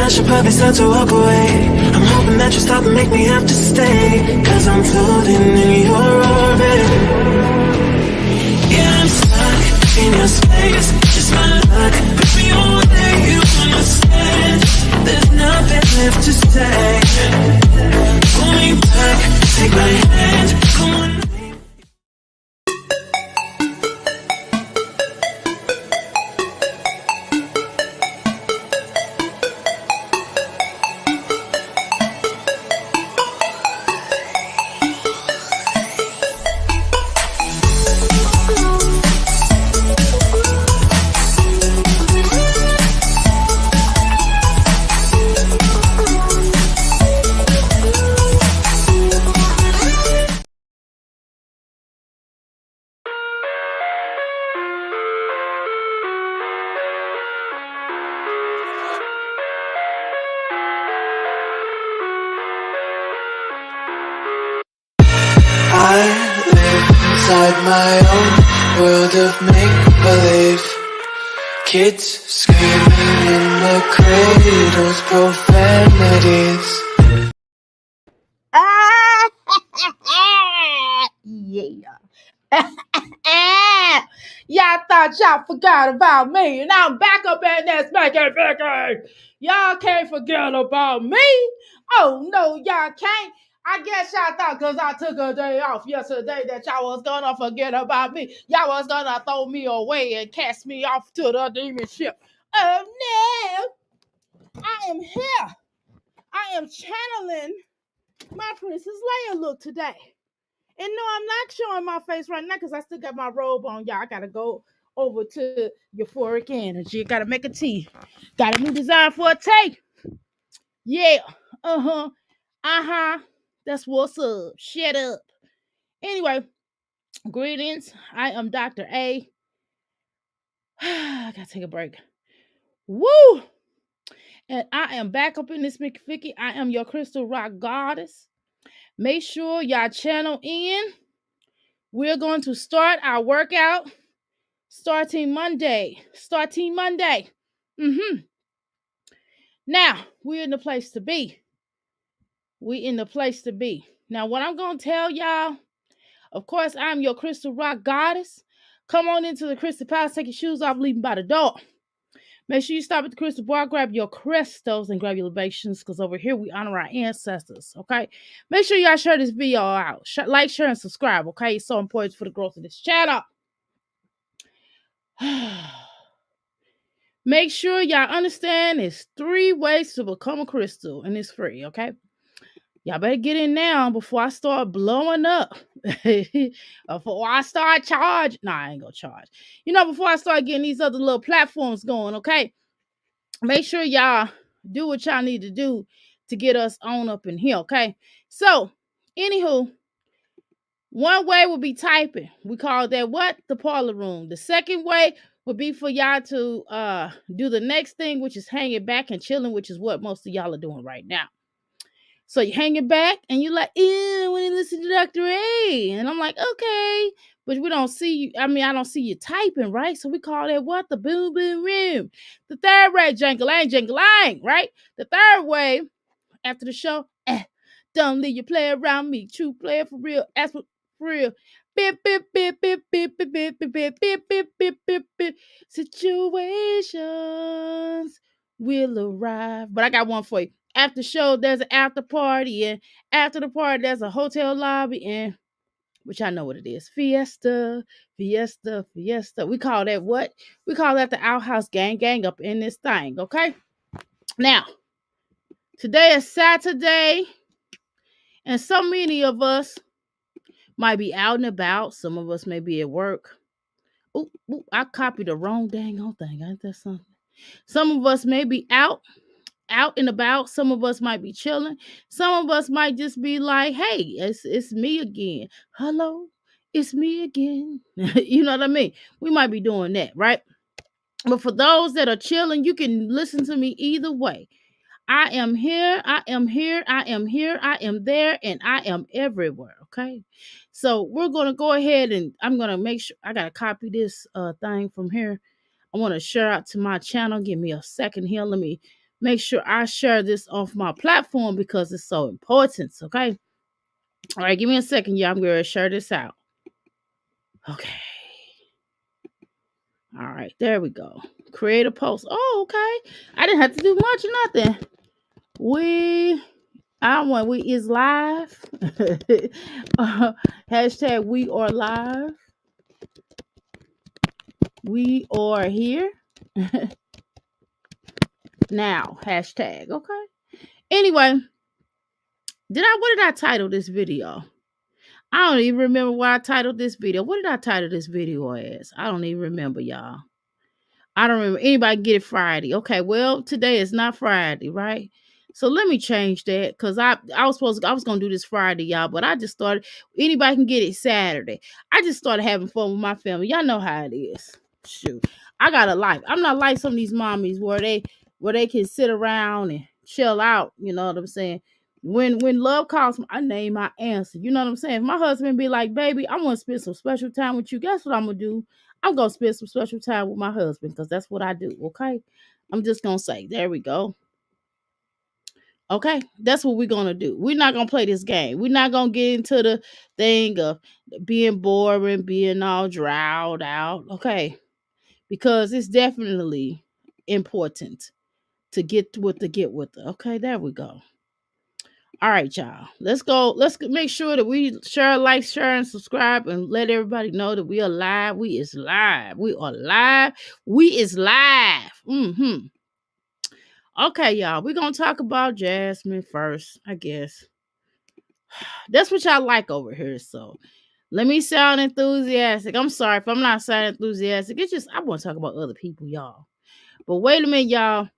I should probably start to walk away. I'm hoping that you stop and make me have to stay, cause I'm floating in your orbit. Yeah, I'm stuck in your space, just my luck. Push me away, you understand. There's nothing left to say. Pull me back, take my hand, come on. I live inside my own world of make-believe. Kids screaming in the cradles, profanities. Yeah. Y'all thought y'all forgot about me, and I'm back up in this making figure. Y'all can't forget about me. Oh no, y'all can't. I guess y'all thought because I took a day off yesterday that y'all was gonna forget about me. Y'all was gonna throw me away and cast me off to the demon ship. Oh no, I am here. I am channeling my Princess Leia look today. And no, I'm not showing my face right now because I still got my robe on, y'all. I gotta go over to euphoric energy. Gotta make a tea. Got a new design for a tea. Yeah. Uh-huh. Uh-huh. That's what's up. Shut up. Anyway, greetings. I am Dr. A. I gotta take a break. Woo! And I am back up in this Mickey Ficky. I am your crystal rock goddess. Make sure y'all channel in. We're going to start our workout starting Monday. Now, we're in the place to be. Now, what I'm going to tell y'all, of course, I'm your crystal rock goddess. Come on into the Crystal Palace, take your shoes off, leave them by the door. Make sure you stop at the crystal bar, grab your crystals, and grab your libations, because over here we honor our ancestors, okay? Make sure y'all share this video out. Like, share, and subscribe, okay? It's so important for the growth of this channel. Make sure y'all understand there's 3 ways to become a crystal, and it's free, okay? Y'all better get in now before I start blowing up. Before I start charging. Nah, I ain't gonna charge. Before I start getting these other little platforms going, okay? Make sure y'all do what y'all need to do to get us on up in here, okay? So, anywho, one way would be typing. We call that what? The parlor room. The second way would be for y'all to do the next thing, which is hanging back and chilling, which is what most of y'all are doing right now. So you're hanging back and you're like, ew, when you listen to Dr. A. And I'm like, okay. But we don't see you. I don't see you typing, right? So we call that what? The boom boom room. The third way, jangle-lang, right? The third way, after the show, don't leave your play around me. True player for real. That's what for real. Bip, bip, bip, bip, bip, bip, bip, bip, bip, bip, bip, bip, bip, bip. Situations will arrive. But I got one for you. After show, there's an after party, and after the party, there's a hotel lobby, and which I know what it is. Fiesta. We call that what? We call that the outhouse gang up in this thing, okay? Now, today is Saturday, and so many of us might be out and about. Some of us may be at work. Ooh, I copied the wrong dang old thing. Ain't that something? Some of us may be out and about. Some of us might be chilling. Some of us might just be like, hey, it's me again. Hello, it's me again. You know what I mean? We might be doing that, right? But for those that are chilling, you can listen to me either way. I am here, I am here, I am here, I am there, and I am everywhere, okay? So we're going to go ahead and I'm going to make sure, I got to copy this thing from here. I want to share out to my channel. Give me a second here. Let me make sure I share this off my platform because it's so important. Okay. All right, give me a second, y'all. I'm going to share this out. Okay. All right, there we go. Create a post. Oh, okay. I didn't have to do much or nothing. We is live. Hashtag we are live. We are here. Now. Hashtag. Okay. Anyway, what did I title this video? I don't even remember why I titled this video. What did I title this video as? I don't even remember, y'all. I don't remember. Anybody get it Friday? Okay, well, today is not Friday, right? So let me change that because I was gonna do this Friday, y'all, but I just started. Anybody can get it Saturday. I just started having fun with my family. Y'all know how it is. Shoot, I got a life. I'm not like some of these mommies where they can sit around and chill out. You know what I'm saying? When love calls, I name my answer. You know what I'm saying? If my husband be like, baby, I want to spend some special time with you. Guess what I'm gonna do? I'm gonna spend some special time with my husband because that's what I do. Okay. I'm just gonna say, there we go. Okay, that's what we're gonna do. We're not gonna play this game. We're not gonna get into the thing of being boring, being all drowed out. Okay, because it's definitely important to get with the get with the. Okay, there we go. All right, y'all. Let's go. Let's make sure that we share, like, share, and subscribe, and let everybody know that we are live. We is live. We are live. We is live. Okay, y'all. We're gonna talk about Jasmine first, I guess. That's what y'all like over here. So let me sound enthusiastic. I'm sorry if I'm not sounding enthusiastic. It's just I want to talk about other people, y'all. But wait a minute, y'all.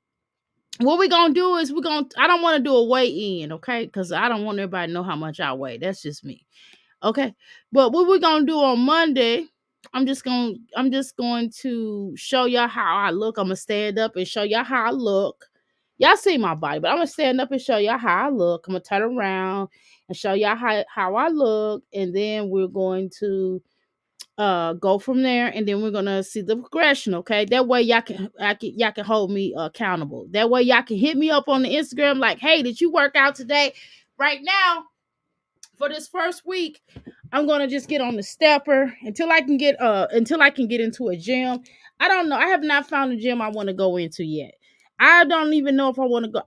What we're gonna do is I don't want to do a weigh in, okay? Because I don't want everybody to know how much I weigh. That's just me. Okay. But what we're gonna do on Monday, I'm just going to show y'all how I look. I'm gonna stand up and show y'all how I look. Y'all see my body, but I'm gonna stand up and show y'all how I look. I'm gonna turn around and show y'all how I look, and then we're going to go from there, and then we're gonna see the progression. Okay, that way y'all can hold me accountable. That way y'all can hit me up on the Instagram like, hey, did you work out today? Right now, for this first week, I'm gonna just get on the stepper until I can get into a gym. I don't know. I have not found a gym I want to go into yet. I don't even know if I want to go.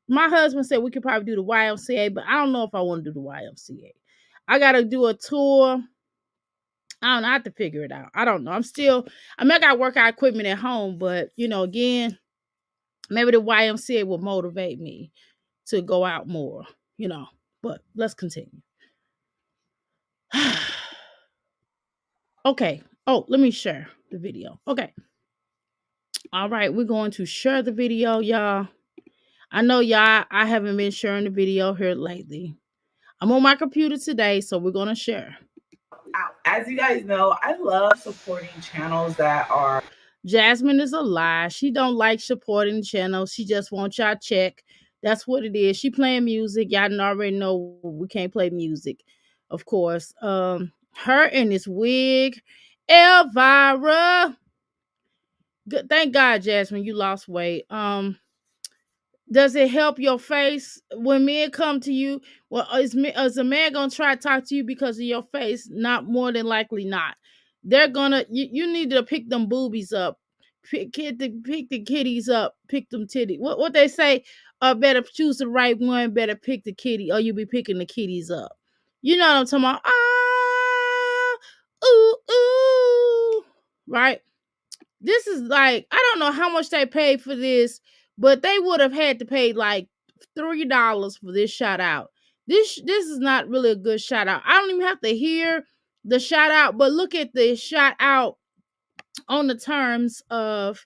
My husband said we could probably do the YMCA, but I don't know if I want to do the YMCA. I gotta do a tour. I don't know. I have to figure it out. I don't know. I got workout equipment at home, but again, maybe the YMCA will motivate me to go out more, but let's continue. Okay. Oh, let me share the video. Okay. All right. We're going to share the video, y'all. I know y'all, I haven't been sharing the video here lately. I'm on my computer today, so we're going to share. As you guys know, I love supporting channels that are. Jasmine is a lie. She don't like supporting channels. She just wants y'all check. That's what it is. She playing music. Y'all already know we can't play music, of course. Her and this wig, Elvira. Good. Thank God, Jasmine, you lost weight. Does it help your face when men come to you? Well, is a man gonna try to talk to you because of your face? Not more than likely not. They're gonna. You need to pick them boobies up, pick the kitties up, pick them titties. What they say? Better choose the right one. Better pick the kitty, or you be picking the kitties up. You know what I'm talking about? Ooh, ooh, right? This is like, I don't know how much they paid for this, but they would have had to pay like $3 for this shout out. This is not really a good shout out. I don't even have to hear the shout out, but look at the shout out on the terms of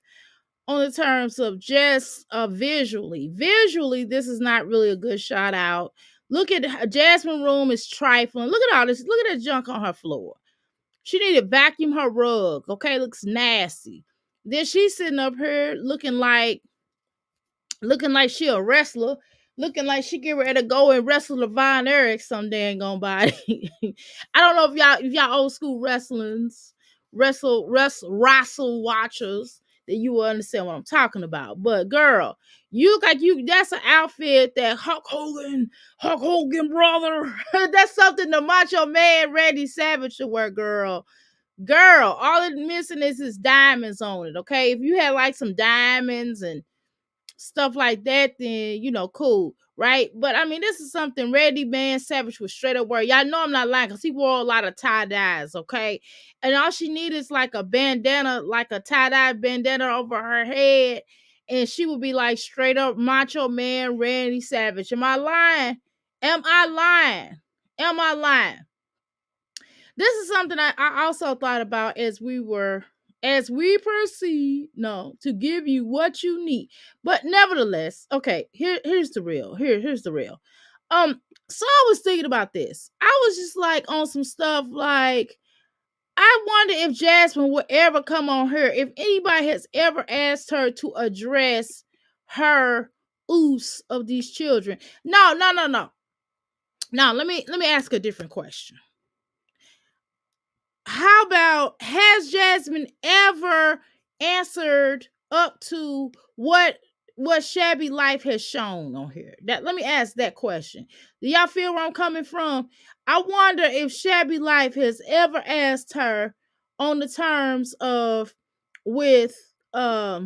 just visually. Visually, this is not really a good shout out. Look at Jasmine room is trifling. Look at all this. Look at that junk on her floor. She need to vacuum her rug. Okay, looks nasty. Then she's sitting up here looking like she a wrestler, looking like she get ready to go and wrestle Levon Eric some dang on body. I don't know if y'all old school wrestle watchers. then you will understand what I'm talking about. But girl, you look like that's an outfit that Hulk Hogan brother. That's something the Macho Man Randy Savage should wear, girl. Girl, all it missing is his diamonds on it. Okay. If you had like some diamonds and stuff like that, then cool, right? But I mean, this is something Randy Man Savage was straight up wear. Y'all know I'm not lying because he wore a lot of tie-dyes, okay? And all she needed is like a bandana, like a tie-dye bandana over her head, and she would be like straight up Macho Man Randy Savage. Am I lying? Am I lying? Am I lying? This is something I also thought about as we proceed, no, to give you what you need. But nevertheless, okay, here's the real. Here's the real. So I was thinking about this. I was just like on some stuff like I wonder if Jasmine would ever come on her, if anybody has ever asked her to address her ooze of these children. No. Now let me ask a different question. How about, has Jasmine ever answered up to what Shabby Life has shown on here? That, let me ask that question. Do y'all feel where I'm coming from? I wonder if Shabby Life has ever asked her on the terms of with if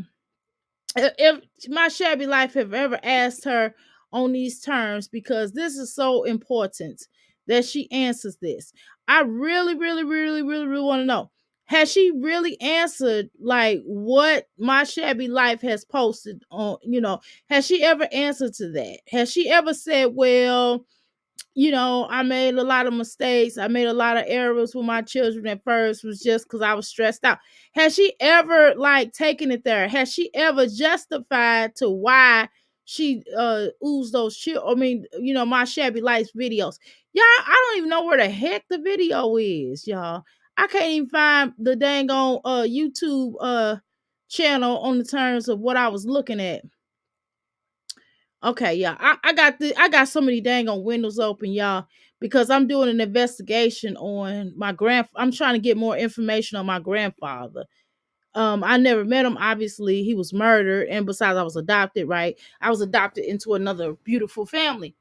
my Shabby Life have ever asked her on these terms, because this is so important that she answers this. I really, really, really, really, really want to know. Has she really answered like what my Shabby Life has posted on, has she ever answered to that? Has she ever said, well, I made a lot of mistakes. I made a lot of errors with my children at first, was just because I was stressed out. Has she ever like taken it there? Has she ever justified to why she oozed those children? I mean, my Shabby Lights videos. Y'all, I don't even know where the heck the video is, y'all. I can't even find the dang on YouTube channel on the terms of what I was looking at. Okay, yeah. I got so many dang on windows open, y'all, because I'm doing an investigation on my I'm trying to get more information on my grandfather. I never met him. Obviously, he was murdered, and besides, I was adopted, right? I was adopted into another beautiful family.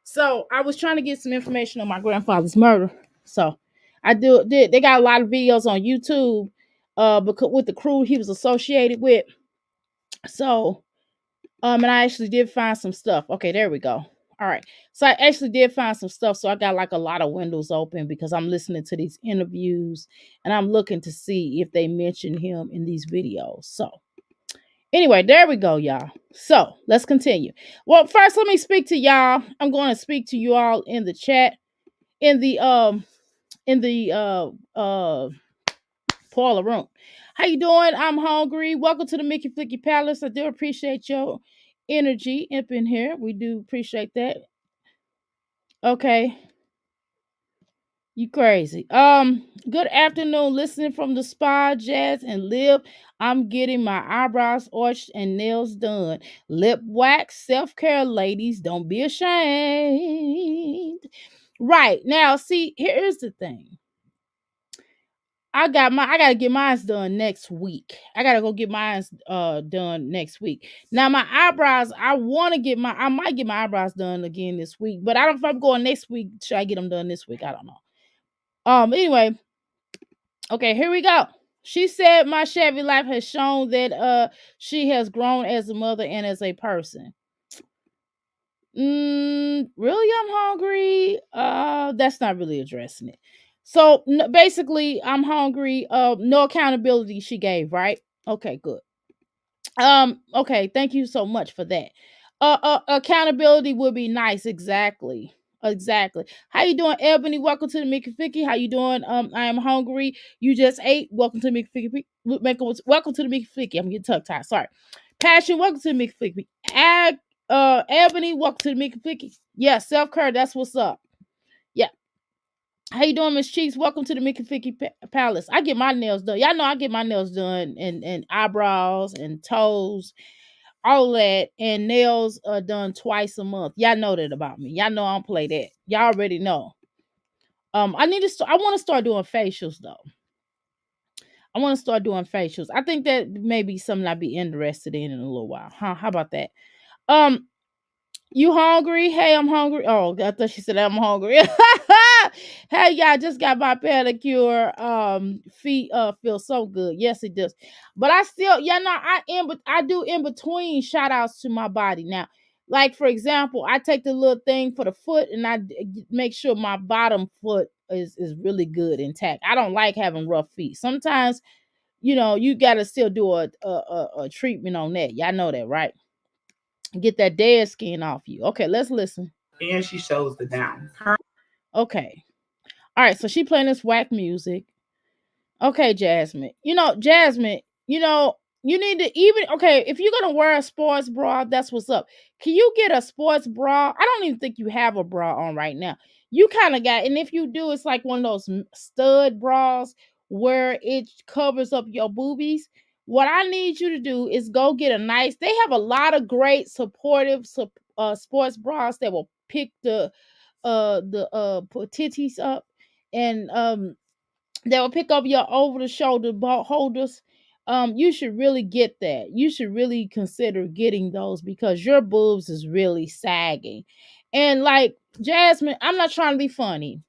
So I was trying to get some information on my grandfather's murder. So they got a lot of videos on YouTube because with the crew he was associated with. So and I actually did find some stuff. Okay, there we go. All right. So I actually did find some stuff. So I got like a lot of windows open because I'm listening to these interviews and I'm looking to see if they mention him in these videos. So anyway, there we go, y'all. So let's continue. Well, first let me speak to y'all. I'm going to speak to you all in the chat, in the parlor room. How you doing? I'm hungry. Welcome to the Mickey Flicky Palace. I do appreciate your energy up in here. We do appreciate that. Okay. You crazy. Good afternoon. Listening from the spa, Jazz and Lip. I'm getting my eyebrows arched and nails done. Lip wax, self-care, ladies. Don't be ashamed. Right. Now, see, here's the thing. I gotta get mine done next week. I gotta go get mine done next week. Now my eyebrows, I might get my eyebrows done again this week, but I don't know if I'm going next week. Should I get them done this week? I don't know. Anyway, okay, here we go. She said my Chevy life has shown that she has grown as a mother and as a person. Really, I'm hungry. That's not really addressing it. So basically, I'm hungry. No accountability she gave, right? Okay, good. Okay, thank you so much for that. Accountability would be nice. Exactly. Exactly. How you doing, Ebony? Welcome to the Mickey Ficky. How you doing? I am hungry. You just ate. Welcome to the Mickey Ficky. Welcome to the Mickey Ficky. I'm getting tongue tied. Sorry. Passion. Welcome to the Mickey Ficky. Ebony. Welcome to the Mickey Ficky. Yeah, self care. That's what's up. Yeah. How you doing, Miss Cheeks? Welcome to the Mickey Ficky Palace. I get my nails done. Y'all know I get my nails done and eyebrows and toes, all that, and nails are done twice a month. Y'all know that about me. Y'all know I don't play that. Y'all already know. I want to start doing facials though. I want to start doing facials. I think that may be something I'd be interested in a little while. Huh? How about that? Um, you hungry? Hey, I'm hungry. Oh, I thought she said I'm hungry. Hey, y'all, I just got my pedicure. Feet feel so good. Yes, it does. But I still, yeah, no, but I do in between shout outs to my body. Now, like for example, I take the little thing for the foot and make sure my bottom foot is really good intact. I don't like having rough feet. Sometimes, you gotta still do a treatment on that. Y'all know that, right? Get that dead skin off you. Okay, let's listen. And she shows the down. Okay. All right, so she playing this whack music. Okay, Jasmine. Jasmine, you need to even okay, if you're gonna wear a sports bra, that's what's up. Can you get a sports bra? I don't even think you have a bra on right now. You kind of got, and if you do, it's like one of those stud bras where it covers up your boobies. What I need you to do is go get a nice, they have a lot of great supportive sports bras that will pick the titties up, and that will pick up your over the shoulder holders. You should really get that. You should really consider getting those because your boobs is really sagging. And like Jasmine, I'm not trying to be funny.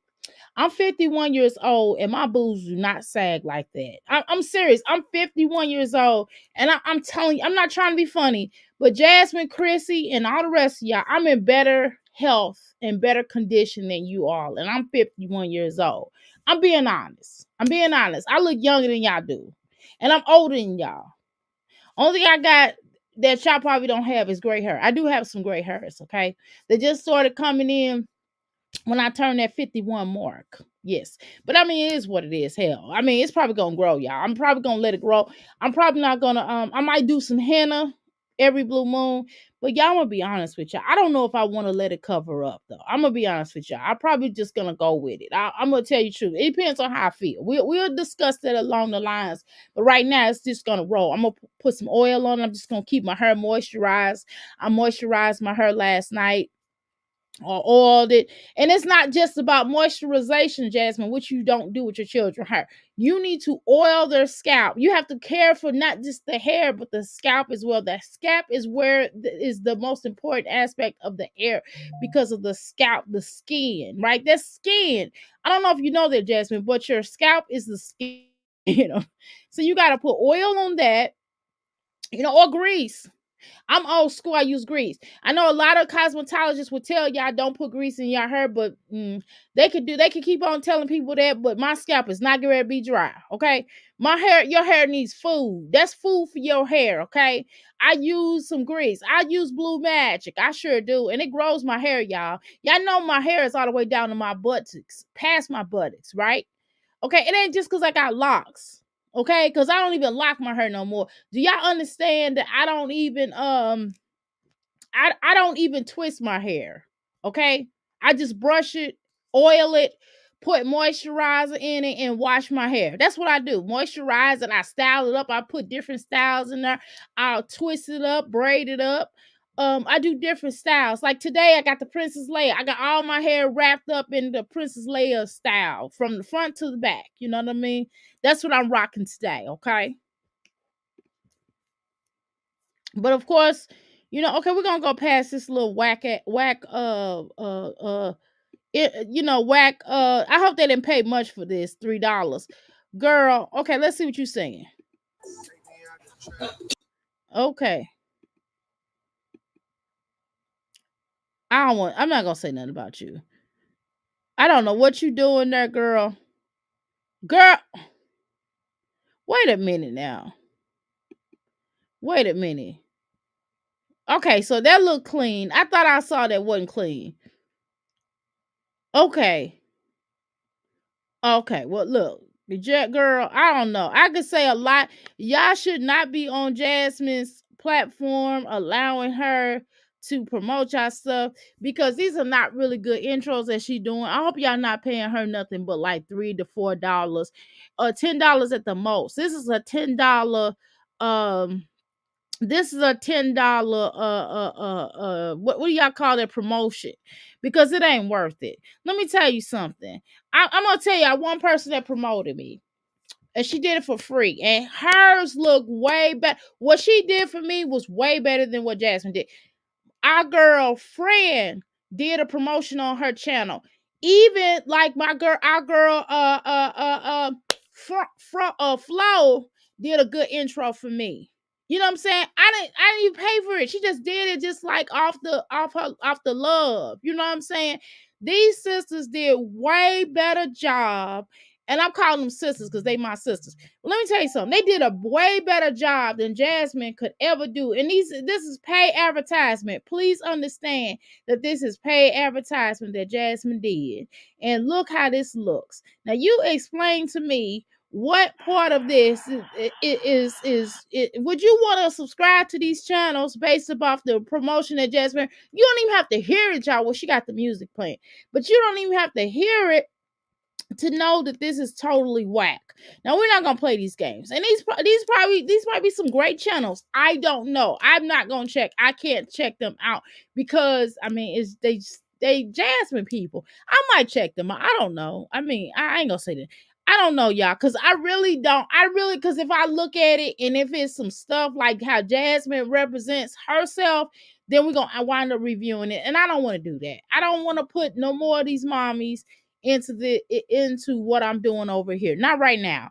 I'm 51 years old and my boobs do not sag like that. I'm serious. I'm 51 years old and I'm telling you, I'm not trying to be funny, but Jasmine, Chrissy, and all the rest of y'all, I'm in better health and better condition than you all. And I'm 51 years old. I'm being honest. I'm being honest. I look younger than y'all do. And I'm older than y'all. Only thing I got that y'all probably don't have is gray hair. I do have some gray hairs, okay? They just started coming in when I turn that 51 mark. Yes. But I mean, it is what it is. Hell. I mean, it's probably gonna grow, y'all. I'm probably gonna let it grow. I'm probably not gonna I might do some henna every blue moon. But y'all, I'm gonna be honest with y'all. I don't know if I want to let it cover up though. I'm gonna be honest with y'all. I'm probably just gonna go with it. I'm gonna tell you the truth. It depends on how I feel. We'll discuss that along the lines. But right now, it's just gonna roll. I'm gonna put some oil on. I'm just gonna keep my hair moisturized. I moisturized my hair last night or oiled it. And it's not just about moisturization, Jasmine, which you don't do with your children hair. You need to oil their scalp. You have to care for not just the hair, but the scalp as well. The scalp is where is the most important aspect of the hair because of the scalp, the skin, right? That skin. I don't know if you know that, Jasmine, but your scalp is the skin, you know. So you got to put oil on that, or grease. I'm old school. I use grease. I know a lot of cosmetologists would tell y'all don't put grease in your hair, but they could keep on telling people that, but my scalp is not going to be dry. Okay. Your hair needs food. That's food for your hair. Okay. I use some grease. I use Blue Magic. I sure do. And it grows my hair, y'all. Y'all know my hair is all the way down to my buttocks, past my buttocks, right? Okay. It ain't just because I got locks. Okay, because I don't even lock my hair no more. Do y'all understand that I don't even twist my hair. Okay? I just brush it, oil it, put moisturizer in it, and wash my hair. That's what I do. Moisturize it, I style it up. I put different styles in there. I'll twist it up, braid it up. I do different styles. Like today, I got the Princess Leia. I got all my hair wrapped up in the Princess Leia style from the front to the back. You know what I mean? That's what I'm rocking today. Okay. But of course, okay, we're gonna go past this little whack. I hope they didn't pay much for this $3, girl. Okay, let's see what you're saying. Okay, I'm not gonna say nothing about you. I don't know what you doing there, girl. Girl, wait a minute now. Wait a minute. Okay, so that looked clean. I thought I saw that wasn't clean. Okay. Okay, well, look, the jet girl, I don't know. I could say a lot. Y'all should not be on Jasmine's platform allowing her to promote y'all stuff because these are not really good intros that she doing. I hope y'all not paying her nothing but like $3 to $4 or $10 at the most. This is a $10 what do y'all call that promotion, because it ain't worth it. Let me tell you something. I'm gonna tell y'all one person that promoted me, and she did it for free. And hers looked way better. What she did for me was way better than what Jasmine did. Our girlfriend did a promotion on her channel. Even like our girl, Flo did a good intro for me. You know what I'm saying? I didn't even pay for it. She just did it just like off the love. You know what I'm saying? These sisters did way better job. And I'm calling them sisters because they my sisters. But let me tell you something. They did a way better job than Jasmine could ever do. And this is paid advertisement. Please understand that this is paid advertisement that Jasmine did. And look how this looks. Now you explain to me what part of this would you want to subscribe to these channels based off the promotion that Jasmine? You don't even have to hear it, y'all. Well, she got the music playing, but you don't even have to hear it to know that this is totally whack. Now we're not gonna play these games, and these might be some great channels. I don't know. I'm not gonna check. I can't check them out because I mean, it's they Jasmine people. I might check them out. I don't know. I mean, I ain't gonna say that. I don't know, y'all, because I really don't. Because if I look at it and if it's some stuff like how Jasmine represents herself, then we're gonna wind up reviewing it, and I don't want to do that. I don't want to put no more of these mommies into what I'm doing over here. Not right now.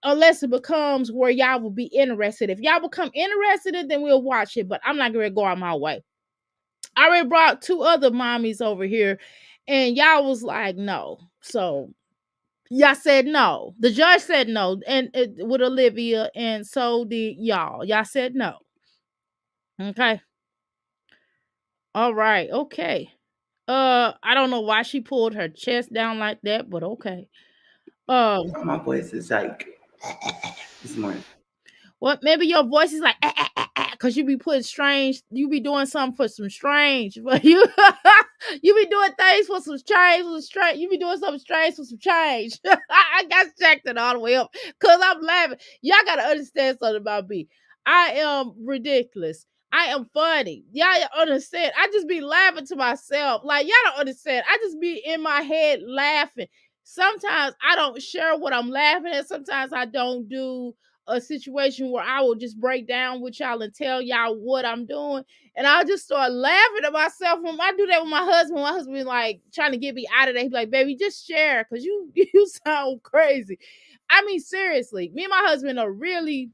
Unless it becomes where y'all will be interested. If y'all become interested in it, then we'll watch it. But I'm not gonna go out my way. I already brought two other mommies over here, and y'all was like, no. So y'all said no. The judge said no, and with Olivia, and so did y'all. Y'all said no. Okay. All right. Okay. I don't know why she pulled her chest down like that, but okay. My voice is like this morning. Well, maybe your voice is like because you be putting strange, you be doing something for some strange, but you you be doing things for some strange, you be doing something strange for some change. I got checked it all the way up because I'm laughing. Y'all gotta understand something about me. I am ridiculous. I am funny. Y'all understand. I just be laughing to myself. Like, y'all don't understand. I just be in my head laughing. Sometimes I don't share what I'm laughing at. Sometimes I don't do a situation where I will just break down with y'all and tell y'all what I'm doing. And I'll just start laughing at myself. When I do that with my husband be like trying to get me out of there. He's like, baby, just share because you sound crazy. I mean, seriously, me and my husband are really,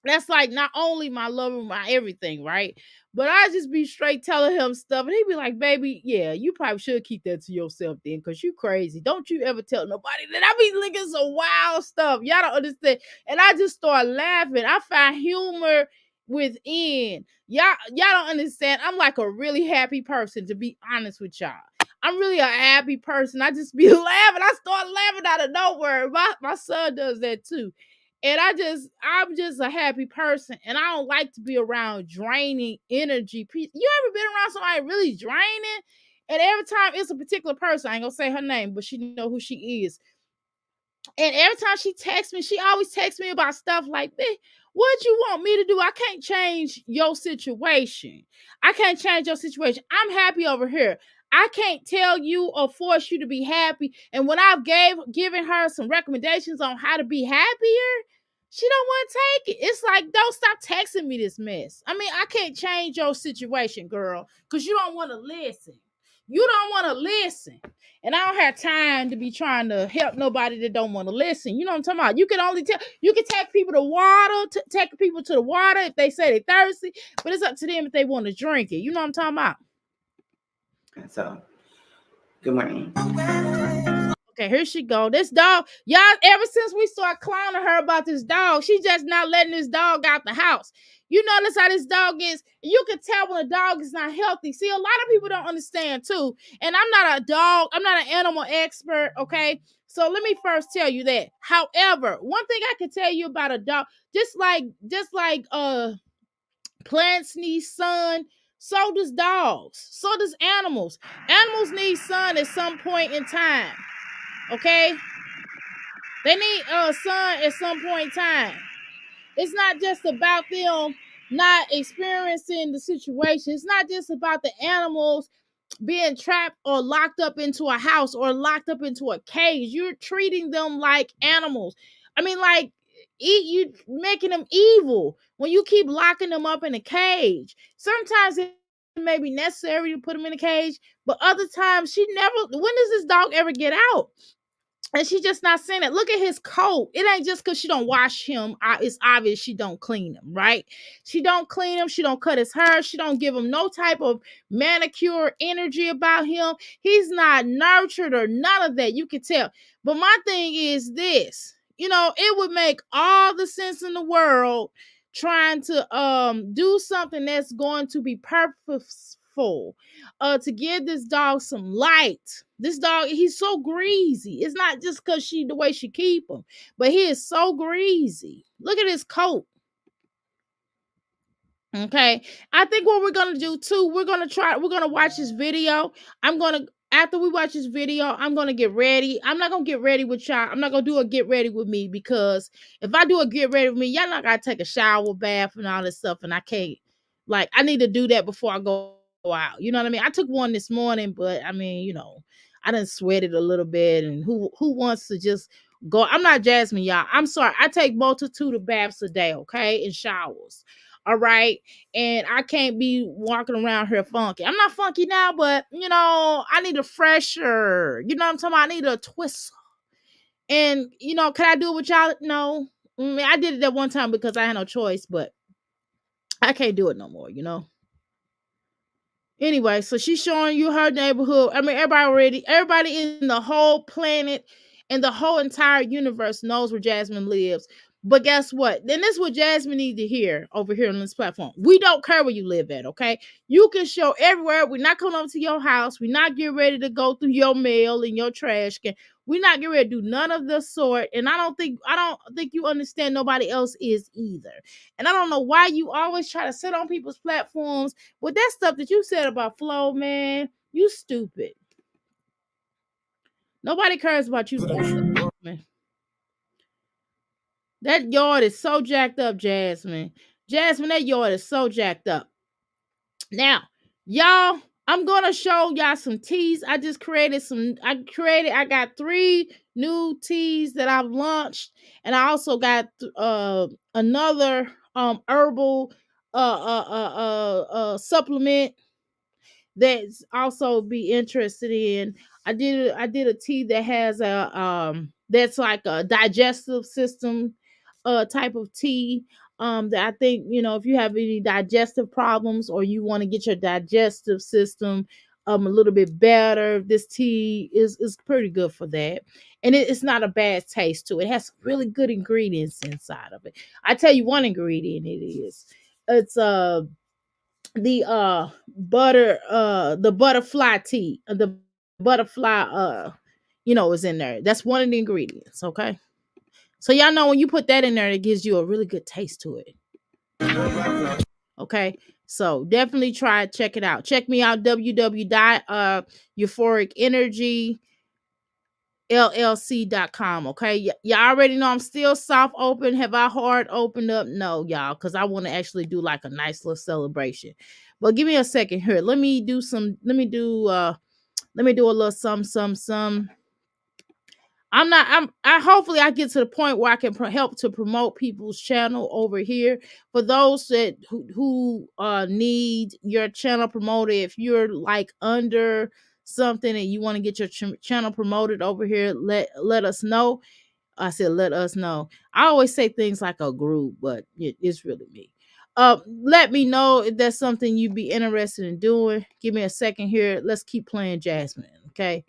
that's like not only my love and my everything, right? But I just be straight telling him stuff, and he'd be like, "Baby, yeah, you probably should keep that to yourself then, because you crazy. Don't you ever tell nobody that I be looking some wild stuff. Y'all don't understand." And I just start laughing. I find humor within. Y'all don't understand. I'm like a really happy person, to be honest with y'all. I'm really a happy person. I just be laughing. I start laughing out of nowhere. My son does that too. And I'm just a happy person, and I don't like to be around draining energy. You ever been around somebody really draining? And every time it's a particular person, I ain't gonna say her name, but she know who she is. And every time she texts me, she always texts me about stuff like this. What you want me to do? I can't change your situation. I can't change your situation. I'm happy over here. I can't tell you or force you to be happy. And when I've given her some recommendations on how to be happier, she don't want to take it. It's like, don't stop texting me this mess. I mean, I can't change your situation, girl, because you don't want to listen. You don't want to listen. And I don't have time to be trying to help nobody that don't want to listen. You know what I'm talking about? You can only you can take people to water, take people to the water if they say they're thirsty, but it's up to them if they want to drink it. You know what I'm talking about? So, good morning. Okay, here she go. This dog, y'all, ever since we started clowning her about this dog, she just not letting this dog out the house. You notice how this dog is. You can tell when a dog is not healthy. See, a lot of people don't understand too. And I'm not an animal expert, okay? So let me first tell you that. However, one thing I can tell you about a dog, just like plants need sun, so does dogs, so does animals. Animals need sun at some point in time. Okay? They need sun at some point in time. It's not just about them not experiencing the situation. It's not just about the animals being trapped or locked up into a house or locked up into a cage. You're treating them like animals. I mean, like, you making them evil when you keep locking them up in a cage. Sometimes it may be necessary to put them in a cage, but other times she never. When does this dog ever get out? And she just not saying it. Look at his coat. It ain't just because she don't wash him. It's obvious she don't clean him, right? She don't clean him. She don't cut his hair. She don't give him no type of manicure energy about him. He's not nurtured or none of that. You can tell. But my thing is this. It would make all the sense in the world trying to do something that's going to be purposeful, to give this dog some light. This dog, he's so greasy. It's not just because the way she keep him, but he is so greasy. Look at his coat. Okay. I think what we're gonna do too, we're gonna watch this video. After we watch this video, I'm gonna get ready. I'm not gonna get ready with y'all. I'm not gonna do a get ready with me, because if I do a get ready with me, y'all not gotta take a shower, bath, and all this stuff, and I can't. Like, I need to do that before I go out. You know what I mean? I took one this morning, but I mean, I done sweated a little bit, and who wants to just go? I'm not Jasmine, y'all. I'm sorry. I take multitude of baths a day, okay, and showers. All right. And I can't be walking around here funky. I'm not funky now, but I need a fresher. You know what I'm talking about? I need a twist. And can I do it with y'all? No. I did it that one time because I had no choice, but I can't do it no more. Anyway, so she's showing you her neighborhood. I mean, everybody in the whole planet and the whole entire universe knows where Jasmine lives. But guess what? Then this is what Jasmine needs to hear over here on this platform. We don't care where you live at, okay? You can show everywhere. We're not coming up to your house. We're not getting ready to go through your mail and your trash can. We're not getting ready to do none of the sort. And I don't think you understand nobody else is either. And I don't know why you always try to sit on people's platforms with that stuff that you said about Flo, man. You stupid. Nobody cares about you, man. That yard is so jacked up, Jasmine. Jasmine, that yard is so jacked up. Now, y'all, I'm gonna show y'all some teas. I got 3 new teas that I've launched, and I also got another herbal supplement that's also be interested in. I did a tea that has that's like a digestive system type of tea, that I think, if you have any digestive problems or you want to get your digestive system a little bit better, this tea is pretty good for that. And it's not a bad taste to it. It has some really good ingredients inside of it. I tell you one ingredient it is. It's the butterfly tea, the butterfly is in there. That's one of the ingredients. Okay, so y'all know when you put that in there, it gives you a really good taste to it. Okay, so definitely try it. Check it out. Check me out, euphoricenergyllc.com. Okay, y'all already know I'm still soft open. Have I hard opened up? No, y'all, because I want to actually do like a nice little celebration. But give me a second here. Let me do a little some. I hopefully I get to the point where I can help to promote people's channel over here. For those that who need your channel promoted, if you're like under something and you want to get your channel promoted over here, let us know. I said let us know. I always say things like a group, but it's really me. Let me know if that's something you'd be interested in doing. Give me a second here. Let's keep playing Jasmine, okay?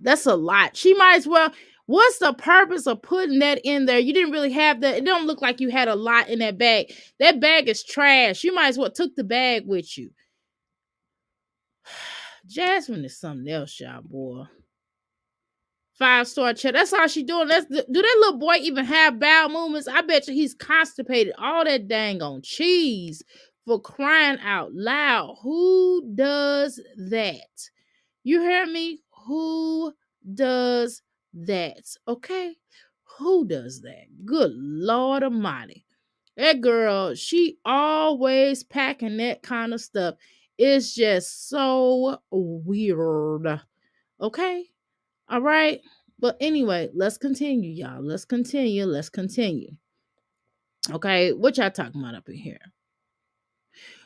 That's a lot. She might as well. What's the purpose of putting that in there? You didn't really have that. It don't look like you had a lot in that bag. That bag is trash. You might as well took the bag with you. Jasmine is something else, y'all, boy. 5-star check. That's all she doing. Do that little boy even have bowel movements? I bet you he's constipated. All that dang on cheese, for crying out loud. Who does that? You hear me? Who does that? Okay? Who does that? Good Lord Almighty. That girl, she always packing that kind of stuff. It's just so weird. Okay? All right? But anyway, let's continue, y'all. Let's continue. Let's continue. Okay, what y'all talking about up in here?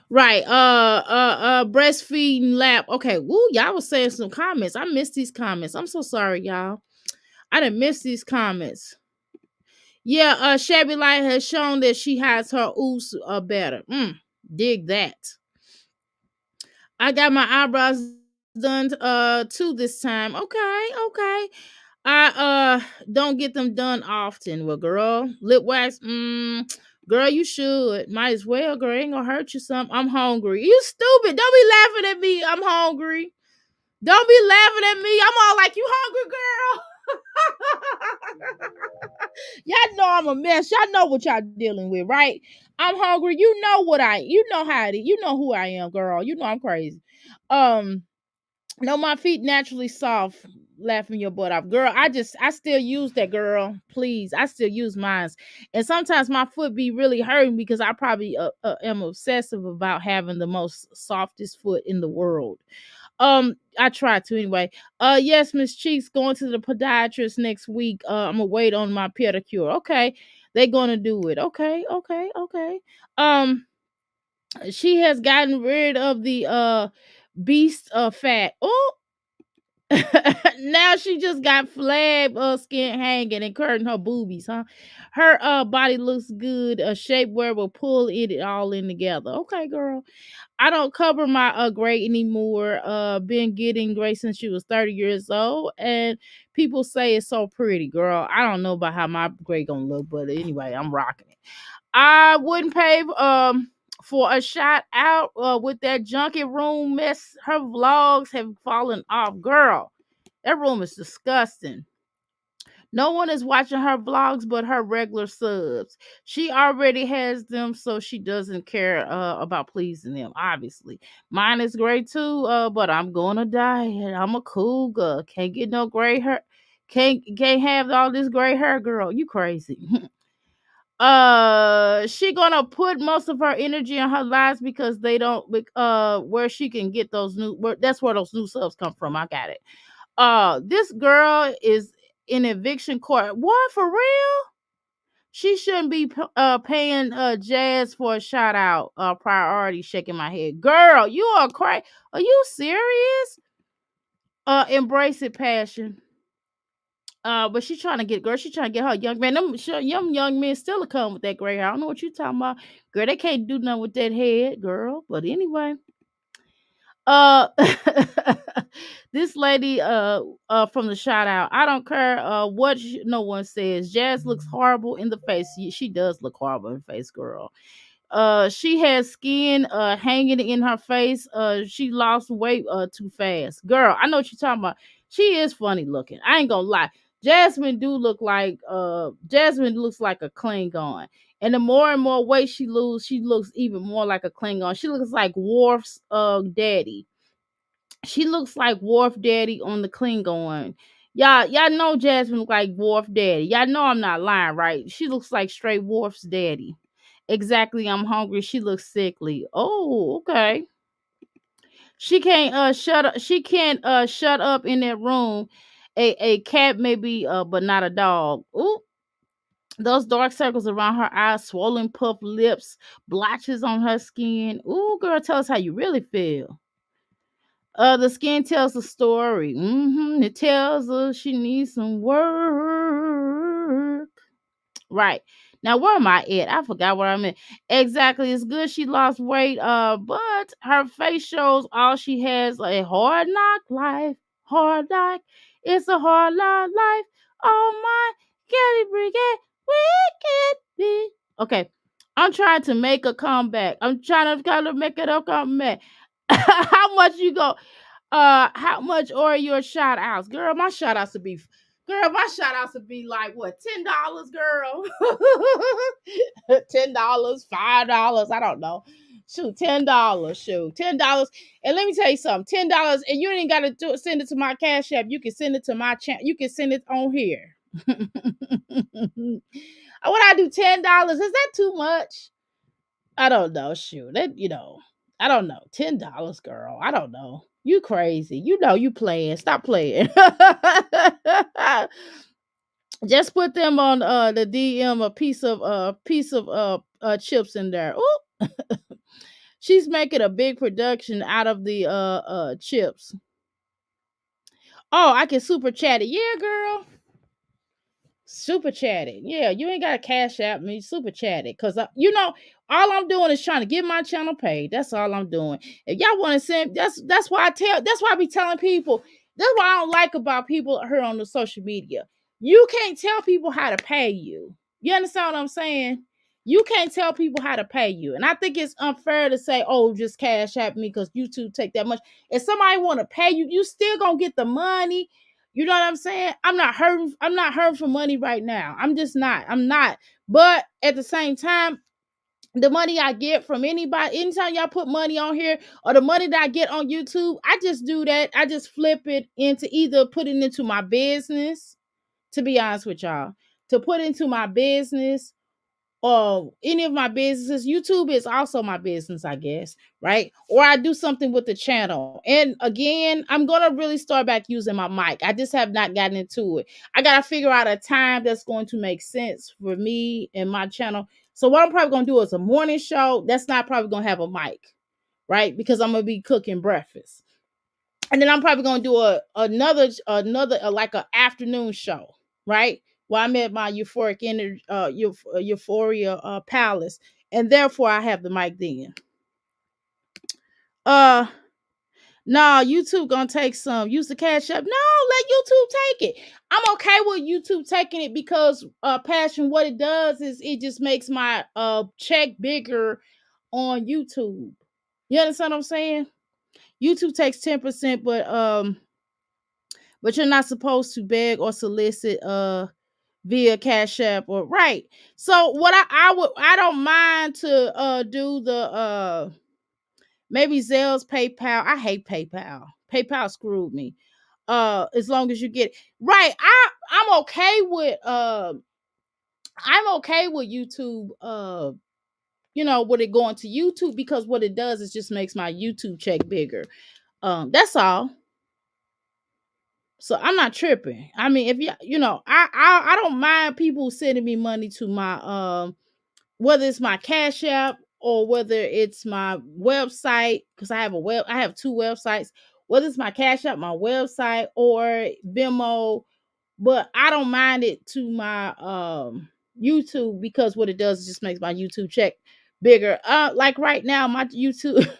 Right. Breastfeeding lap. Okay. Woo, y'all was saying some comments. I missed these comments. I'm so sorry, y'all. I didn't miss these comments. Yeah, Shabby Light has shown that she has her ooze better. Dig that. I got my eyebrows done too this time. Okay, okay. I don't get them done often. Well, girl, lip wax, girl, you should. Might as well, girl. Ain't gonna hurt you some. I'm hungry. You stupid. Don't be laughing at me. I'm hungry. Don't be laughing at me. I'm all like, you hungry, girl? Y'all know I'm a mess. Y'all know what y'all dealing with, right? I'm hungry. You know how it is. You know who I am, girl. You know I'm crazy. Um, no, my feet naturally soft. Laughing your butt off, girl. I still use that, girl. Please, I still use mine, and sometimes my foot be really hurting because I probably am obsessive about having the most softest foot in the world. I try to anyway. Yes, Miss Cheeks going to the podiatrist next week. I'm gonna wait on my pedicure. Okay, they gonna do it. Okay, okay, okay. Um, she has gotten rid of the beast fat. Oh, now she just got flab skin hanging and curtain her boobies, huh? Her body looks good. A shapewear will pull it all in together. Okay, girl. I don't cover my gray anymore. Been getting gray since she was 30 years old, and people say it's so pretty, girl. I don't know about how my gray gonna look, but anyway, I'm rocking it. I wouldn't pay for a shot out with that junkie room mess. Her vlogs have fallen off, girl. That room is disgusting. No one is watching her vlogs but her regular subs. She already has them, so she doesn't care about pleasing them, obviously. Mine is gray too, but I'm gonna die. I'm a cougar. Can't get no gray hair. Can't have all this gray hair, girl. You crazy. She gonna put most of her energy in her lives because they don't where she can get those that's where those new subs come from. I got it. This girl is in eviction court. What, for real? She shouldn't be paying Jazz for a shout out priority. Shaking my head. Girl, you are crazy. Are you serious? Embrace it, passion. But she trying to get, girl, she trying to get her young man. Them young men still come with that gray hair. I don't know what you talking about. Girl, they can't do nothing with that head, girl. But anyway. Uh this lady from the shout out. I don't care what no one says. Jazz looks horrible in the face. She does look horrible in the face, girl. She has skin hanging in her face. She lost weight too fast. Girl, I know what you're talking about. She is funny looking. I ain't gonna lie. Jasmine looks like a Klingon. And the more and more weight she loses, she looks even more like a Klingon. She looks like Worf's daddy. She looks like Worf daddy on the Klingon. Y'all know Jasmine look like Worf daddy. Y'all know I'm not lying, right? She looks like straight Worf's daddy. Exactly. I'm hungry. She looks sickly. Oh, okay. She can't shut up. She can't shut up in that room. A cat maybe but not a dog. Ooh, those dark circles around her eyes, swollen puffed lips, blotches on her skin. Ooh, girl, tell us how you really feel. The skin tells a story. It tells her she needs some work. Right. Now, where am I at? I forgot where I'm at. Exactly. It's good she lost weight, but her face shows all she has a hard knock life. Hard knock. It's a hard knock life. Oh my, get it, brigade. We can be. Okay. I'm trying to make a comeback. I'm trying to kind of make it a comeback. How much you go? How much are your shout outs? Girl, my shout outs would be like what, $10, girl? $10, $5, I don't know. Shoot, $10. Shoot, $10. And let me tell you something, $10, and you ain't gotta send it to my cash app. You can send it to my channel, you can send it on here. What I do, $10? Is that too much? I don't know. Shoot, that I don't know. $10, girl. I don't know. You crazy. You know you playing. Stop playing. Just put them on the DM a piece of chips in there. Ooh, she's making a big production out of the chips. Oh, I can super chat it. Yeah, girl. Super chat it. Yeah, you ain't got to cash out me. Super chat it. Because, all I'm doing is trying to get my channel paid. That's all I'm doing. If y'all want to send, that's why I be telling people. That's what I don't like about people here on the social media. You can't tell people how to pay you. You understand what I'm saying? You can't tell people how to pay you. And I think it's unfair to say, oh, just cash at me because YouTube take that much. If somebody want to pay you, you still gonna get the money. You know what I'm saying? I'm not hurting for money right now. I'm just not. I'm not. But at the same time, the money I get from anybody, anytime y'all put money on here, or the money that I get on YouTube, I just do that. I just flip it into either put it into my business, to be honest with y'all, to put into my business or any of my businesses. YouTube is also my business, I guess, right? Or I do something with the channel. And again, I'm gonna really start back using my mic. I just have not gotten into it. I gotta figure out a time that's going to make sense for me and my channel. So what I'm probably gonna do is a morning show. That's not probably gonna have a mic, right? Because I'm gonna be cooking breakfast. And then I'm probably gonna do another like an afternoon show, right? Where I'm at my euphoric energy, euphoria palace, and therefore I have the mic then. Uh, no, YouTube gonna take some. Use the cash app. No, let YouTube take it. I'm okay with YouTube taking it because passion. What it does is it just makes my check bigger on YouTube. You understand what I'm saying? YouTube takes 10%, but you're not supposed to beg or solicit via Cash App or right. So what I don't mind to do the maybe Zelles, PayPal. I hate PayPal. PayPal screwed me. As long as you get it. Right. I'm okay with YouTube with it going to YouTube because what it does is just makes my YouTube check bigger. That's all. So I'm not tripping. I mean, if I don't mind people sending me money to my whether it's my Cash App or whether it's my website, because I have two websites, whether it's my Cash App, my website, or Venmo, but I don't mind it to my YouTube because what it does is just makes my YouTube check bigger. Like right now, my YouTube.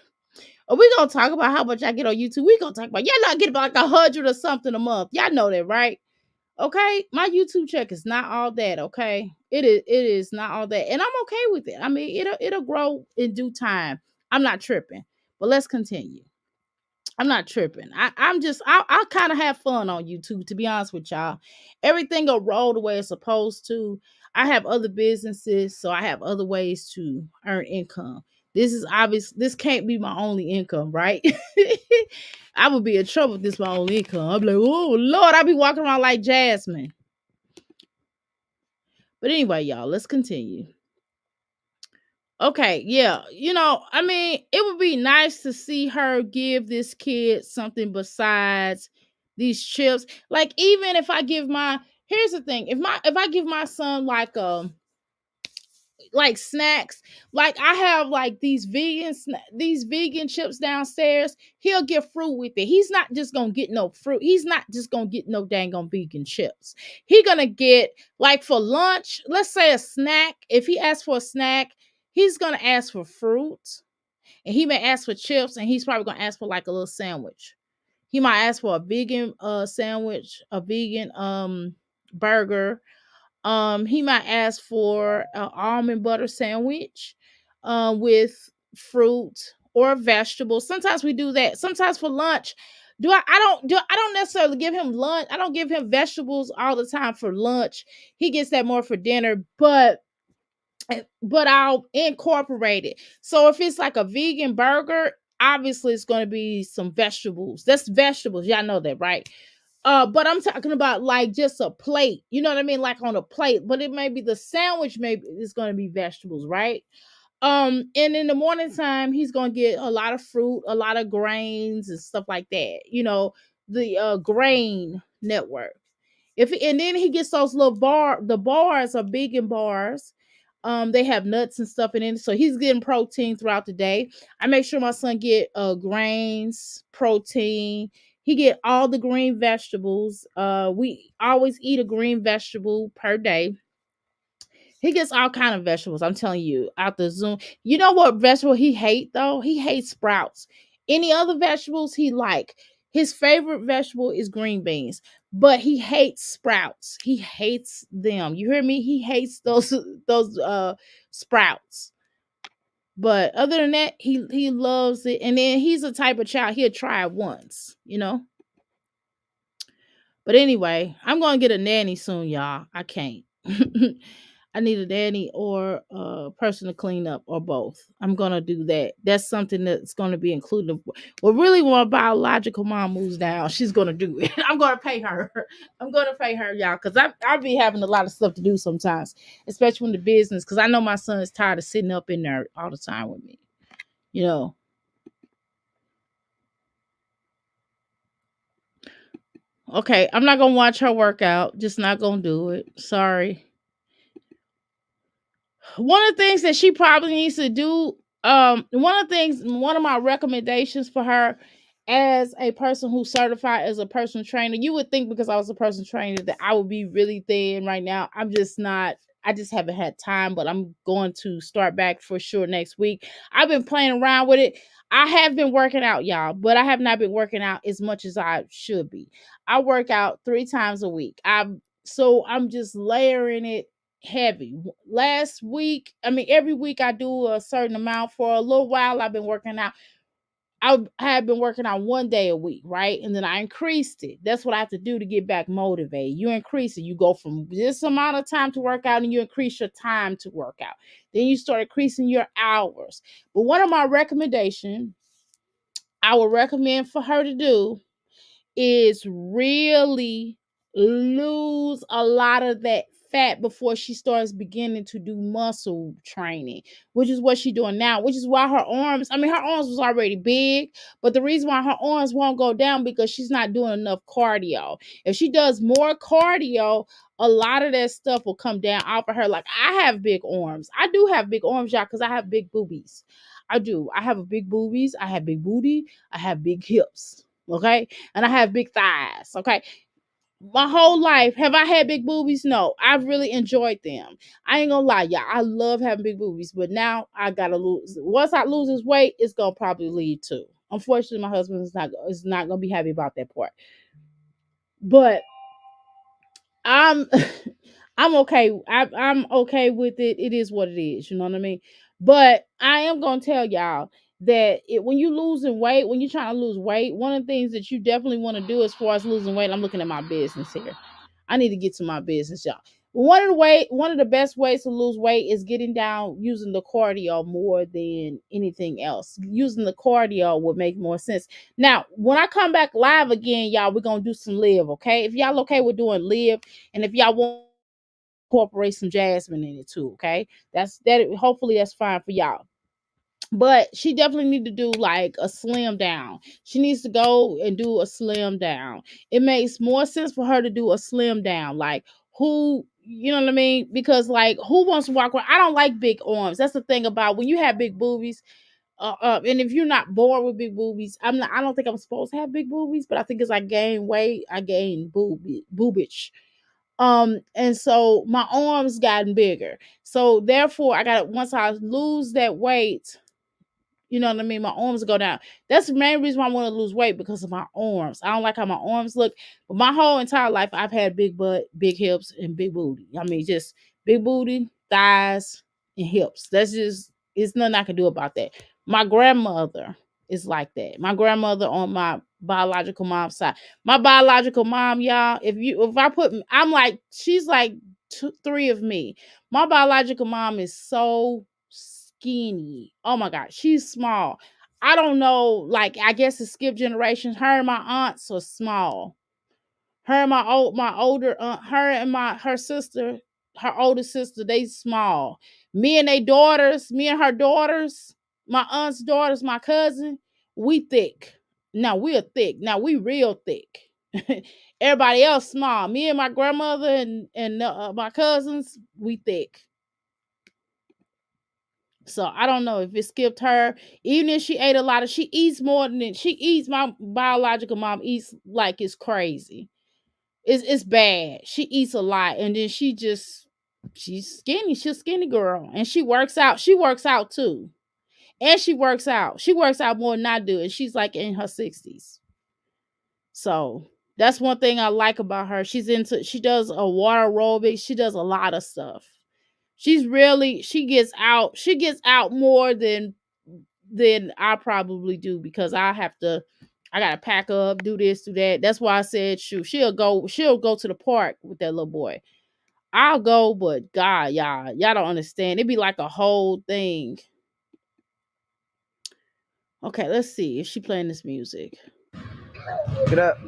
Are we gonna talk about how much I get on YouTube? We gonna talk about y'all not getting like 100 or something a month. Y'all know that, right? Okay, my YouTube check is not all that. Okay, it is not all that, and I'm okay with it. I mean, it'll grow in due time. I'm not tripping, but let's continue. I'm not tripping. I kind of have fun on YouTube, to be honest with y'all. Everything will roll the way it's supposed to. I have other businesses, so I have other ways to earn income. This is obvious. This can't be my only income, right? I would be in trouble if this my only income. I'm like, oh Lord, I be walking around like Jasmine. But anyway, y'all, let's continue. Okay, yeah. I mean, it would be nice to see her give this kid something besides these chips. Like even if I give my here's the thing. If I give my son like snacks, like I have like these vegan chips downstairs, he'll get fruit with it. He's not just gonna get no fruit. He's not just gonna get no dang on vegan chips. He gonna get like for lunch, let's say a snack. If he asks for a snack, he's gonna ask for fruit, and he may ask for chips, and he's probably gonna ask for like a little sandwich. He might ask for a vegan sandwich, a vegan burger. He might ask for an almond butter sandwich with fruit or vegetables. Sometimes we do that. Sometimes for lunch, I don't necessarily give him lunch. I don't give him vegetables all the time for lunch. He gets that more for dinner, but I'll incorporate it. So if it's like a vegan burger, obviously it's going to be some vegetables. That's vegetables. Y'all know that, right? But I'm talking about like just a plate. You know what I mean? Like on a plate, but it may be the sandwich maybe is going to be vegetables, right? And in the morning time, he's gonna get a lot of fruit, a lot of grains and stuff like that. The grain network. If and then he gets those little the bars are vegan bars. They have nuts and stuff in it, so he's getting protein throughout the day. I make sure my son get grains, protein. He get all the green vegetables. We always eat a green vegetable per day. He gets all kind of vegetables. I'm telling you, out the Zoom. You know what vegetable he hate though? He hates sprouts. Any other vegetables he like. His favorite vegetable is green beans, but he hates sprouts. He hates them. You hear me? He hates those sprouts. But other than that, he loves it. And then he's a type of child he'll try it once. But anyway, I'm gonna get a nanny soon, y'all. I can't. I need a nanny or a person to clean up or both. I'm gonna do that. That's something that's gonna be included. Well, really, when my biological mom moves down, she's gonna do it. I'm gonna pay her. I'm gonna pay her, y'all, because I be having a lot of stuff to do sometimes, especially when the business. Because I know my son is tired of sitting up in there all the time with me. You know. Okay, I'm not gonna watch her workout. Just not gonna do it. Sorry. One of the things that she probably needs to do, one of my recommendations for her as a person who's certified as a personal trainer, you would think because I was a personal trainer that I would be really thin right now. I'm just not. I just haven't had time, but I'm going to start back for sure next week. I've been playing around with it. I have been working out, y'all, but I have not been working out as much as I should be. I work out 3 times a week. I'm just layering it heavy. Last week, I mean, every week I do a certain amount. For a little while, I've been working out. I have been working out 1 day a week, right? And then I increased it. That's what I have to do to get back motivated. You increase it. You go from this amount of time to work out and you increase your time to work out. Then you start increasing your hours. But one of my recommendations I would recommend for her to do is really lose a lot of that fat before she starts beginning to do muscle training, which is what she's doing now, which is why her arms was already big, but the reason why her arms won't go down because she's not doing enough cardio. If she does more cardio, a lot of that stuff will come down off of her. Like, I have big arms. I do have big arms, y'all, because I have big boobies. I do. I have a big boobies. I have big booty. I have big hips. Okay. And I have big thighs. Okay. My whole life, have I had big boobies? No. I've really enjoyed them. I ain't gonna lie, y'all. I love having big boobies, but now I gotta lose. Once I lose this weight, it's gonna probably lead to. Unfortunately, my husband is not gonna be happy about that part. But I'm I'm okay. I'm okay with it. It is what it is. You know what I mean? But I am gonna tell y'all that when you losing weight, when you're trying to lose weight, one of the things that you definitely want to do as far as losing weight, I'm looking at my business here. I need to get to my business, y'all. One of the best ways to lose weight is getting down using the cardio more than anything else. Using the cardio would make more sense. Now, when I come back live again, y'all, we're gonna do some live, okay? If y'all okay with doing live, and if y'all want to incorporate some Jasmine in it too, okay? Hopefully that's fine for y'all. But she definitely need to do like a slim down. She needs to go and do a slim down. It makes more sense for her to do a slim down. Like, who, you know what I mean? Because like, who wants to walk around? I don't like big arms. That's the thing about when you have big boobies. And if you're not born with big boobies, I don't think I'm supposed to have big boobies, but I think as I gain weight, I gain boobage. And so my arms gotten bigger. So therefore, once I lose that weight, you know what I mean? My arms go down. That's the main reason why I want to lose weight, because of my arms. I don't like how my arms look. But my whole entire life, I've had big butt, big hips, and big booty. I mean, just big booty, thighs, and hips. It's nothing I can do about that. My grandmother is like that. My grandmother on my biological mom's side. My biological mom, y'all, she's like three of me. My biological mom is so skinny. Oh my God, she's small. I don't know, like, I guess it's skip generations. Her and my aunts are small. Her and my older aunt, her and her sister, her older sister, they small. Me and her daughters, my aunt's daughters, my cousin, we thick. Now we're thick. Now we real thick. Everybody else small. Me and my grandmother and my cousins, we thick. So I don't know if it skipped her. Even if she ate a lot of, she eats more than she eats. My biological mom eats like it's crazy. It's bad. She eats a lot, and then she's skinny. She's a skinny girl, and she works out. She works out too, and she works out. She works out more than I do, and she's like in her 60s. So that's one thing I like about her. She does a water aerobics. She does a lot of stuff. She gets out more than I probably do because I gotta pack up, do this, do that. That's why I said shoot, she'll go to the park with that little boy. I'll go, but God, y'all don't understand. It'd be like a whole thing. Okay, let's see if she playing this music. Get up.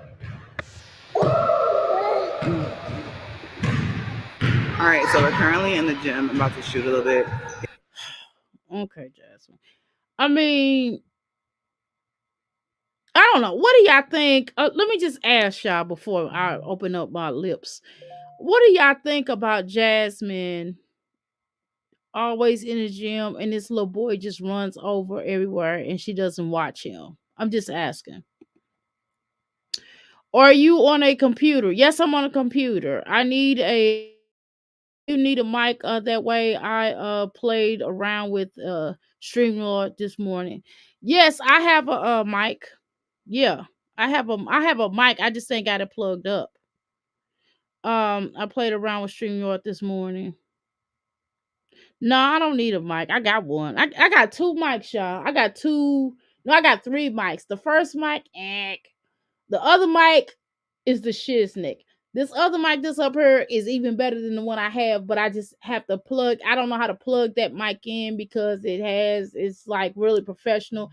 All right, so we're currently in the gym. I'm about to shoot a little bit. Okay, Jasmine. I mean, I don't know. What do y'all think? Let me just ask y'all before I open up my lips. What do y'all think about Jasmine always in the gym and this little boy just runs over everywhere and she doesn't watch him? I'm just asking. Or are you on a computer? Yes, I'm on a computer. You need a mic that way. I played around with StreamYard this morning. Yes, I have a mic. Yeah. I have a mic. I just ain't got it plugged up. I played around with StreamYard this morning. No, I don't need a mic. I got one. I got two mics, y'all. I got two. No, I got three mics. The first mic, the other mic is the shiznick. This other mic that's up here is even better than the one I have, but I just have to plug. I don't know how to plug that mic in because it's like really professional.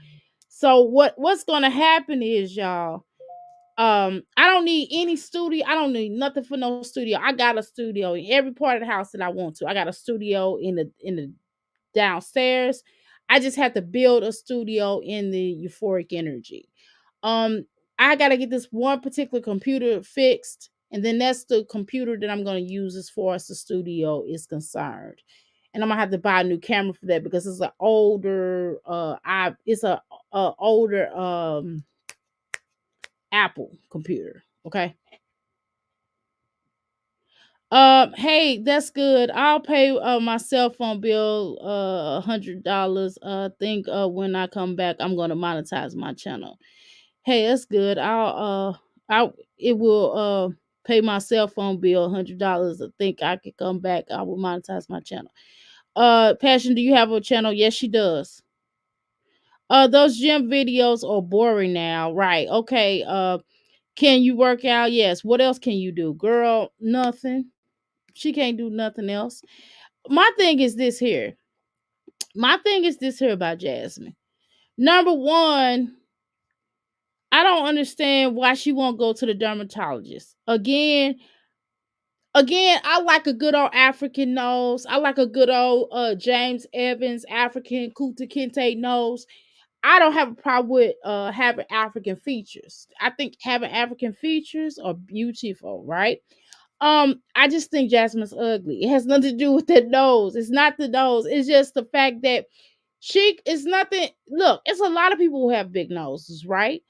So what's gonna happen is y'all. I don't need any studio. I don't need nothing for no studio. I got a studio in every part of the house that I want to. I got a studio in the downstairs. I just have to build a studio in the euphoric energy. Um, I gotta get this one particular computer fixed, and then that's the computer that I'm gonna use as far as the studio is concerned. And I'm gonna have to buy a new camera for that because it's an older it's a older Apple computer. Okay. Hey, that's good. I'll pay my cell phone bill $100. Think when I come back I'm gonna monetize my channel. Hey, that's good. I it will pay my cell phone bill $100. I think I could come back. I will monetize my channel. Passion, do you have a channel? Yes, she does. Those gym videos are boring now, right? Okay. Can you work out? Yes. What else can you do? Girl, nothing. She can't do nothing else. My thing is this here. My thing is this here about Jasmine. Number one, I don't understand why she won't go to the dermatologist. Again, I like a good old African nose. I like a good old James Evans African Kuta Kinte nose. I don't have a problem with having African features. I think having African features are beautiful, right? I just think Jasmine's ugly. It has nothing to do with the nose. It's not the nose. It's just the fact that she is nothing. Look, it's a lot of people who have big noses, right?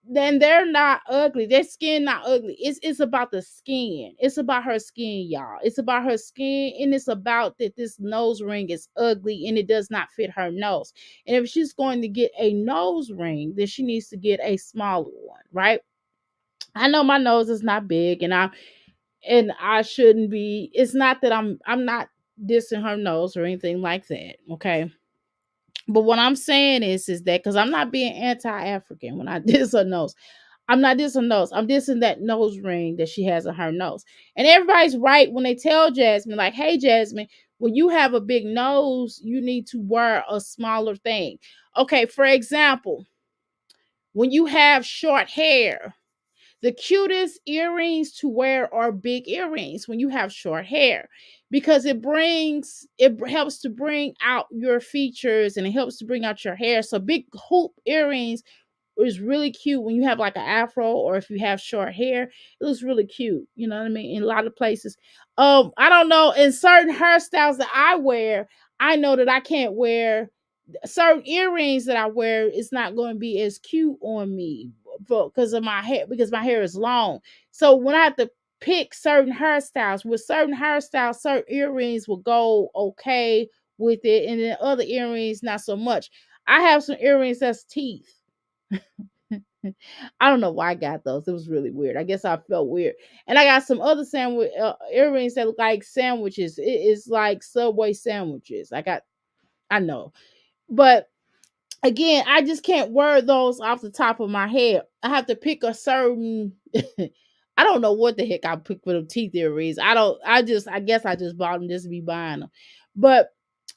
Then they're not ugly. Their skin not ugly. It's about the skin. It's about her skin, y'all. It's about her skin, and it's about that this nose ring is ugly and it does not fit her nose. And if she's going to get a nose ring, then she needs to get a smaller one, right? I know my nose is not big, and I shouldn't be. It's not that I'm not dissing her nose or anything like that. Okay. But what I'm saying is that because I'm not being anti-African when I diss her nose. I'm not dissing nose. I'm dissing that nose ring that she has on her nose. And everybody's right when they tell Jasmine, like, hey Jasmine, when you have a big nose, you need to wear a smaller thing. Okay, for example, when you have short hair, The cutest earrings to wear are big earrings when you have short hair, because it helps to bring out your features and it helps to bring out your hair. So big hoop earrings is really cute when you have like an afro, or if you have short hair, it looks really cute. You know what I mean? In a lot of places. I don't know, in certain hairstyles that I wear, I know that I can't wear certain earrings that I wear. It's not going to be as cute on me because of my hair, because my hair is long. So when I have to pick certain hairstyles, with certain hairstyles, certain earrings will go okay with it, and then other earrings not so much. I have some earrings that's teeth. I don't know why I got those. It was really weird. I guess I felt weird. And I got some other sandwich earrings that look like sandwiches. It is like Subway sandwiches. I know, but again, I just can't wear those off the top of my head. I have to pick a certain. I don't know what the heck I picked for the teeth earrings. I don't. I guess I just bought them just to be buying them, but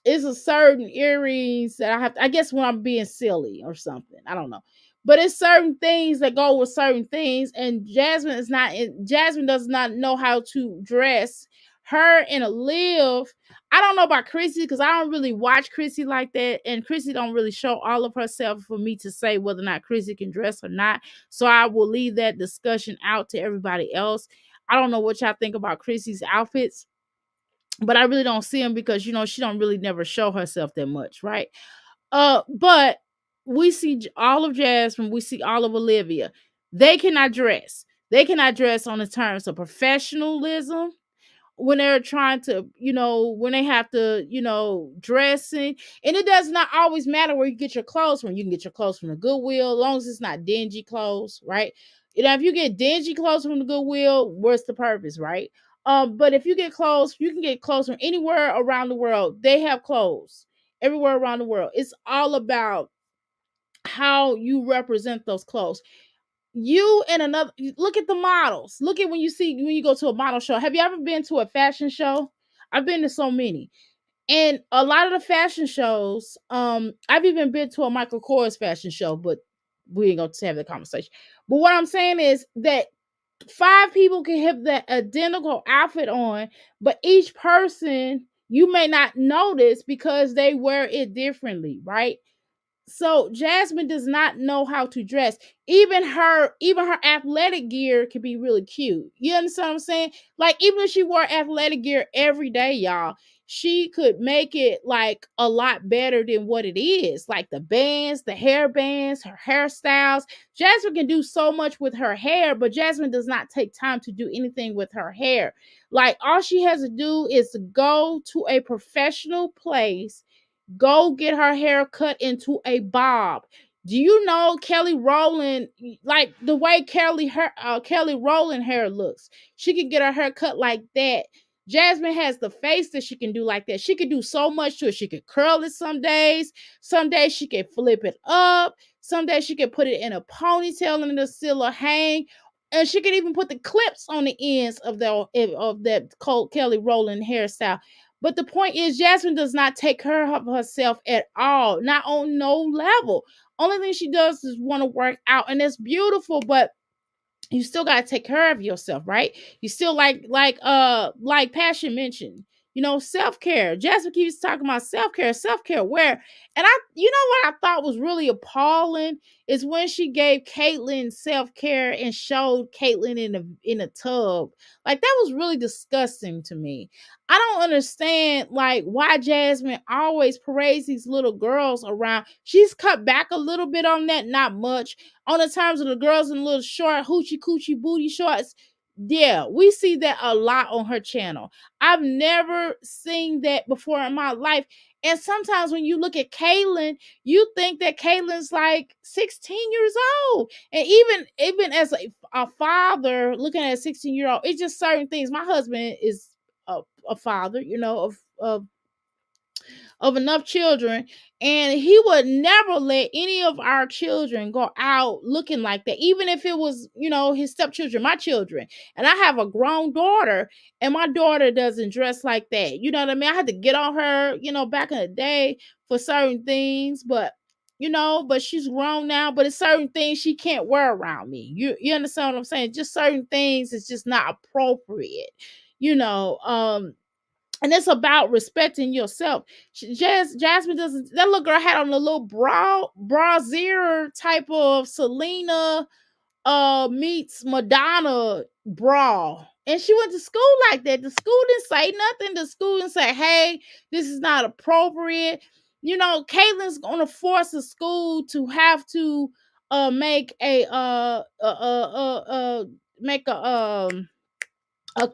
it's a certain earrings that I have to, I guess when I'm being silly or something. I don't know. But it's certain things that go with certain things. And Jasmine does not know how to dress. Her and a Liv, I don't know about Chrissy because I don't really watch Chrissy like that. And Chrissy don't really show all of herself for me to say whether or not Chrissy can dress or not. So I will leave that discussion out to everybody else. I don't know what y'all think about Chrissy's outfits, but I really don't see them because she don't really never show herself that much, right? But we see all of Jasmine, we see all of Olivia. They cannot dress. They cannot dress on the terms of professionalism when they're trying to, when they have to, dressing. And it does not always matter where you get your clothes from. You can get your clothes from the Goodwill, as long as it's not dingy clothes, right? If you get dingy clothes from the Goodwill, what's the purpose, right? But if you get clothes, you can get clothes from anywhere around the world. They have clothes everywhere around the world. It's all about how you represent those clothes. You and another, look at the models. Look at when you go to a model show. Have you ever been to a fashion show? I've been to so many. And a lot of the fashion shows, I've even been to a Michael Kors fashion show, but we ain't gonna have the conversation. But what I'm saying is that 5 people can have that identical outfit on, but each person you may not notice because they wear it differently, right? So Jasmine does not know how to dress. Even her athletic gear can be really cute. You understand what I'm saying? Like, even if she wore athletic gear every day, y'all, she could make it like a lot better than what it is. Like the bands, the hair bands, her hairstyles. Jasmine can do so much with her hair, but Jasmine does not take time to do anything with her hair. Like, all she has to do is to go to a professional place, go get her hair cut into a bob. Do you know Kelly Rowland, like the way Kelly Rowland hair looks? She could get her hair cut like that. Jasmine has the face that she can do like that. She could do so much to it. She could curl it some days. Some days she could flip it up. Some days she could put it in a ponytail and it'll still hang. And she could even put the clips on the ends of that Kelly Rowland hairstyle. But the point is, Jasmine does not take care of herself at all, not on no level. Only thing she does is want to work out, and it's beautiful, but you still gotta take care of yourself, right? You still like Passion mentioned, self-care. Jasmine keeps talking about self-care where, and what I thought was really appalling is when she gave Caitlyn self-care and showed Caitlyn in a tub. Like, that was really disgusting to me. I don't understand like why Jasmine always parades these little girls around. She's cut back a little bit on that, not much, on the terms of the girls in little short hoochie coochie booty shorts. Yeah, we see that a lot on her channel. I've never seen that before in my life. And sometimes when you look at Kaylin, you think that Kaylin's like 16 years old. And even as a father looking at a 16-year-old, it's just certain things. My husband is a father, of enough children, and he would never let any of our children go out looking like that, even if it was, his stepchildren, my children. And I have a grown daughter, and my daughter doesn't dress like that. You know what I mean? I had to get on her, back in the day for certain things, but but she's grown now. But it's certain things she can't wear around me. You understand what I'm saying? Just certain things is just not appropriate, you know. And it's about respecting yourself. Jasmine doesn't. That little girl had on a little brassiere type of Selena meets Madonna bra. And she went to school like that. The school didn't say nothing. The school didn't say, hey, this is not appropriate. Caitlin's gonna force the school to have to make a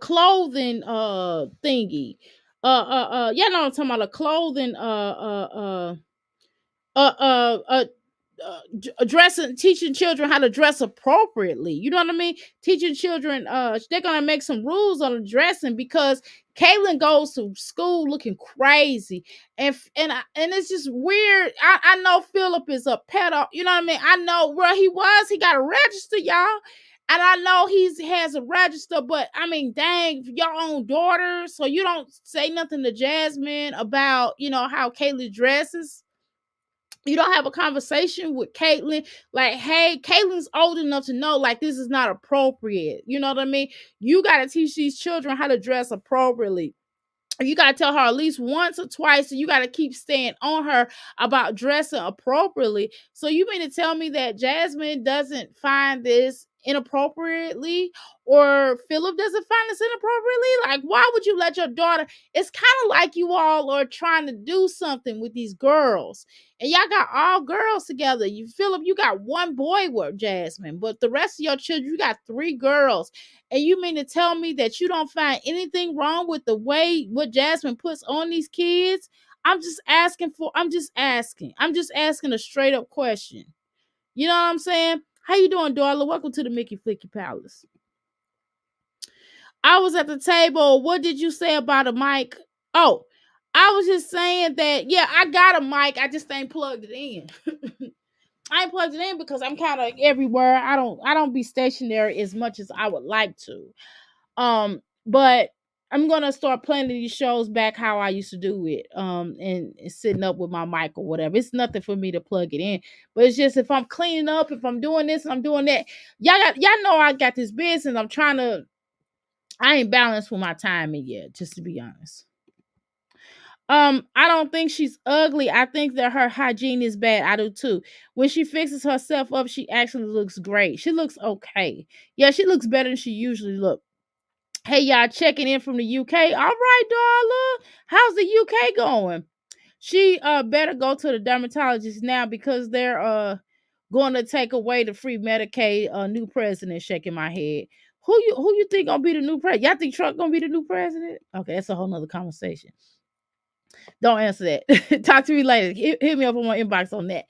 clothing thingy. Yeah, know what I'm talking about, a clothing dressing, teaching children how to dress appropriately. You know what I mean? Teaching children, they're gonna make some rules on dressing because Caitlin goes to school looking crazy, and it's just weird. I know Philip is a pedo. You know what I mean? I know where he was. He got a register, y'all. And I know has a register, but I mean, dang, your own daughter. So you don't say nothing to Jasmine about, how Caitlin dresses. You don't have a conversation with Caitlin, like, hey, Caitlin's old enough to know, like, this is not appropriate. You know what I mean? You got to teach these children how to dress appropriately. You got to tell her at least once or twice, and you got to keep staying on her about dressing appropriately. So you mean to tell me that Jasmine doesn't find this inappropriately, or Philip doesn't find this inappropriately? Like, why would you let your daughter? It's kind of like you all are trying to do something with these girls, and y'all got all girls together. Philip, you got one boy with Jasmine, but the rest of your children, you got three girls. And you mean to tell me that you don't find anything wrong with the way what Jasmine puts on these kids? I'm just asking a straight up question. You know what I'm saying? How you doing, Darla? Welcome to the Mickey Flicky Palace. I was at the table. What did you say about a mic? Oh, I was just saying that, yeah, I got a mic. I just ain't plugged it in. I ain't plugged it in because I'm kind of everywhere. I don't be stationary as much as I would like to. But I'm gonna start planning these shows back how I used to do it. And sitting up with my mic or whatever. It's nothing for me to plug it in. But it's just if I'm cleaning up, if I'm doing this and I'm doing that, y'all know I got this business. I ain't balanced with my timing yet, just to be honest. I don't think she's ugly. I think that her hygiene is bad. I do too. When she fixes herself up, she actually looks great. She looks okay. Yeah, she looks better than she usually looks. Hey, y'all, checking in from the UK. All right, darling. How's the UK going? She better go to the dermatologist now because they're going to take away the free Medicaid. New president. Shaking my head. Who you think gonna be the new president? Y'all think Trump gonna be the new president? Okay, that's a whole nother conversation. Don't answer that. Talk to me later. Hit me up on my inbox on that.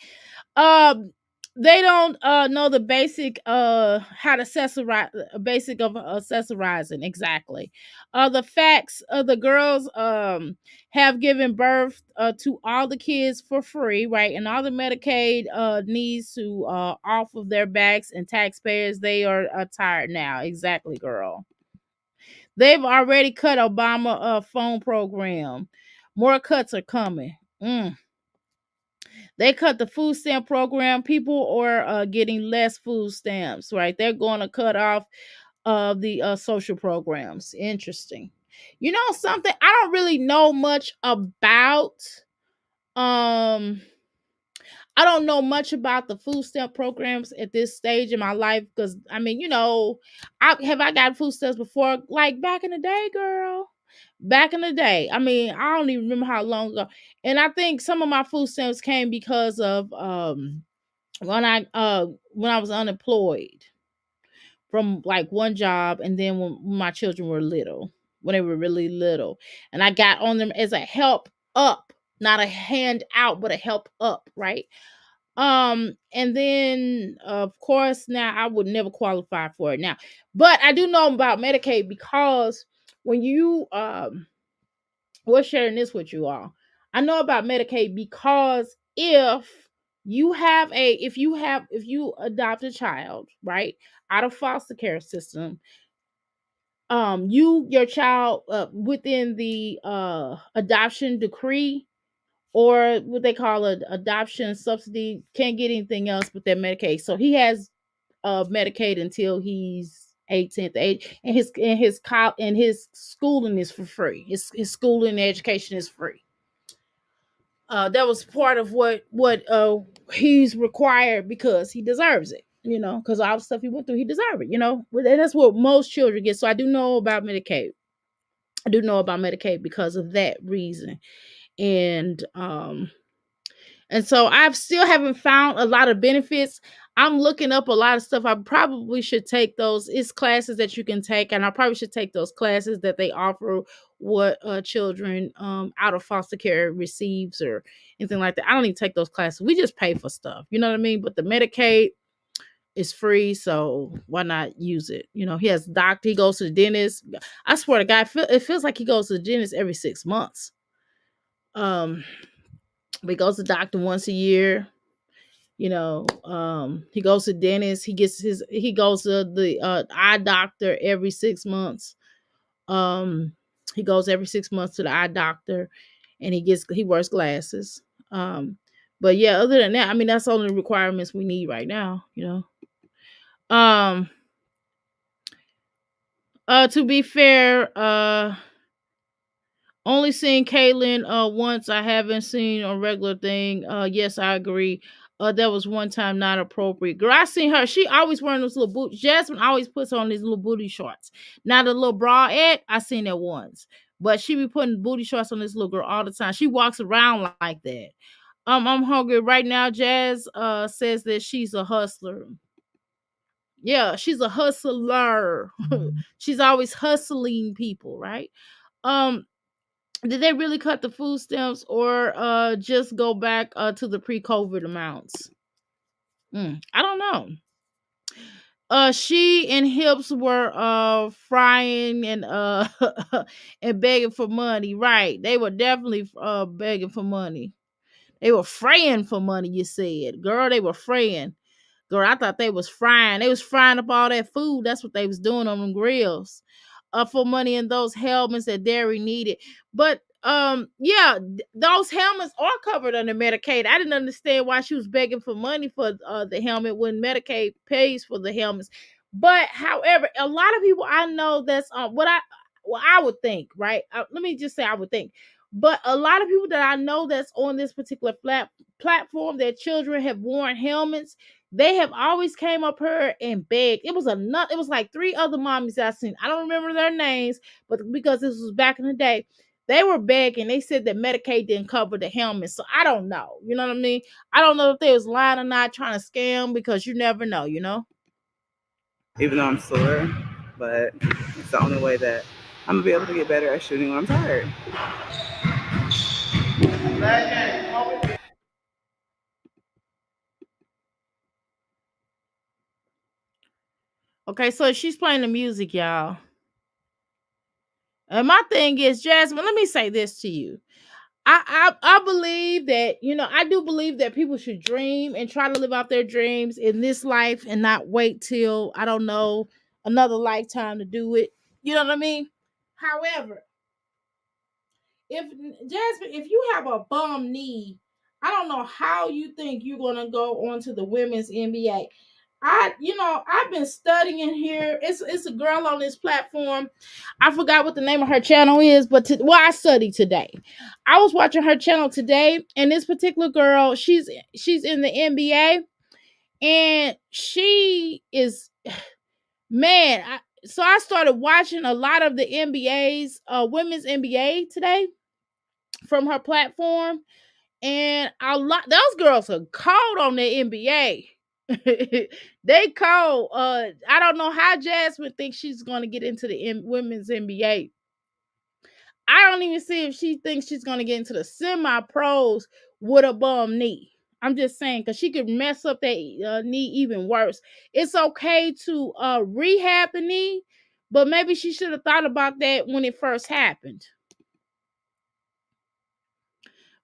Um, they don't know the basic how to accessorize, basic of accessorizing exactly. The facts of the girls have given birth to all the kids for free, right? And all the Medicaid needs to off of their backs, and taxpayers, they are tired now. Exactly, girl. They've already cut Obama phone program. More cuts are coming. They cut the food stamp program. People are getting less food stamps, right? They're going to cut off the social programs. Interesting. You know something? I don't really know much about. Um, I don't know much about the food stamp programs at this stage in my life because I mean, I got food stamps before, like back in the day, girl. Back in the day, I mean, I don't even remember how long ago. And I think some of my food stamps came because of when I was unemployed from like one job, and then when my children were little, when they were really little, and I got on them as a help up, not a hand out, but a help up, right? And then of course now I would never qualify for it now. But I do know about Medicaid because when you we're sharing this with you all. I know about Medicaid because if you adopt a child, right, out of foster care system, your child within the adoption decree or what they call a adoption subsidy. Can't get anything else but that Medicaid. So he has Medicaid until he's 18th age, and his schooling is for free. His schooling and education is free. That was part of what he's required because he deserves it. Because all the stuff he went through, he deserved it. And that's what most children get. So I do know about Medicaid. I do know about Medicaid because of that reason. And so I've still haven't found a lot of benefits. I'm looking up a lot of stuff. I probably should take those. It's classes that you can take, and I probably should take those classes that they offer what children out of foster care receives or anything like that. I don't even take those classes. We just pay for stuff. You know what I mean? But the Medicaid is free, so why not use it? He has a doctor. He goes to the dentist. I swear to God, it feels like he goes to the dentist every 6 months. But he goes to the doctor once a year. He goes to dentist. He goes to the eye doctor every 6 months. um he goes every 6 months to the eye doctor, and he wears glasses. But yeah, other than that, I mean, that's only the requirements we need right now. um to be fair, only seen Caitlyn once. I haven't seen a regular thing. Yes, I agree. That was one time not appropriate. Girl, I seen her. She always wearing those little boots. Jasmine always puts on these little booty shorts. Now the little bra I seen that once. But she be putting booty shorts on this little girl all the time. She walks around like that. I'm hungry right now. Jazz says that she's a hustler. Yeah, she's a hustler. She's always hustling people, right? Um, did they really cut the food stamps or just go back to the pre-COVID amounts? I don't know. She and Hips were frying and and begging for money. Right. They were definitely begging for money. They were fraying for money, you said. Girl, they were fraying. Girl, I thought they was frying. They was frying up all that food. That's what they was doing on them grills. For money in those helmets that Derry needed. But yeah, those helmets are covered under Medicaid. I didn't understand why she was begging for money for the helmet when Medicaid pays for the helmets. But however, a lot of people I know that's what I would think, right? Let me just say I would think. But a lot of people that I know that's on this particular platform, their children have worn helmets. They have always came up here and begged. It was like three other mommies that I seen. I don't remember their names, but because this was back in the day, they were begging. They said that Medicaid didn't cover the helmet. So I don't know. You know what I mean? I don't know if they was lying or not, trying to scam, because you never know. Even though I'm sore, but it's the only way that I'm gonna be able to get better at shooting when I'm tired. Okay, so she's playing the music, y'all. And my thing is, Jasmine, let me say this to you. I believe that, I do believe that people should dream and try to live out their dreams in this life and not wait till, I don't know, another lifetime to do it. You know what I mean? However, if Jasmine, if you have a bum knee, I don't know how you think you're gonna go on to the women's NBA. I've been studying here. It's a girl on this platform. I forgot what the name of her channel is, but I studied today. I was watching her channel today, and this particular girl, she's in the NBA, and she is, man. So I started watching a lot of the NBA's women's NBA today from her platform, and a lot those girls are cold on the NBA. They cold. I don't know how Jasmine thinks she's going to get into the women's NBA. I don't even see if she thinks she's going to get into the semi pros with a bum knee. I'm just saying, because she could mess up that knee even worse. It's okay to rehab the knee, but maybe she should have thought about that when it first happened.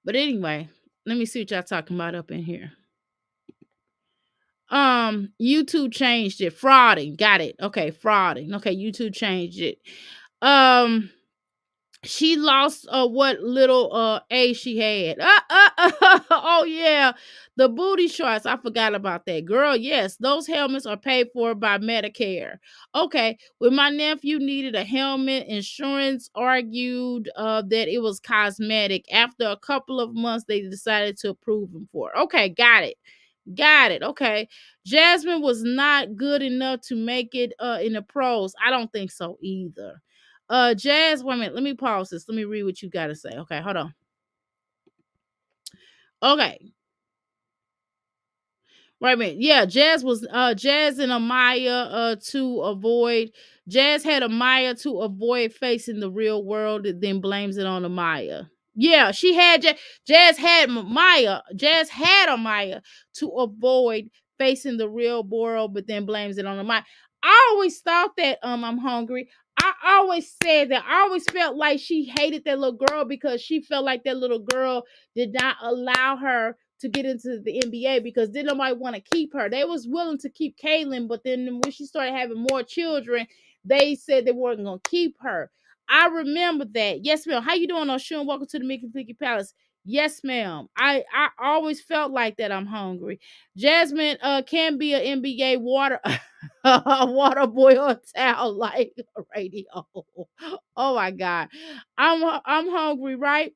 But anyway, let me see what y'all talking about up in here. YouTube changed it. Frauding. Got it. Okay, frauding. Okay, YouTube changed it. Um She lost what little A she had. Oh yeah, the booty shorts. I forgot about that, girl. Yes, those helmets are paid for by Medicare. Okay, when my nephew needed a helmet, insurance argued that it was cosmetic. After a couple of months, they decided to approve him for it. Okay, got it. Got it. Okay. Jasmine was not good enough to make it in the pros. I don't think so either. Jazz, wait a minute. Let me pause this. Let me read what you gotta say. Okay, hold on. Okay. Wait a minute. Yeah, Jazz and Amaya to avoid Jazz had Amaya to avoid facing the real world and then blames it on Amaya. Yeah, she had Jazz had Maya. Jazz had Amaya to avoid facing the real world, but then blames it on Amaya. I always thought that I'm hungry. I always said that. I always felt like she hated that little girl because she felt like that little girl did not allow her to get into the NBA because then nobody want to keep her. They was willing to keep Kaylin, but then when she started having more children, they said they weren't gonna keep her. I remember that. Yes, ma'am. How you doing, Oshun? Welcome to the Mickey Flicky Palace. Yes, ma'am. I always felt like that. I'm hungry. Jasmine can be an NBA water water boy or towel like radio. Oh my god. I'm hungry, right?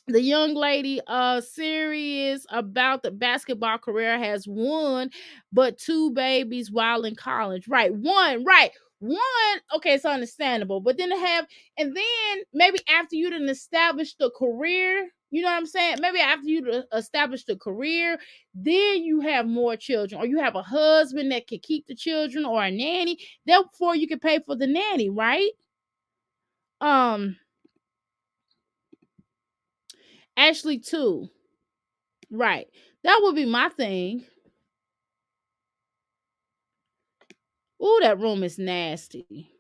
The young lady serious about the basketball career has one but two babies while in college, right? One, okay, it's understandable, but then to have, and then maybe after you done established the career, you know what I'm saying, maybe after you establish the career, then you have more children, or you have a husband that can keep the children, or a nanny, therefore you can pay for the nanny, right? um Actually two. Right. That would be my thing. Ooh, that room is nasty.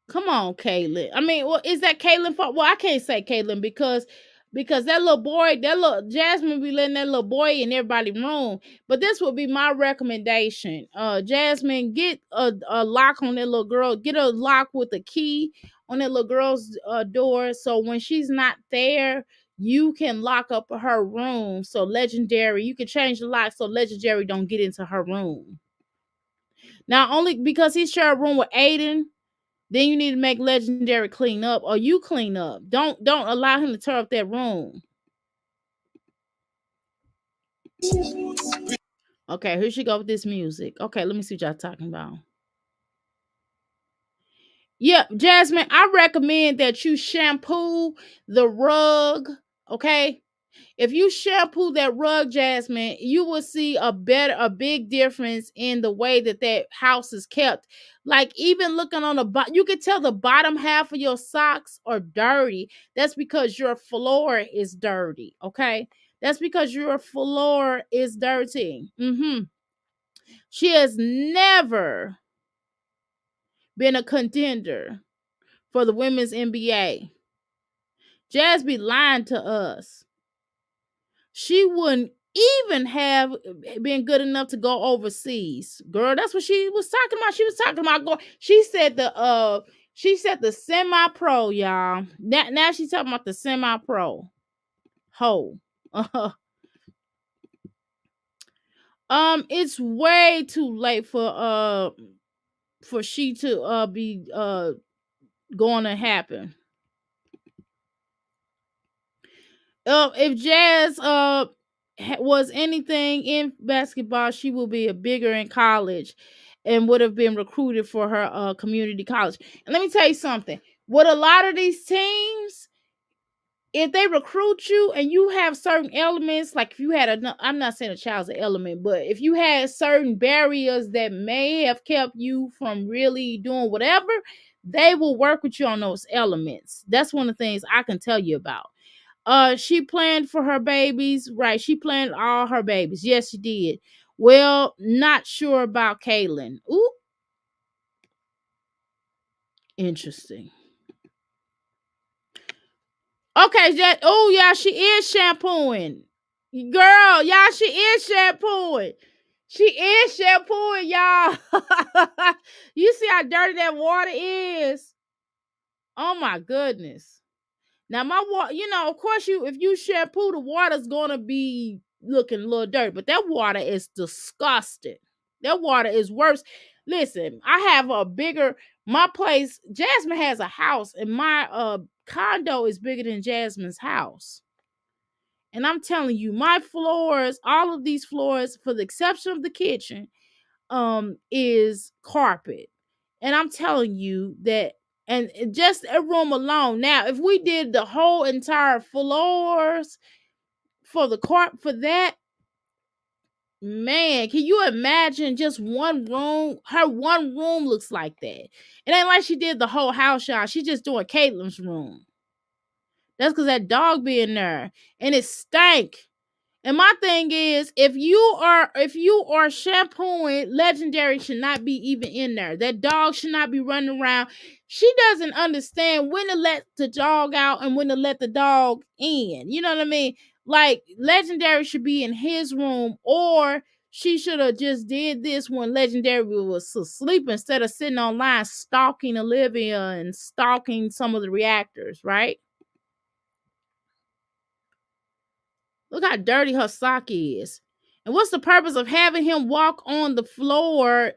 Come on, Caitlin. I mean, well, is that Caitlin fault? Well, I can't say Caitlin because that little boy, that little Jasmine be letting that little boy in everybody's room. But this would be my recommendation. Jasmine, get a lock on that little girl. Get a lock with a key on that little girl's door. So when she's not there, you can lock up her room. So Legendary, you can change the lock so Legendary don't get into her room. Now, only because he shared a room with Aiden, then you need to make Legendary clean up, or you clean up. Don't allow him to tear up that room. Okay, here she go with this music. Okay, let me see what y'all talking about. Yeah, Jasmine, I recommend that you shampoo the rug. Okay, if you shampoo that rug, Jasmine, you will see a big difference in the way that that house is kept. Like even looking on the bottom, you can tell the bottom half of your socks are dirty. That's because your floor is dirty. Okay, that's because your floor is dirty. She has never been a contender for the women's NBA. Jazz be lying to us. She wouldn't even have been good enough to go overseas. Girl, that's what she was talking about. She was talking about going. She said the semi-pro, y'all. Now she's talking about the semi-pro. Ho. It's way too late for she to be going to happen. If Jazz was anything in basketball, she will be a bigger in college and would have been recruited for her community college. And let me tell you something. With a lot of these teams, if they recruit you and you have certain elements, like if you had I'm not saying a child's an element, but if you had certain barriers that may have kept you from really doing whatever, they will work with you on those elements. That's one of the things I can tell you about. She planned for her babies, right? She planned all her babies. Yes, she did. Well, not sure about Kaylin. Ooh, interesting. Okay, oh yeah, she is shampooing. Girl, y'all, she is shampooing. She is shampooing, y'all. You see how dirty that water is? Oh my goodness. Now my water, of course you if you shampoo, the water's gonna be looking a little dirty, but that water is disgusting. That water is worse. Listen, I have a bigger my place. Jasmine has a house, and my condo is bigger than Jasmine's house. And I'm telling you, my floors, all of these floors, for the exception of the kitchen, is carpet. And I'm telling you that and just a room alone. Now, if we did the whole entire floors for the for that, man, can you imagine just one room? Her one room looks like that. It ain't like she did the whole house, y'all. She just doing Caitlin's room. That's because that dog be in there. And it stank. And my thing is, if you are shampooing, Legendary should not be even in there. That dog should not be running around. She doesn't understand when to let the dog out and when to let the dog in. You know what I mean? Like Legendary should be in his room, or she should have just did this when Legendary was asleep instead of sitting online stalking Olivia and stalking some of the reactors, right? Look how dirty her sock is. And what's the purpose of having him walk on the floor?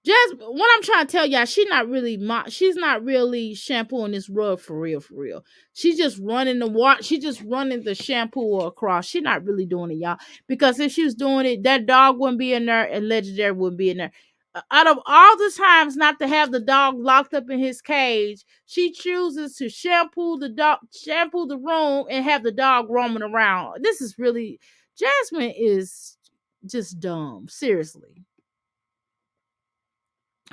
Just what I'm trying to tell y'all, she's not really shampooing this rug for real, for real. She's just running the water, she's just running the shampoo across. She's not really doing it, y'all. Because if she was doing it, that dog wouldn't be in there and Legendary wouldn't be in there. Out of all the times not to have the dog locked up in his cage, she chooses to shampoo the room, and have the dog roaming around. This is really Jasmine is just dumb. Seriously.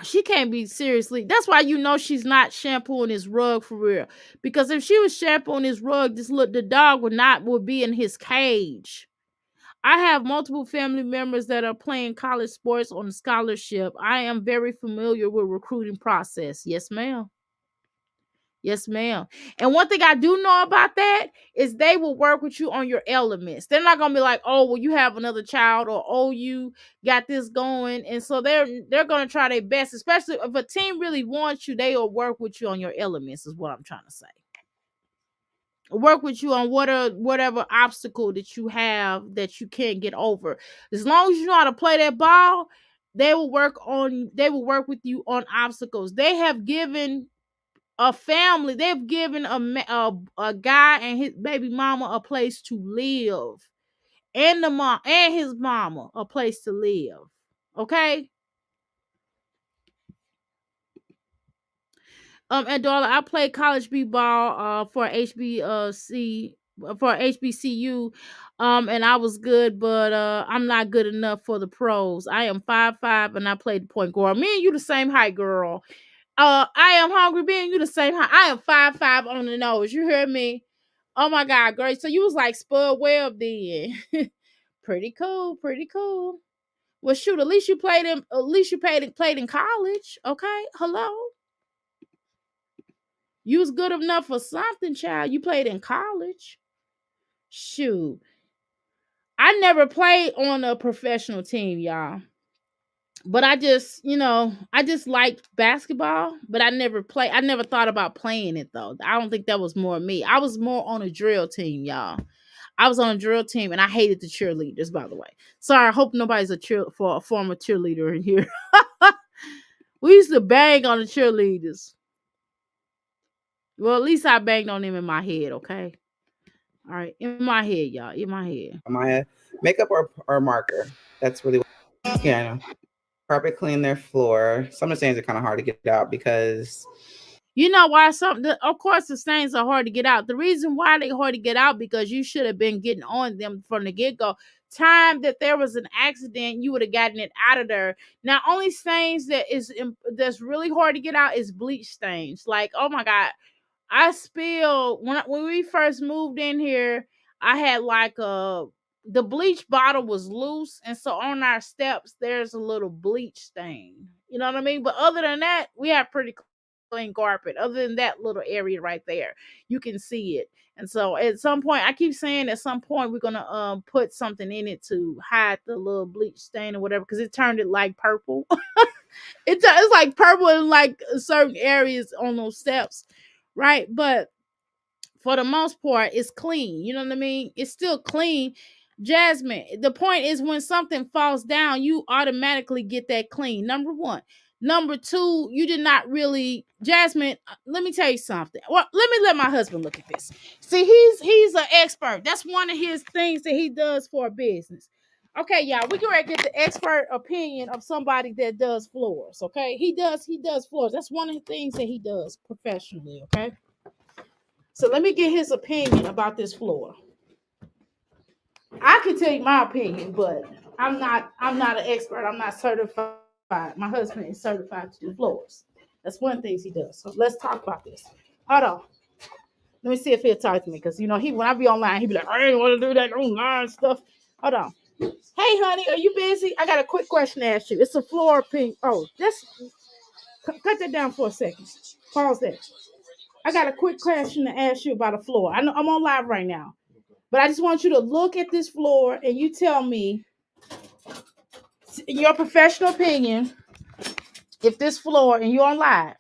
She can't be seriously. That's why she's not shampooing his rug for real. Because if she was shampooing his rug, the dog would be in his cage. I have multiple family members that are playing college sports on a scholarship. I am very familiar with recruiting process. Yes, ma'am. Yes, ma'am. And one thing I do know about that is they will work with you on your elements. They're not gonna be like, oh, well, you have another child, or oh, you got this going. And so they're gonna try their best, especially if a team really wants you, they will work with you on your elements, is what I'm trying to say. Work with you on whatever obstacle that you have that you can't get over. As long as you know how to play that ball, they will work with you on obstacles. They've given a guy and his baby mama a place to live, and the mom and his mama a place to live. Okay. And daughter, I played college b-ball for HBCU, and I was good, but I'm not good enough for the pros. I am 5'5" and I played the point guard. Me and you the same height, girl. I am hungry. Being you the same height. I am 5'5" on the nose. You hear me? Oh my God, great. So you was like Spud Webb then. Pretty cool, pretty cool. Well, shoot, at least you played in college. Okay. Hello. You was good enough for something, child. You played in college. Shoot. I never played on a professional team, y'all. But I just liked basketball, but I never thought about playing it though. I don't think that was more me. I was more on a drill team, y'all. I was on a drill team and I hated the cheerleaders, by the way. Sorry, I hope nobody's a former cheerleader in here. We used to bang on the cheerleaders. Well, at least I banged on them in my head, okay? All right, in my head, y'all, in my head. My makeup or marker. That's really yeah. I know. Carpet clean their floor. Some of the stains are kind of hard to get out because You know why of course the stains are hard to get out. The reason why they hard to get out because you should have been getting on them from the get-go. Time that there was an accident, you would have gotten it out of there. Now, only stains that's really hard to get out is bleach stains. Like, oh my God, I spilled when we first moved in here. I had like the bleach bottle was loose, and so on our steps there's a little bleach stain. You know what I mean? But other than that, we have pretty clean carpet. Other than that little area right there, you can see it. And so at some point, I keep saying at some point we're gonna put something in it to hide the little bleach stain or whatever because it turned it like purple. It's like purple in like certain areas on those steps. right? But for the most part, it's clean. You know what I mean? It's still clean. Jasmine, the point is when something falls down, you automatically get that clean. Number one. Number two, you did not really, Jasmine. Let me tell you something. Well, let my husband look at this. See, he's an expert. That's one of his things that he does for a business. Okay, y'all, we can get the expert opinion of somebody that does floors. Okay, he does floors. That's one of the things that he does professionally. Okay, so let me get his opinion about this floor. I can tell you my opinion, but I'm not an expert. I'm not certified. My husband is certified to do floors. That's one of the things he does. So let's talk about this. Hold on. Let me see if he'll talk to me. Because he when I be online, he be like, I ain't want to do that online stuff. Hold on. Hey honey, are you busy? I got a quick question to ask you. It's a floor opinion. Oh, just cut that down for a second. Pause that. I got a quick question to ask you about a floor. I know I'm on live right now. But I just want you to look at this floor and you tell me, in your professional opinion, if this floor, and you're on live,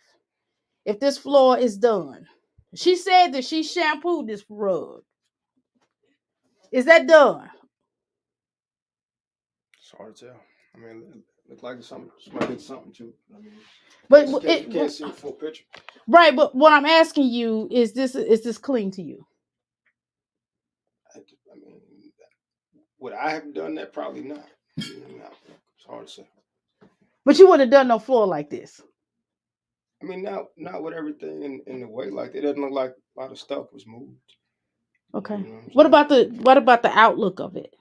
if this floor is done. She said that she shampooed this rug. Is that done? It's hard to tell. I mean, it look like somebody did something to it. I mean, But you can't see the full picture. right, but what I'm asking you is this clean to you? I mean, would I have done that? Probably not. No, it's hard to say. But you wouldn't have done no floor like this. I mean, not with everything in the way like that. It doesn't look like a lot of stuff was moved. Okay. You know what I'm What saying? about the outlook of it?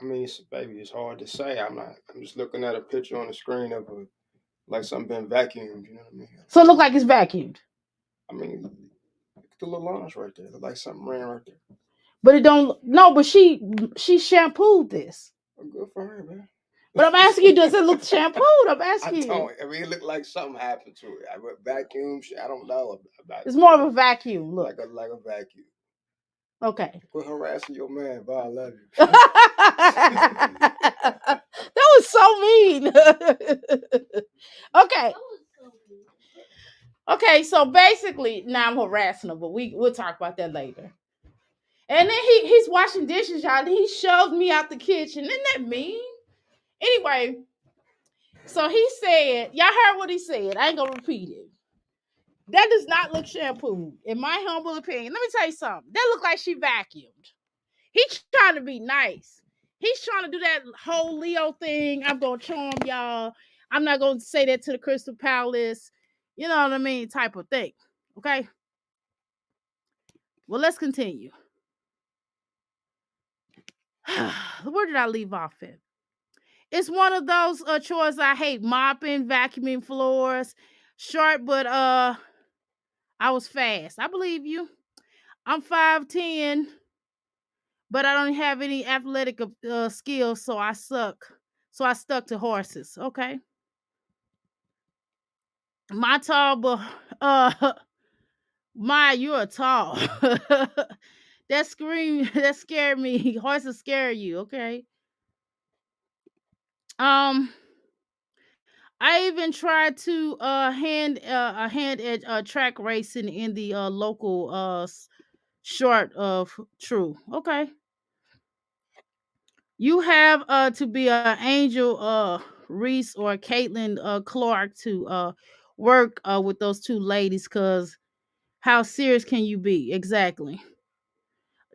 I mean, it's hard to say. I'm just looking at a picture on the screen of like something been vacuumed. You know what I mean? So it look like it's vacuumed. I mean, look at the little lines right there. Look like something ran right there. But it don't no, but she shampooed this. Well, good for her, man. But I'm asking you, does it look shampooed? I'm asking you. I mean, it looked like something happened to it. I vacuum shit. I don't know about It's more of a vacuum look. like a vacuum. Okay. Quit harassing your man, but I love you. That was so mean. Okay. Okay, so basically, now I'm harassing him, but we'll talk about that later. And then he's washing dishes, y'all. And he shoved me out the kitchen. Isn't that mean? Anyway, so he said, y'all heard what he said. I ain't gonna repeat it. That does not look shampooed, in my humble opinion. Let me tell you something. That look like she vacuumed. He's trying to be nice. He's trying to do that whole Leo thing. I'm gonna charm y'all. I'm not gonna say that to the Crystal Palace. You know what I mean? Type of thing. Okay. Well, let's continue. Where did I leave off at? It's one of those chores I hate: mopping, vacuuming floors. Short, but I was fast. I believe you. I'm 5'10", but I don't have any athletic skills, so I suck. So I stuck to horses. Okay. My tall, but my you're tall. That scream that scared me. Horses scare you. Okay. Um. I even tried to a hand at track racing in the local short of true. Okay. You have to be an Angel Reese or Caitlin Clark to work with those two ladies, cause how serious can you be? Exactly.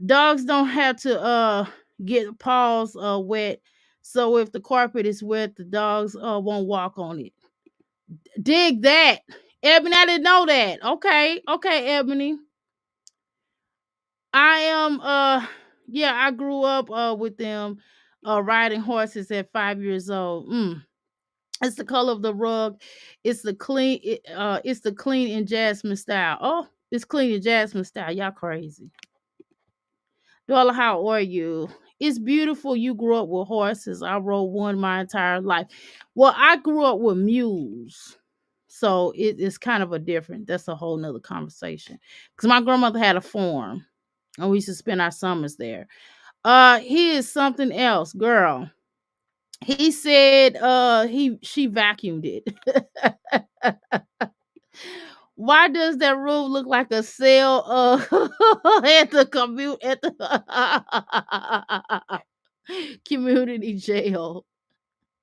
Dogs don't have to get paws wet. So if the carpet is wet, the dogs won't walk on it. Dig that. Ebony, I didn't know that. Okay. Okay, Ebony. I am yeah, I grew up with them riding horses at 5 years old. It's the color of the rug. It's the clean in Jasmine style. Oh, it's clean in Jasmine style. Y'all crazy. Dollar, how are you? It's beautiful you grew up with horses. I rode one my entire life. Well, I grew up with mules. So it's kind of a different, that's a whole nother conversation. Because my grandmother had a farm and we used to spend our summers there. He is something else, girl. He said she vacuumed it. Why does that room look like a cell at the commute at the community jail?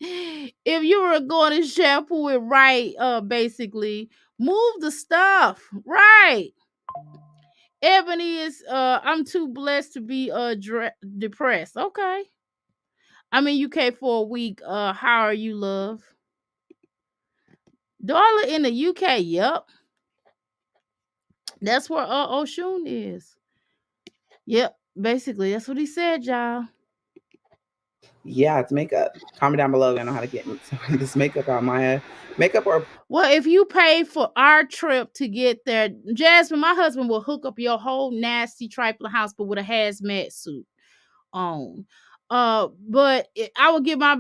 If you were going to shampoo it right, basically move the stuff right. Ebony is I'm too blessed to be depressed. Okay. I'm in UK for a week. How are you, love? Darla in the UK. Yep. That's where Oshun is. Yep. Basically, that's what he said, y'all. Yeah, it's makeup. Comment down below. I know how to get this makeup out. Maya, makeup or Well, if you pay for our trip to get there, Jasmine, my husband will hook up your whole nasty trifling house, but with a hazmat suit on. But I would get my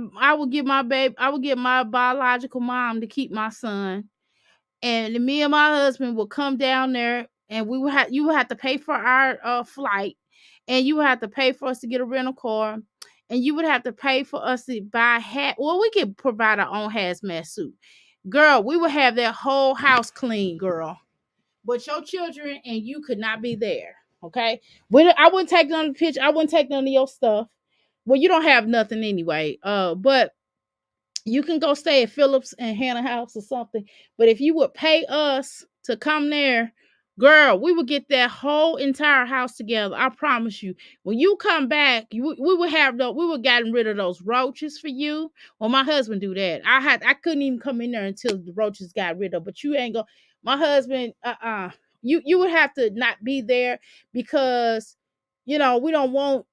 biological mom to keep my son, and me and my husband will come down there, and you would have to pay for our flight, and you would have to pay for us to get a rental car, and you would have to pay for us to buy hat. Well, we could provide our own hazmat suit. Girl, we would have that whole house clean, girl. But your children and you could not be there. Okay. I wouldn't take none of the picture. I wouldn't take none of your stuff. Well, you don't have nothing anyway. But you can go stay at Phillips and Hannah House or something. But if you would pay us to come there, girl, we would get that whole entire house together. I promise you. When you come back, we would gotten rid of those roaches for you. Well, my husband do that. I couldn't even come in there until the roaches got rid of. But you ain't go. My husband, you would have to not be there because we don't want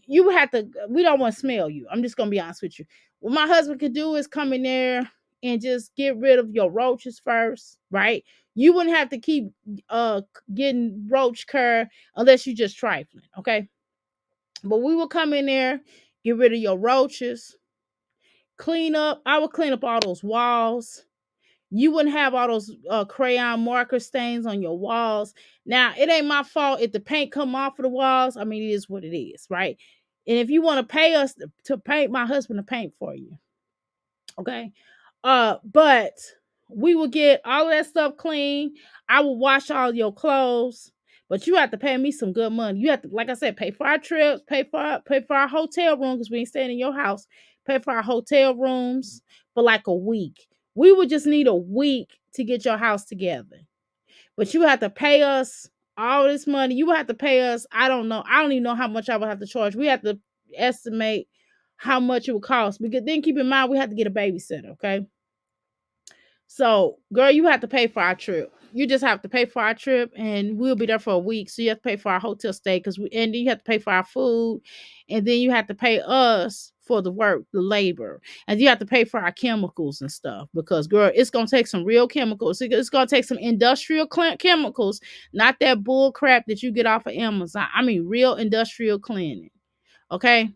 you would have to. We don't want to smell you. I'm just gonna be honest with you. What my husband could do is come in there and just get rid of your roaches first, right? You wouldn't have to keep getting roach cur unless you just trifling, okay? But we will come in there, get rid of your roaches, clean up. I would clean up all those walls. You wouldn't have all those crayon marker stains on your walls. Now, it ain't my fault if the paint come off of the walls. I mean, it is what it is, right? And if you want to pay us to paint my husband to paint for you, okay. But we will get all of that stuff clean. I will wash all your clothes, but you have to pay me some good money. You have to, like I said, pay for our trips, pay for our hotel room because we ain't staying in your house. Pay for our hotel rooms for like a week. We would just need a week to get your house together. But you have to pay us all this money. You would have to pay us. I don't know. I don't even know how much I would have to charge. We have to estimate how much it would cost. Because then keep in mind we have to get a babysitter, okay? So, girl, you have to pay for our trip. You just have to pay for our trip, and we'll be there for a week. So you have to pay for our hotel stay, and then you have to pay for our food, and then you have to pay us for the work, the labor, and you have to pay for our chemicals and stuff. Because, girl, it's gonna take some real chemicals. It's gonna take some industrial chemicals, not that bull crap that you get off of Amazon. I mean, real industrial cleaning. Okay,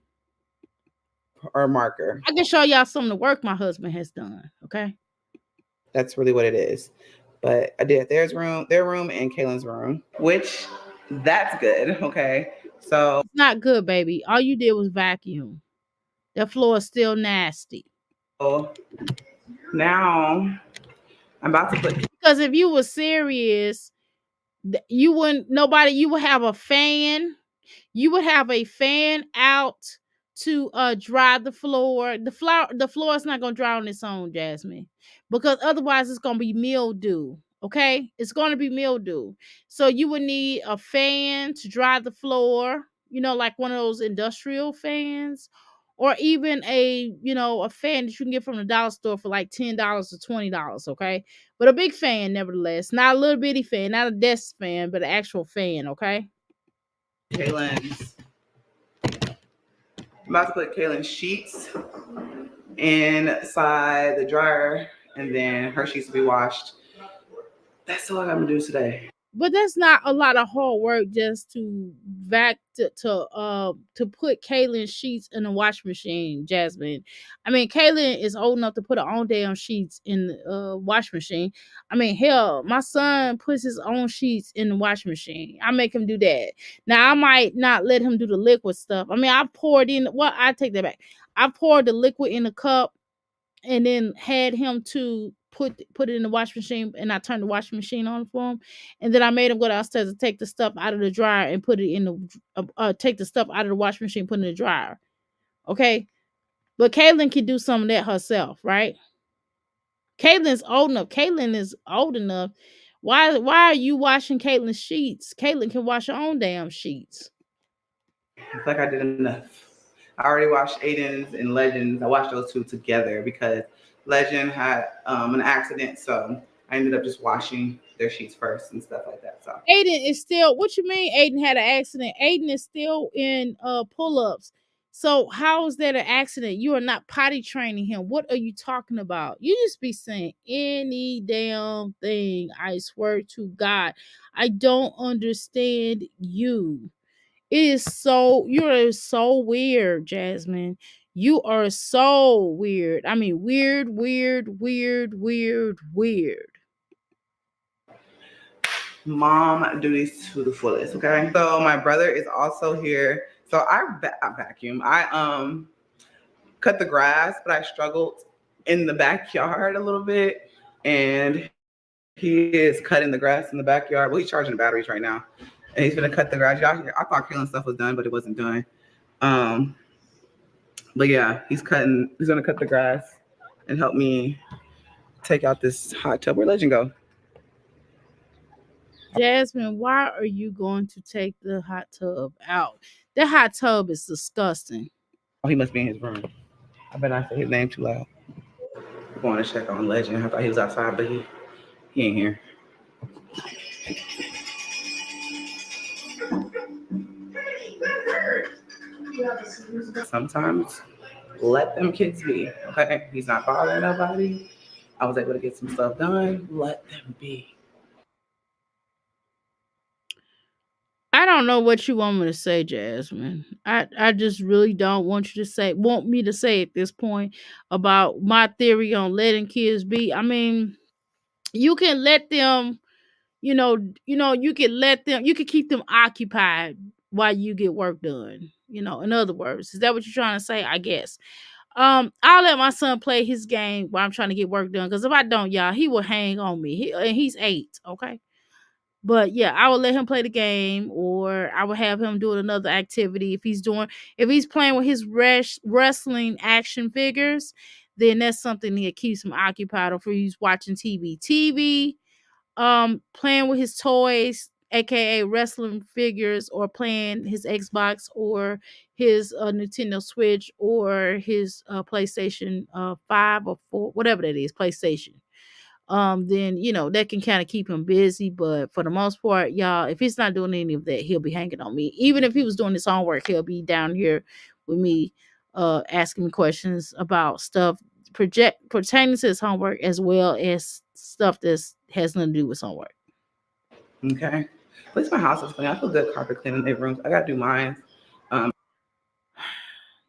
or marker. I can show y'all some of the work my husband has done. Okay. That's really what it is. But I did their room and Kaylin's room, which that's good. Okay. So It's not good, baby. All you did was vacuum. That floor is still nasty. now I'm about to put Because if you were serious, you would have a fan. You would have a fan out to dry the floor. The floor is not gonna dry on its own, Jasmine. Because otherwise it's gonna be mildew. Okay? It's gonna be mildew. So you would need a fan to dry the floor, like one of those industrial fans. Or even a fan that you can get from the dollar store for like $10 or $20, okay? But a big fan, nevertheless. Not a little bitty fan, not a desk fan, but an actual fan, okay? Kaylin's. I'm about to put Kaylin's sheets inside the dryer, and then her sheets will be washed. That's all I'm gonna do today. But that's not a lot of hard work just to to put Kaylin's sheets in the washing machine, Jasmine. I mean, Kaylin is old enough to put her own damn sheets in the washing machine. I mean, hell, my son puts his own sheets in the washing machine. I make him do that. Now I might not let him do the liquid stuff. I mean, I take that back. I poured the liquid in a cup and then had him to put it in the washing machine, and I turned the washing machine on for him, and then I made him go downstairs and take the stuff out of the dryer and put it in the take the stuff out of the washing machine, put it in the dryer. Okay, but Caitlin can do some of that herself, right? Caitlin's old enough. Caitlin is old enough. Why are you washing Caitlin's sheets? Caitlin can wash her own damn sheets. It's like I did enough. I already watched Aiden's and Legends. I watched those two together because Legend had an accident, so I ended up just washing their sheets first and stuff like that. So Aiden is still. What you mean? Aiden had an accident. Aiden is still in pull ups. So how is that an accident? You are not potty training him. What are you talking about? You just be saying any damn thing. I swear to God, I don't understand you. It is so you're so weird, Jasmine. You are so weird. I mean, weird, weird, weird, weird, weird. mom duties to the fullest. Okay. So my brother is also here. So I vacuum. I cut the grass, but I struggled in the backyard a little bit, and he is cutting the grass in the backyard. Well, he's charging the batteries right now, and he's gonna cut the grass. Y'all hear? I thought killing stuff was done, but it wasn't done. Um, but yeah, he's cutting. He's gonna cut the grass and help me take out this hot tub. Where Legend go? Jasmine, why are you going to take the hot tub out? That hot tub is disgusting. Oh, he must be in his room. I better not say his name too loud. We're going to check on Legend. I thought he was outside, but he ain't here. Sometimes let them kids be. Okay, he's not bothering nobody. I was able to get some stuff done. Let them be. I don't know what you want me to say, Jasmine. I just really don't want me to say at this point about my theory on letting kids be. I mean, you can let them, you can let them, you can keep them occupied while you get work done. In other words, is that what you're trying to say? I guess. I'll let my son play his game while I'm trying to get work done. Because if I don't, y'all, he will hang on me. And he's 8, okay? But yeah, I will let him play the game, or I will have him doing another activity. If he's playing with his wrestling action figures, then that's something that keeps him occupied. Or if he's watching TV, playing with his toys, aka wrestling figures, or playing his Xbox or his Nintendo Switch or his PlayStation 5 or 4, whatever that is, PlayStation. Then that can kind of keep him busy. But for the most part, y'all, if he's not doing any of that, he'll be hanging on me. Even if he was doing his homework, he'll be down here with me, asking me questions about stuff pertaining to his homework, as well as stuff that has nothing to do with homework. Okay. At least my house is clean. I feel good carpet cleaning their rooms. I gotta do mine.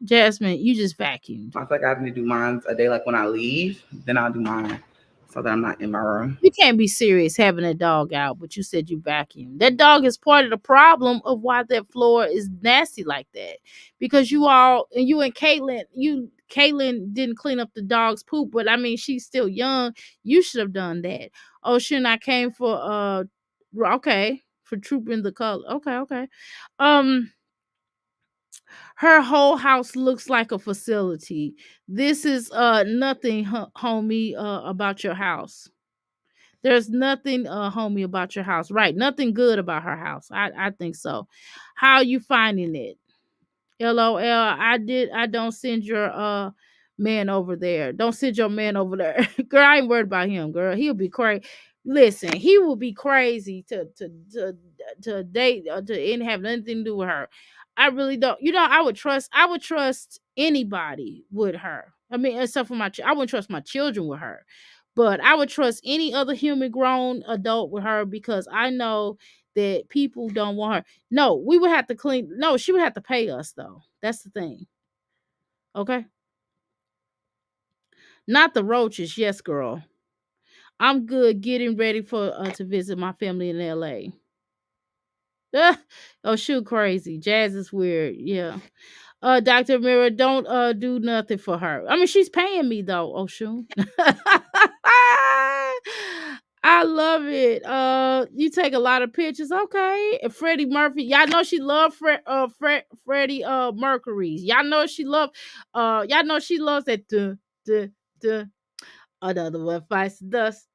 Jasmine, you just vacuumed. I feel like I need to do mine a day, like when I leave, then I'll do mine so that I'm not in my room. You can't be serious having that dog out, but you said you vacuumed. That dog is part of the problem of why that floor is nasty like that. Because you and Caitlin didn't clean up the dog's poop, but I mean, she's still young. You should have done that. Oh, shouldn't I came for okay, for trooping the color. Okay. Um, her whole house looks like a facility. This is nothing, homie, about your house. There's nothing, homie, about your house. Right. Nothing good about her house. I think so. How are you finding it? LOL. I don't send your man over there. Don't send your man over there. Girl, I ain't worried about him, girl. He'll be crazy. Listen, he will be crazy to date or to have nothing to do with her. I really don't. I would trust anybody with her. I mean, except for I wouldn't trust my children with her. But I would trust any other human grown adult with her, because I know that people don't want her. No, we would have to clean. No, she would have to pay us though. That's the thing. Okay. Not the roaches. Yes, girl. I'm good getting ready for to visit my family in LA. Oh, shoot, crazy. Jazz is weird. Yeah. Dr. Mira, don't do nothing for her. I mean, she's paying me though. Oh, shoot. I love it. You take a lot of pictures, okay? And Freddie Murphy, y'all know she loved Freddie Mercury's. Y'all know she loves that duh, duh. Another one fights the dust.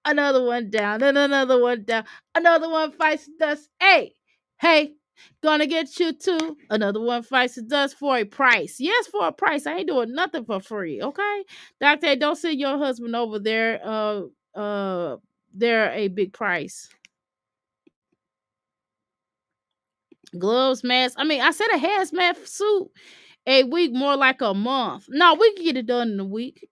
Another one down, and another one down. Another one fights the dust. Hey, hey, gonna get you too. Another one fights the dust for a price. Yes, for a price. I ain't doing nothing for free. Okay, Doctor, don't send your husband over there. They're a big price. Gloves, mask. I mean, I said a hazmat suit. A week, more like a month. No, we can get it done in a week.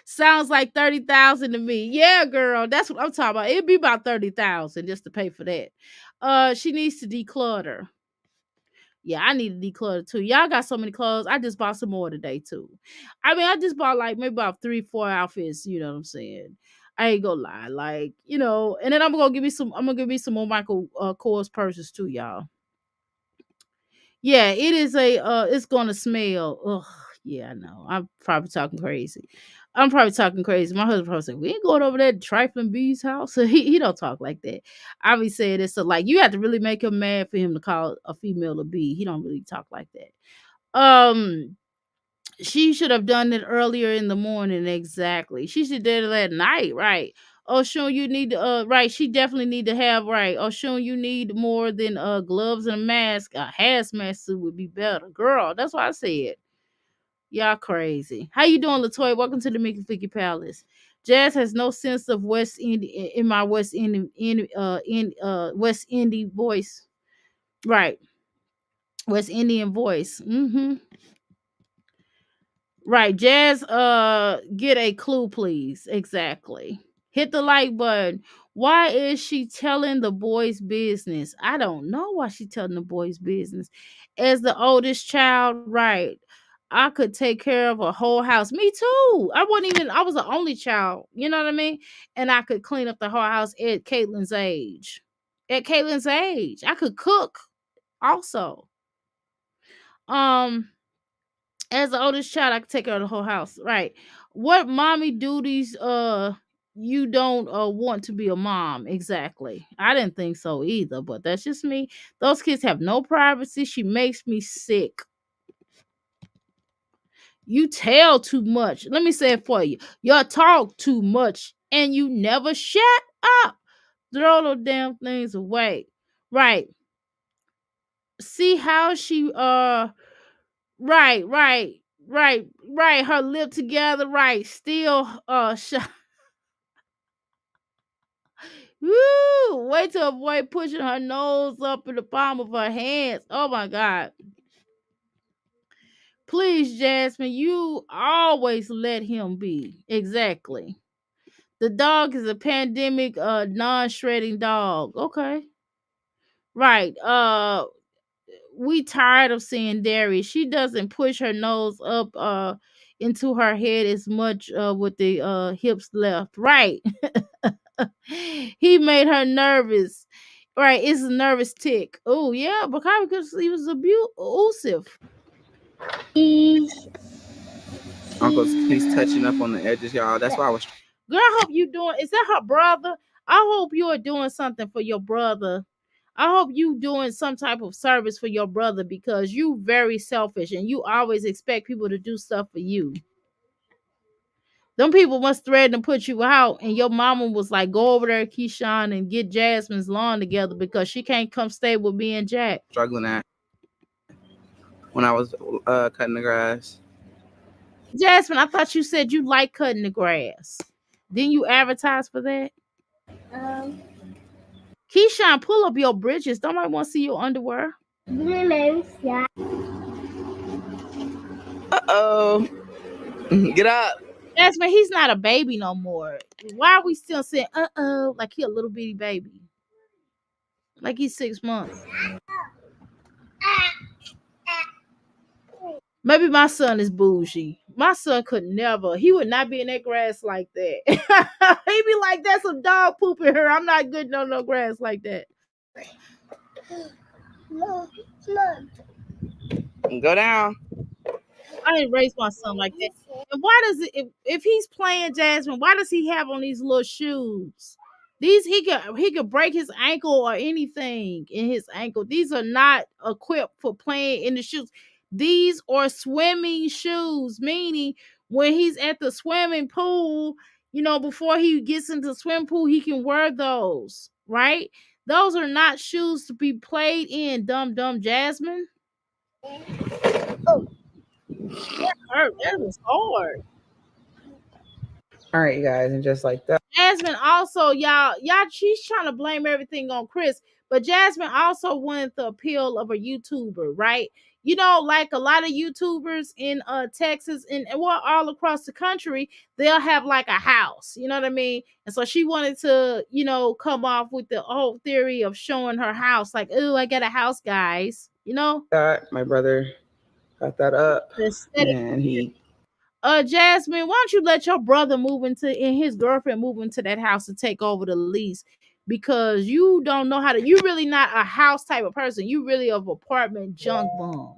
Sounds like 30,000 to me. Yeah, girl, that's what I'm talking about. It'd be about 30,000 just to pay for that. She needs to declutter. Yeah, I need to declutter too. Y'all got so many clothes. I just bought some more today too. I mean, I just bought like maybe about 3, 4 outfits. You know what I'm saying? I ain't gonna lie, like and then I'm gonna give me some more Michael Kors purses too, y'all. Yeah, it is it's gonna smell. Ugh, yeah, I know. I'm probably talking crazy. I'm probably talking crazy. My husband probably said, "We ain't going over there to Trifling B's house." So he don't talk like that. I be saying this, so like you have to really make him mad for him to call a female a B. He don't really talk like that. She should have done it earlier in the morning. Exactly. She should did it at night, right? Oh, sure, you need to right. She definitely need to have right. Oh, sure, you need more than gloves and a mask. A hazmat suit would be better, girl. That's what I said. Y'all crazy. How you doing, Latoya? Welcome to the Mickey Flicky Palace. Jazz has no sense of West Indian in my West Indian voice, right? West Indian voice. Mm-hmm. Right, Jazz, get a clue, please. Exactly. Hit the like button. Why is she telling the boys business? I don't know why she telling the boys business. As the oldest child, right? I could take care of a whole house. Me too. I was the only child. You know what I mean? And I could clean up the whole house at Caitlin's age. At Caitlin's age. I could cook also. Um, as the oldest child, I could take care of the whole house. Right. What mommy duties you don't want to be a mom? Exactly. I didn't think so either, but that's just me. Those kids have no privacy. She makes me sick. You tell too much. Let me say it for you. You talk too much and you never shut up. Throw those damn things away. Right. See how she right, right, right. Her lip together, right. Still, woo. Wait to avoid pushing her nose up in the palm of her hands. Oh my God. Please, Jasmine, you always let him be. Exactly. The dog is a pandemic, non-shredding dog. Okay. Right. We tired of seeing Darius. She doesn't push her nose up into her head as much with the hips left. Right. He made her nervous. Right, it's a nervous tick. Oh yeah, because he was abusive. Uncle's he's touching up on the edges, y'all. That's why I was Girl, I hope you doing. Is that her brother? I hope you are doing something for your brother. I hope you doing some type of service for your brother because you very selfish and you always expect people to do stuff for you. Them people must threaten to put you out, and your mama was like, "Go over there, Keyshawn, and get Jasmine's lawn together because she can't come stay with me and Jack." struggling at when I was cutting the grass. Jasmine, I thought you said you like cutting the grass. Didn't you advertise for that? Um, Keyshawn, pull up your bridges. Don't I want to see your underwear? Uh-oh. Get up. Jasmine, he's not a baby no more. Why are we still saying like he a little bitty baby? Like he's 6 months. Maybe my son is bougie. My son could never. He would not be in that grass like that. He'd be like, "That's some dog poop in here. I'm not good on no grass like that." Go down. I didn't raise my son like that. why does it if he's playing Jasmine, why does he have on these little shoes? These he could break his ankle or anything in his ankle. These are not equipped for playing in the shoes. These are swimming shoes, meaning when he's at the swimming pool, before he gets into the swim pool, he can wear those, right? Those are not shoes to be played in, dumb Jasmine. Oh, that hurt. That was hard. All right, you guys, and just like that. Jasmine also, y'all, she's trying to blame everything on Chris, but Jasmine also wanted the appeal of a YouTuber, right? Like a lot of YouTubers in Texas and well, all across the country, they'll have like a house, you know what I mean? And so she wanted to, come off with the whole theory of showing her house, like, oh, I got a house, guys, That my brother got that up, the aesthetic. and he Jasmine, why don't you let your brother move into and his girlfriend move into that house to take over the lease? Because you don't know how to. You really not a house type of person. You really of apartment junk bum.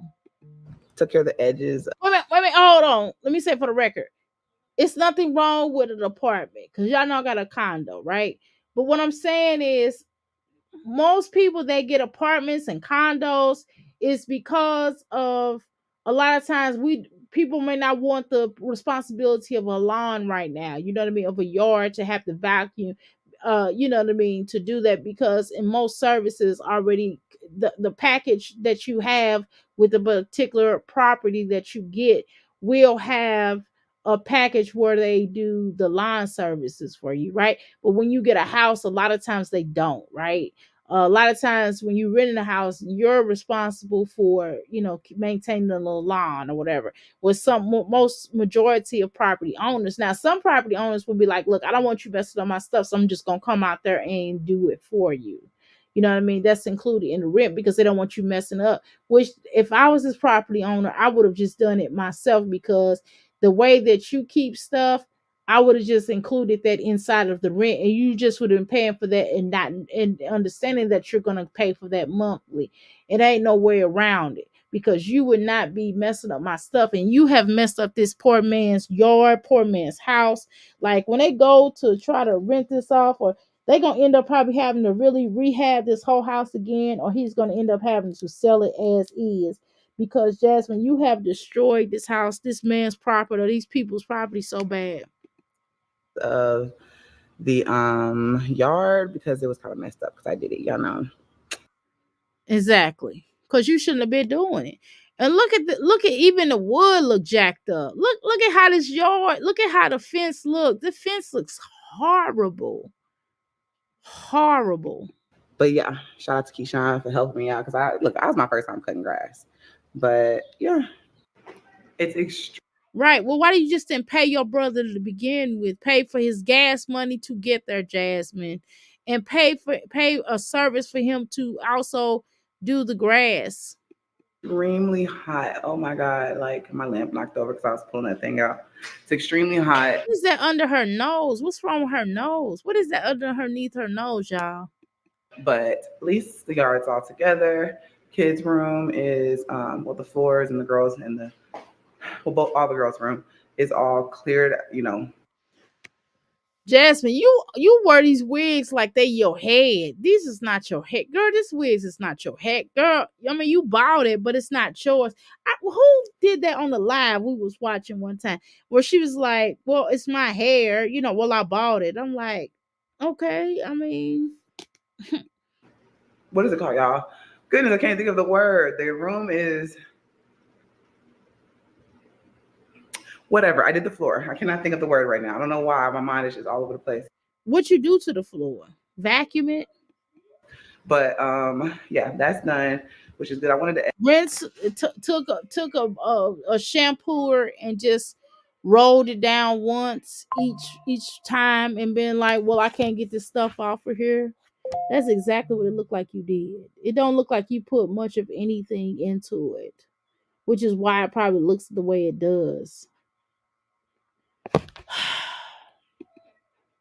took care of the edges. Wait a minute, hold on. Let me say for the record, it's nothing wrong with an apartment because y'all know I got a condo, right? But what I'm saying is most people that get apartments and condos is because of a lot of times we people may not want the responsibility of a lawn right now, you know what I mean, of a yard to have to vacuum, you know what I mean, to do that because in most services already the package that you have with the particular property that you get will have a package where they do the lawn services for you, right? But when you get a house, a lot of times they don't, right? A lot of times when you rent in a house, you're responsible for, maintaining the little lawn or whatever. With most majority of property owners. Now, some property owners will be like, look, I don't want you messing up my stuff, so I'm just going to come out there and do it for you. You know what I mean? That's included in the rent because they don't want you messing up. Which, if I was this property owner, I would have just done it myself because the way that you keep stuff, I would have just included that inside of the rent, and you just would have been paying for that and not and understanding that you're gonna pay for that monthly. It ain't no way around it because you would not be messing up my stuff, and you have messed up this poor man's yard, poor man's house. Like when they go to try to rent this off, or they gonna end up probably having to really rehab this whole house again, or he's gonna end up having to sell it as is because Jasmine, you have destroyed this house, this man's property, or these people's property so bad. Of the yard because it was kind of messed up because I did it, y'all know. Exactly. Because you shouldn't have been doing it. And look at even the wood look jacked up. Look at how this yard, look at how the fence look. The fence looks horrible. Horrible. But yeah, shout out to Keyshawn for helping me out because I was my first time cutting grass. But yeah, it's extreme. Right. Well, why do you just didn't pay your brother to begin with? Pay for his gas money to get there, Jasmine, and pay a service for him to also do the grass. Extremely hot. Oh my god, like my lamp knocked over because I was pulling that thing out. It's extremely hot. What is that under her nose? What's wrong with her nose? What is that underneath her nose, y'all? But at least the yard's all together. Kids' room is the floors and the girls and the both all the girls' room is all cleared, Jasmine, you wear these wigs like they your head. This is not your head, girl. This wigs is not your head, girl. I mean, you bought it, but it's not yours. Who did that on the live we was watching one time where she was like, "Well, it's my hair, Well, I bought it." I'm like, okay. I mean, what is it called, y'all? Goodness, I can't think of the word. The room is whatever. I did the floor. I cannot think of the word right now. I don't know why. My mind is just all over the place. what you do to the floor? Vacuum it? But yeah, that's done, which is good. I wanted to Rinse. Took a shampooer and just rolled it down once each time, and been like, "Well, I can't get this stuff off of here." That's exactly what it looked like you did. It don't look like you put much of anything into it, which is why it probably looks the way it does.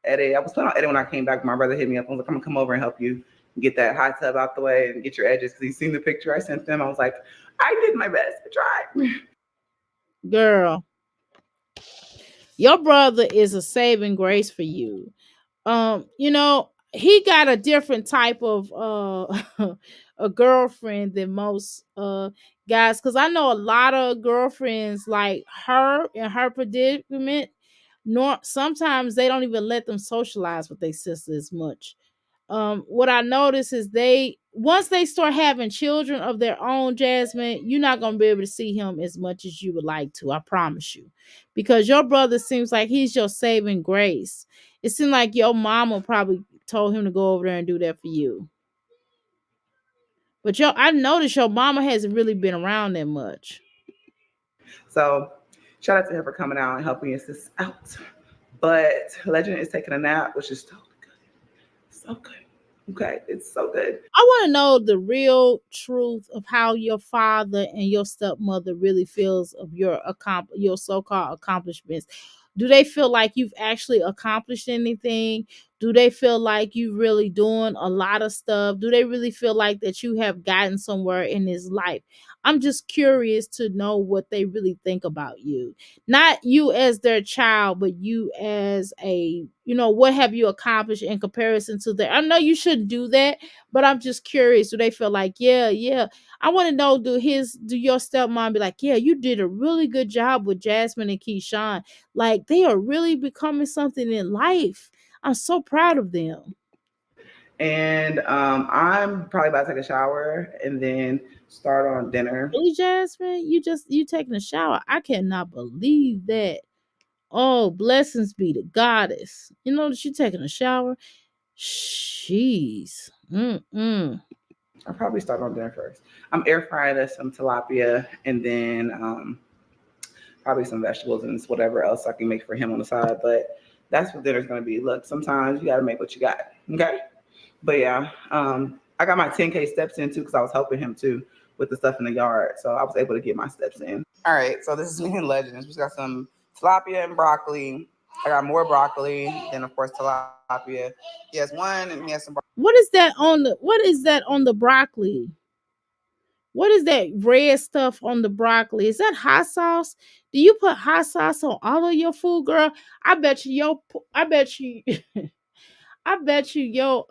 edit. I was planning on editing when I came back. My brother hit me up. I was like, I'm gonna come over and help you get that hot tub out the way and get your edges because he's seen the picture I sent them. I was like, I did my best. I tried. Girl, Your brother is a saving grace for you. He got a different type of a girlfriend than most guys, because I know a lot of girlfriends like her in her predicament, nor sometimes they don't even let them socialize with their sister as much. What I notice is they once they start having children of their own, Jasmine, you're not gonna be able to see him as much as you would like to. I promise you, because your brother seems like he's your saving grace. It seemed like your mama probably told him to go over there and do that for you. But I noticed your mama hasn't really been around that much. So shout out to him for coming out and helping us this out. But Legend is taking a nap, which is so good. So good. Okay, it's so good. I want to know the real truth of how your father and your stepmother really feels of your so-called accomplishments. Do they feel like you've actually accomplished anything? Do they feel like you really doing a lot of stuff? Do they really feel like that you have gotten somewhere in his life? I'm just curious to know what they really think about you. Not you as their child, but you as what have you accomplished in comparison to their. I know you shouldn't do that, but I'm just curious. Do they feel like, yeah, yeah? I want to know, do your stepmom be like, yeah, you did a really good job with Jasmine and Keyshawn. Like they are really becoming something in life. I'm so proud of them. And I'm probably about to take a shower and then start on dinner. Really, Jasmine? You taking a shower. I cannot believe that. Oh, blessings be to goddess. You know that you taking a shower? Jeez. Mm-mm. I'll probably start on dinner first. I'm air frying some tilapia and then probably some vegetables and whatever else I can make for him on the side. But that's what dinner's gonna be. Look, sometimes you gotta make what you got. Okay. But yeah, I got my 10K steps in too because I was helping him too with the stuff in the yard. So I was able to get my steps in. All right, so this is me and Legends. We got some tilapia and broccoli. I got more broccoli, then of course tilapia. He has one and he has some broccoli. What is that on the broccoli? What is that red stuff on the broccoli? Is that hot sauce? Do you put hot sauce on all of your food, girl? I bet you I bet you I bet you your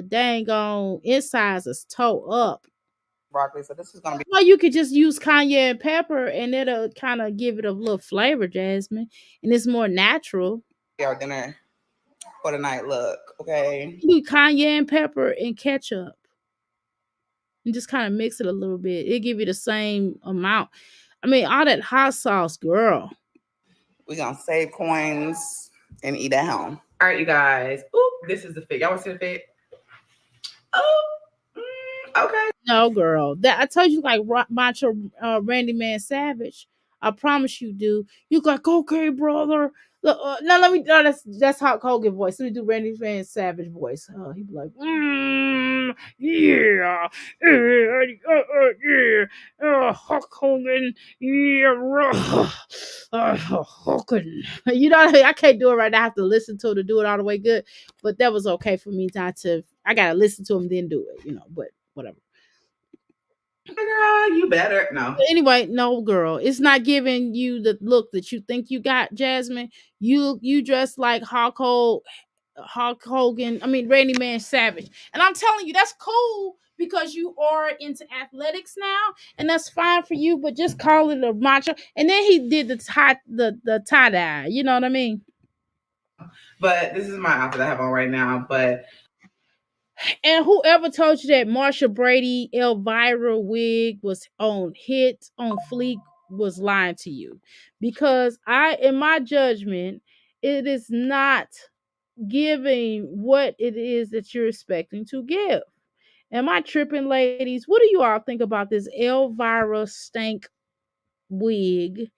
dang on insides is toe up. Broccoli. So this is gonna be Well, you could just use cayenne and pepper and it'll kind of give it a little flavor, Jasmine. And it's more natural. our dinner for the night. Look, okay. You do cayenne pepper and ketchup and just kind of mix it a little bit. It give you the same amount. I mean, all that hot sauce, girl. We're gonna save coins and eat at home. All right, you guys. Ooh, this is the fit. Y'all want to see the fit? Oh, okay. No, girl. That I told you, like Macho Randy Man Savage. I promise you, do. You like, okay, brother. Look, no, let me. No, that's Hulk Hogan voice. Let me do Randy Man Savage voice. He'd be like, yeah, yeah, Hulk Hogan, yeah, Hogan. You know, I can't do it right now. I have to listen to it to do it all the way good. But that was okay for me not to. I gotta listen to him then do it. But whatever. Girl, you better. No. Anyway, no, girl, it's not giving you the look that you think you got, Jasmine. You dress like Hulk Hogan. I mean, Randy Man Savage, and I'm telling you, that's cool because you are into athletics now, and that's fine for you. But just call it a macho. And then he did the tie dye. You know what I mean? But this is my outfit I have on right now. But And whoever told you that Marsha Brady Elvira wig was on fleek was lying to you. Because in my judgment, it is not giving what it is that you're expecting to give. Am I tripping, ladies? What do you all think about this Elvira stank wig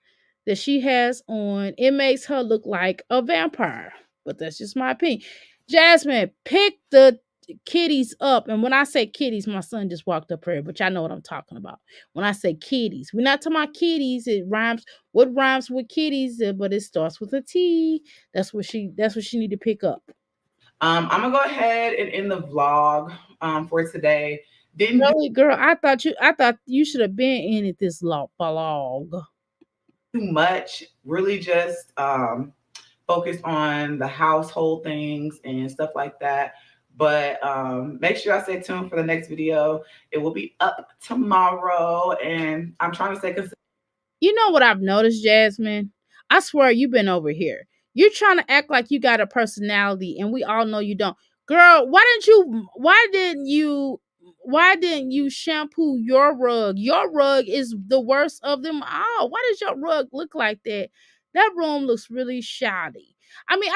that she has on? It makes her look like a vampire, but that's just my opinion. Jasmine, pick the kitties up. And when I say kitties, my son just walked up here, but y'all know what I'm talking about. When I say kitties, we're not talking about kitties. It rhymes. What rhymes with kitties? But it starts with a T. That's what she need to pick up. I'm gonna go ahead and end the vlog for today. Didn't do Really, girl, I thought you should have been in it this vlog. too much. Really just focus on the household things and stuff like that. But make sure I stay tuned for the next video. It will be up tomorrow, and I'm trying to stay consistent. You know what I've noticed, Jasmine? I swear you've been over here. You're trying to act like you got a personality, and we all know you don't. Girl, why didn't you shampoo your rug? Your rug is the worst of them all. Why does your rug look like that? That room looks really shoddy. I mean,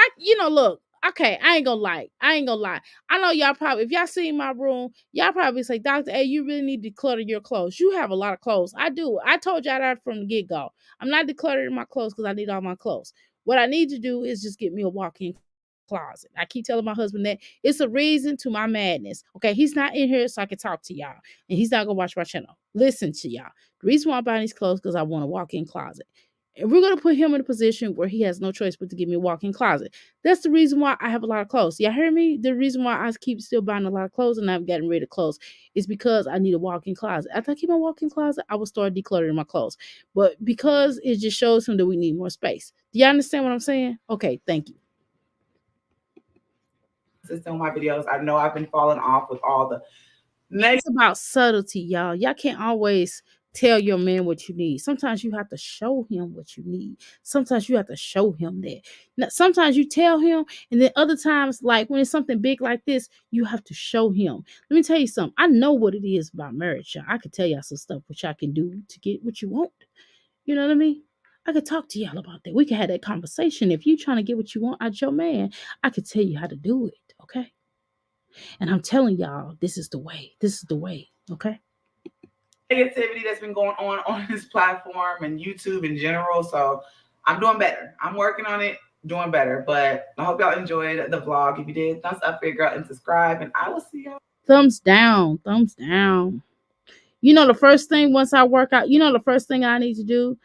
look, okay, I ain't gonna lie. I ain't gonna lie. I know y'all probably, if y'all see my room, y'all probably say, Dr. A, you really need to declutter your clothes. You have a lot of clothes. I do. I told y'all that from the get go. I'm not decluttering my clothes because I need all my clothes. What I need to do is just get me a walk in closet. I keep telling my husband that it's a reason to my madness. Okay, he's not in here so I can talk to y'all, and he's not gonna watch my channel. Listen to y'all. The reason why I'm buying these clothes because I want a walk in closet. And we're gonna put him in a position where he has no choice but to give me a walk in closet. That's the reason why I have a lot of clothes. Y'all hear me? The reason why I keep still buying a lot of clothes and I'm getting rid of clothes is because I need a walk-in closet. After I keep my walk-in closet, I will start decluttering my clothes. But because it just shows him that we need more space. Do y'all understand what I'm saying? Okay, thank you. On my videos, I know I've been falling off with all the It's about subtlety, y'all. Y'all can't always tell your man what you need. Sometimes you have to show him what you need. Sometimes you have to show him that. Now, sometimes you tell him, and then other times, like when it's something big like this, you have to show him. Let me tell you something. I know what it is about marriage, y'all. I can tell y'all some stuff which I can do to get what you want. You know what I mean? I could talk to y'all about that. We could have that conversation. If you're trying to get what you want out your man, I could tell you how to do it. Okay. And I'm telling y'all, this is the way. This is the way. Okay. negativity that's been going on this platform and YouTube in general. So I'm doing better. I'm working on it, doing better. But I hope y'all enjoyed the vlog. If you did, thumbs up for your girl and subscribe. And I will see y'all. Thumbs down. Thumbs down. You know the first thing once I work out, you know the first thing I need to do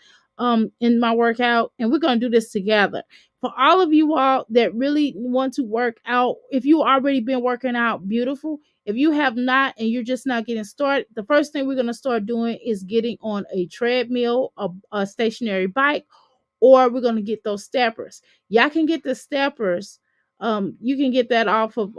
in my workout, and we're gonna do this together. For all of you all that really want to work out, if you already been working out, beautiful. If you have not and you're just not getting started, the first thing we're gonna start doing is getting on a treadmill, a stationary bike, or we're gonna get those steppers. Y'all can get the steppers. You can get that off of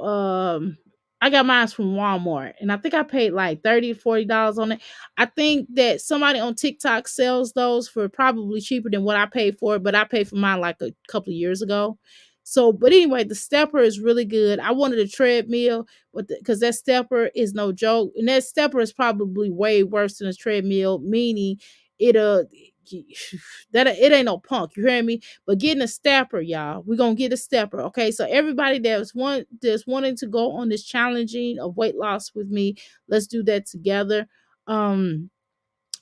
I got mine from Walmart, and I think I paid like $30 to $40 on it. I think that somebody on TikTok sells those for probably cheaper than what I paid for it, but I paid for mine like a couple of years ago. So, but anyway, the stepper is really good. I wanted a treadmill, but because that stepper is no joke, and that stepper is probably way worse than a treadmill, meaning it'll that it ain't no punk. You hear me? But getting a stepper, y'all, we're gonna get a stepper. Okay, so everybody that's wanting to go on this challenging of weight loss with me, let's do that together. Um,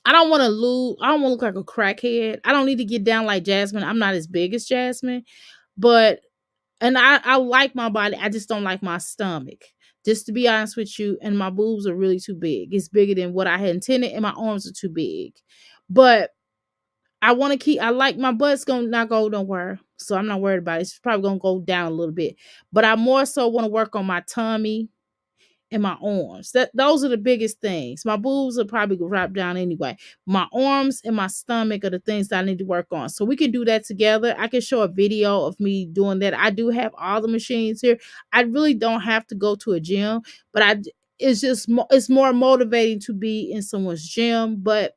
I don't want to lose. I don't want to look like a crackhead. I don't need to get down like Jasmine. I'm not as big as Jasmine, but and I like my body. I just don't like my stomach. Just to be honest with you, and my boobs are really too big. It's bigger than what I had intended, and my arms are too big. But I want to keep. I like my butt's gonna not go nowhere, so I'm not worried about it. It's probably gonna go down a little bit, but I more so want to work on my tummy and my arms. Those are the biggest things. My boobs will probably drop down anyway. My arms and my stomach are the things that I need to work on. So we can do that together. I can show a video of me doing that. I do have all the machines here. I really don't have to go to a gym, but it's just it's more motivating to be in someone's gym. But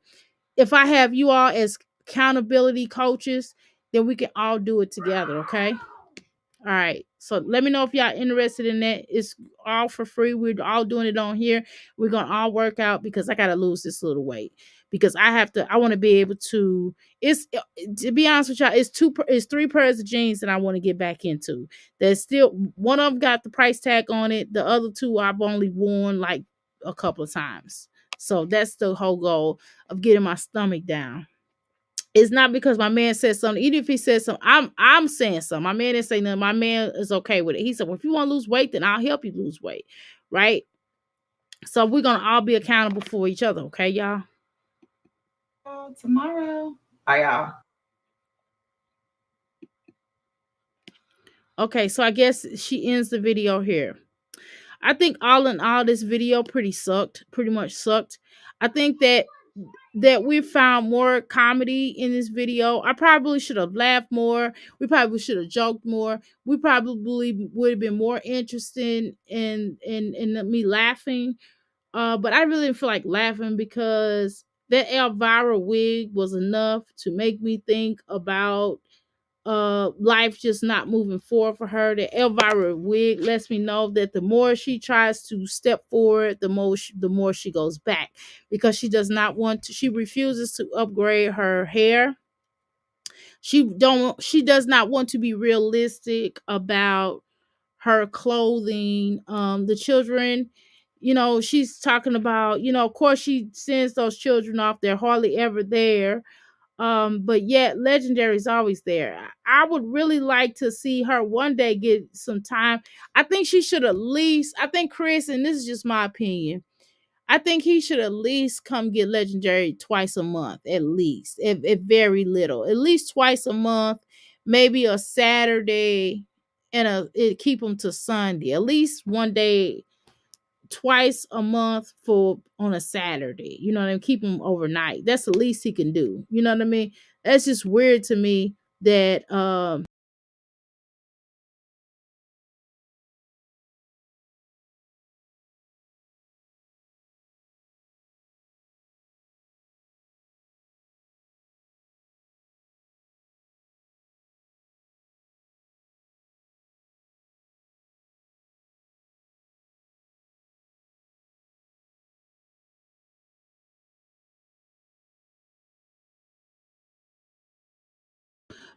if I have you all as accountability coaches, then we can all do it together. Okay. All right. So let me know if y'all interested in that. It's all for free. We're all doing it on here. We're gonna all work out because I gotta lose this little weight. Because I want to be able to, it's to be honest with y'all, it's three pairs of jeans that I want to get back into. There's still one of them got the price tag on it. The other two I've only worn like a couple of times. So that's the whole goal of getting my stomach down. It's not because my man said something. Even if he said something, I'm saying something. My man didn't say nothing. My man is okay with it. He said, "Well, if you want to lose weight, then I'll help you lose weight." Right? So we're gonna all be accountable for each other, okay, y'all? Tomorrow. Bye, y'all. Okay, so I guess she ends the video here. I think all in all, this video pretty much sucked. I think that that we found more comedy in this video. I probably should have laughed more. We probably should have joked more. We probably would have been more interested in me laughing. But I really didn't feel like laughing because that Elvira wig was enough to make me think about life just not moving forward for her. The Elvira wig lets me know that the more she tries to step forward, the more she goes back, because she does not want to, she refuses to upgrade her hair. She does not want to be realistic about her clothing. The children, she's talking about, of course she sends those children off, they're hardly ever there. But yet Legendary is always there. I would really like to see her one day get some time. I think she should at least, I think Chris, and this is just my opinion, I think he should at least come get Legendary twice a month, at least, if very little, at least twice a month, maybe a Saturday, and it keep them to Sunday, at least one day, twice a month for on a Saturday. You know what I mean? Keep him overnight. That's the least he can do. You know what I mean? That's just weird to me that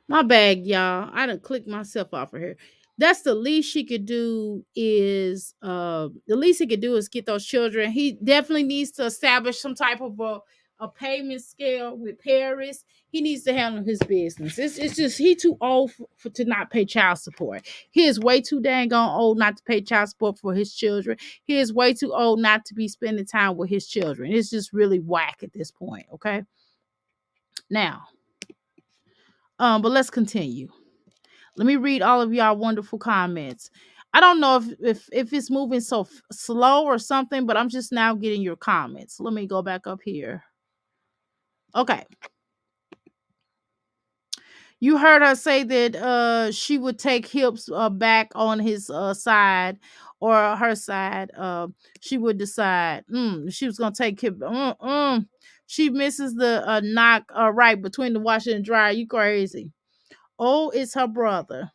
my bag, y'all. I done clicked myself off of here. That's the least she could do is the least he could do is get those children. He definitely needs to establish some type of a payment scale with Paris. He needs to handle his business. It's just he too old to not pay child support. He is way too dang on old not to pay child support for his children. He is way too old not to be spending time with his children. It's just really whack at this point. Okay. Now, but let's continue. Let me read all of y'all wonderful comments. I don't know if it's moving so slow or something, but I'm just now getting your comments. Let me go back up here. Okay. You heard her say that she would take Hips back on his side or her side. She would decide. She was gonna take Hip. She misses the knock right between the washer and dryer. You crazy? Oh, it's her brother.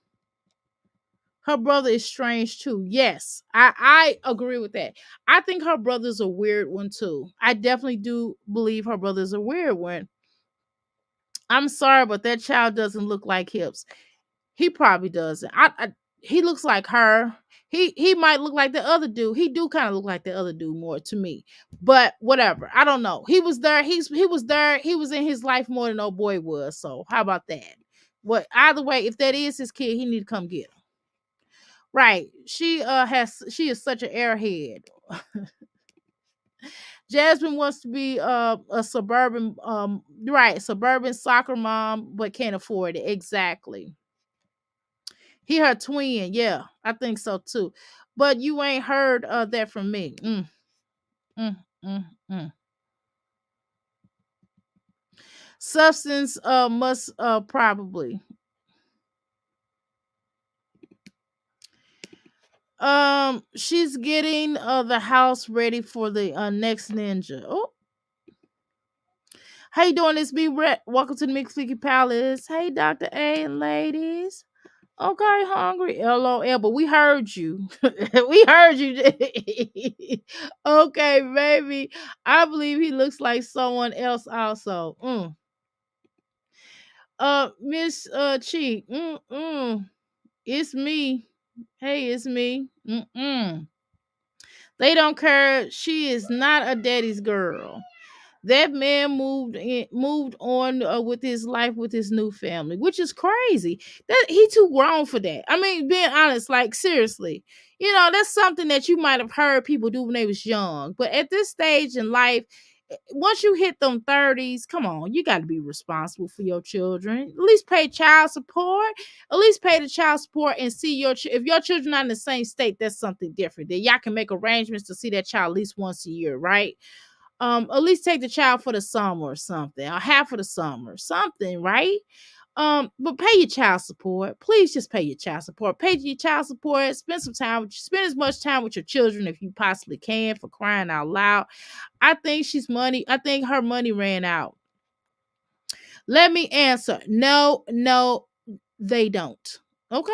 Her brother is strange too. Yes, I agree with that. I think her brother's a weird one too. I definitely do believe her brother's a weird one. I'm sorry, but that child doesn't look like Hips. He probably doesn't. He looks like her. He might look like the other dude. He do kind of look like the other dude more to me. But whatever. I don't know. He was there. He was there. He was in his life more than old boy was. So how about that? What either way, if that is his kid, he need to come get him. Right. She is such an airhead. Jasmine wants to be a suburban suburban soccer mom, but can't afford it. Exactly. He her twin, yeah, I think so too. But you ain't heard that from me. Mm, mm, mm. Substance must probably. She's getting the house ready for the next ninja. Oh, how you doing? It's me, Brett. Welcome to the Mixed Flicky Palace. Hey, Dr. A and ladies. Okay, hungry. LOL, but we heard you. We heard you. Okay, baby. I believe he looks like someone else also. Miss Cheek. It's me. Hey, it's me. They don't care. She is not a daddy's girl. That man moved on with his life with his new family, which is crazy. That he too grown for that. I mean, being honest, like seriously, that's something that you might have heard people do when they was young, but at this stage in life, once you hit them 30s, come on, you got to be responsible for your children. At least pay child support. At least pay the child support and see if your children are in the same state, that's something different. Then y'all can make arrangements to see that child at least once a year, right? At least take the child for the summer or something, or half of the summer, something, right? But pay your child support. Please just pay your child support. Pay your child support. Spend some time. Spend as much time with your children if you possibly can. For crying out loud, I think I think her money ran out. Let me answer. No, no, they don't. Okay.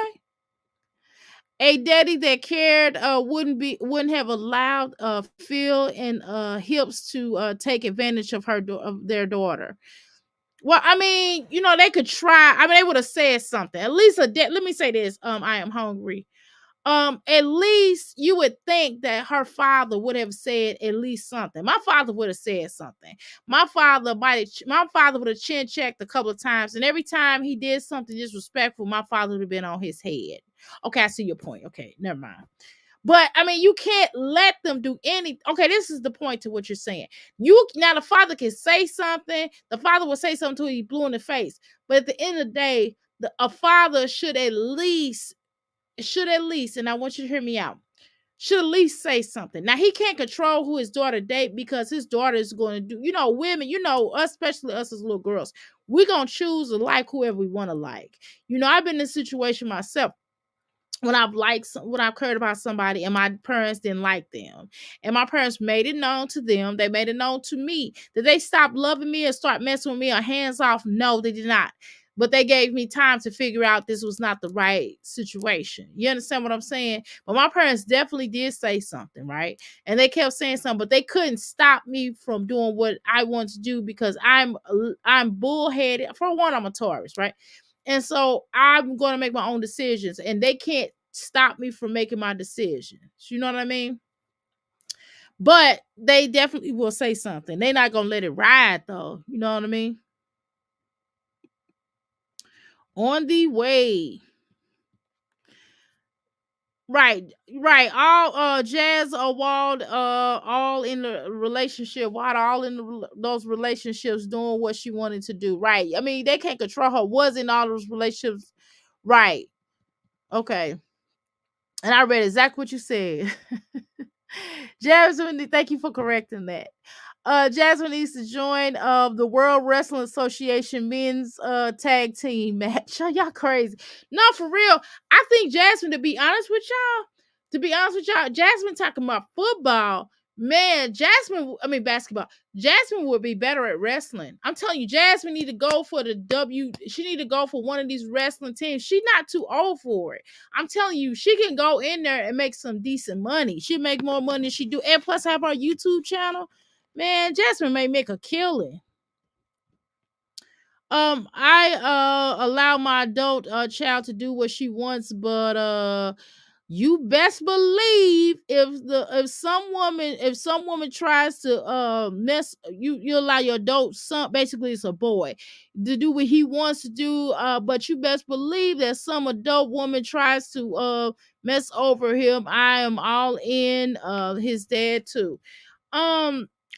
A daddy that cared wouldn't have allowed Phil and Hips to take advantage of of their daughter. Well, I mean, they could try. I mean, they would have said something. At least let me say this. I am hungry. At least you would think that her father would have said at least something. My father would have said something. My father would have chin checked a couple of times, and every time he did something disrespectful, my father would have been on his head. Okay, I see your point. Okay, never mind. But I mean, you can't let them do any. Okay, this is the point to what you're saying. Now the father can say something. The father will say something to he blew in the face. But at the end of the day, a father should at least, and I want you to hear me out, should at least say something. Now he can't control who his daughter date because his daughter is going to do, women, us, especially us as little girls, we're going to choose to like whoever we want to like. I've been in a situation myself when when I've heard about somebody and my parents didn't like them. And my parents made it known to them. They made it known to me. Did they stop loving me and start messing with me or hands off? No, they did not. But they gave me time to figure out this was not the right situation. You understand what I'm saying? But my parents definitely did say something, right? And they kept saying something, but they couldn't stop me from doing what I want to do because I'm bullheaded. For one, I'm a Taurus, right? And so I'm going to make my own decisions, and they can't stop me from making my decisions. You know what I mean? But they definitely will say something. They're not going to let it ride, though. You know what I mean? On the way. Right, right. All Jazz Wald all in the relationship, Wald all in those relationships doing what she wanted to do. Right. I mean, they can't control her. Was in all those relationships. Right. Okay. And I read exactly what you said. Jasmine, thank you for correcting that. Jasmine needs to join the World Wrestling Association men's tag team match. Y'all crazy. No, for real. I think Jasmine, to be honest with y'all, Jasmine talking about football. Man, basketball. Jasmine would be better at wrestling. I'm telling you, Jasmine need to go for she need to go for one of these wrestling teams. She's not too old for it. I'm telling you, she can go in there and make some decent money. She'll make more money than she do. And plus have our YouTube channel. Man, Jasmine may make a killing. I allow my adult child to do what she wants, but you best believe if some woman tries to mess you allow your adult son, basically it's a boy, to do what he wants to do, but you best believe that some adult woman tries to mess over him, I am all in his dad too.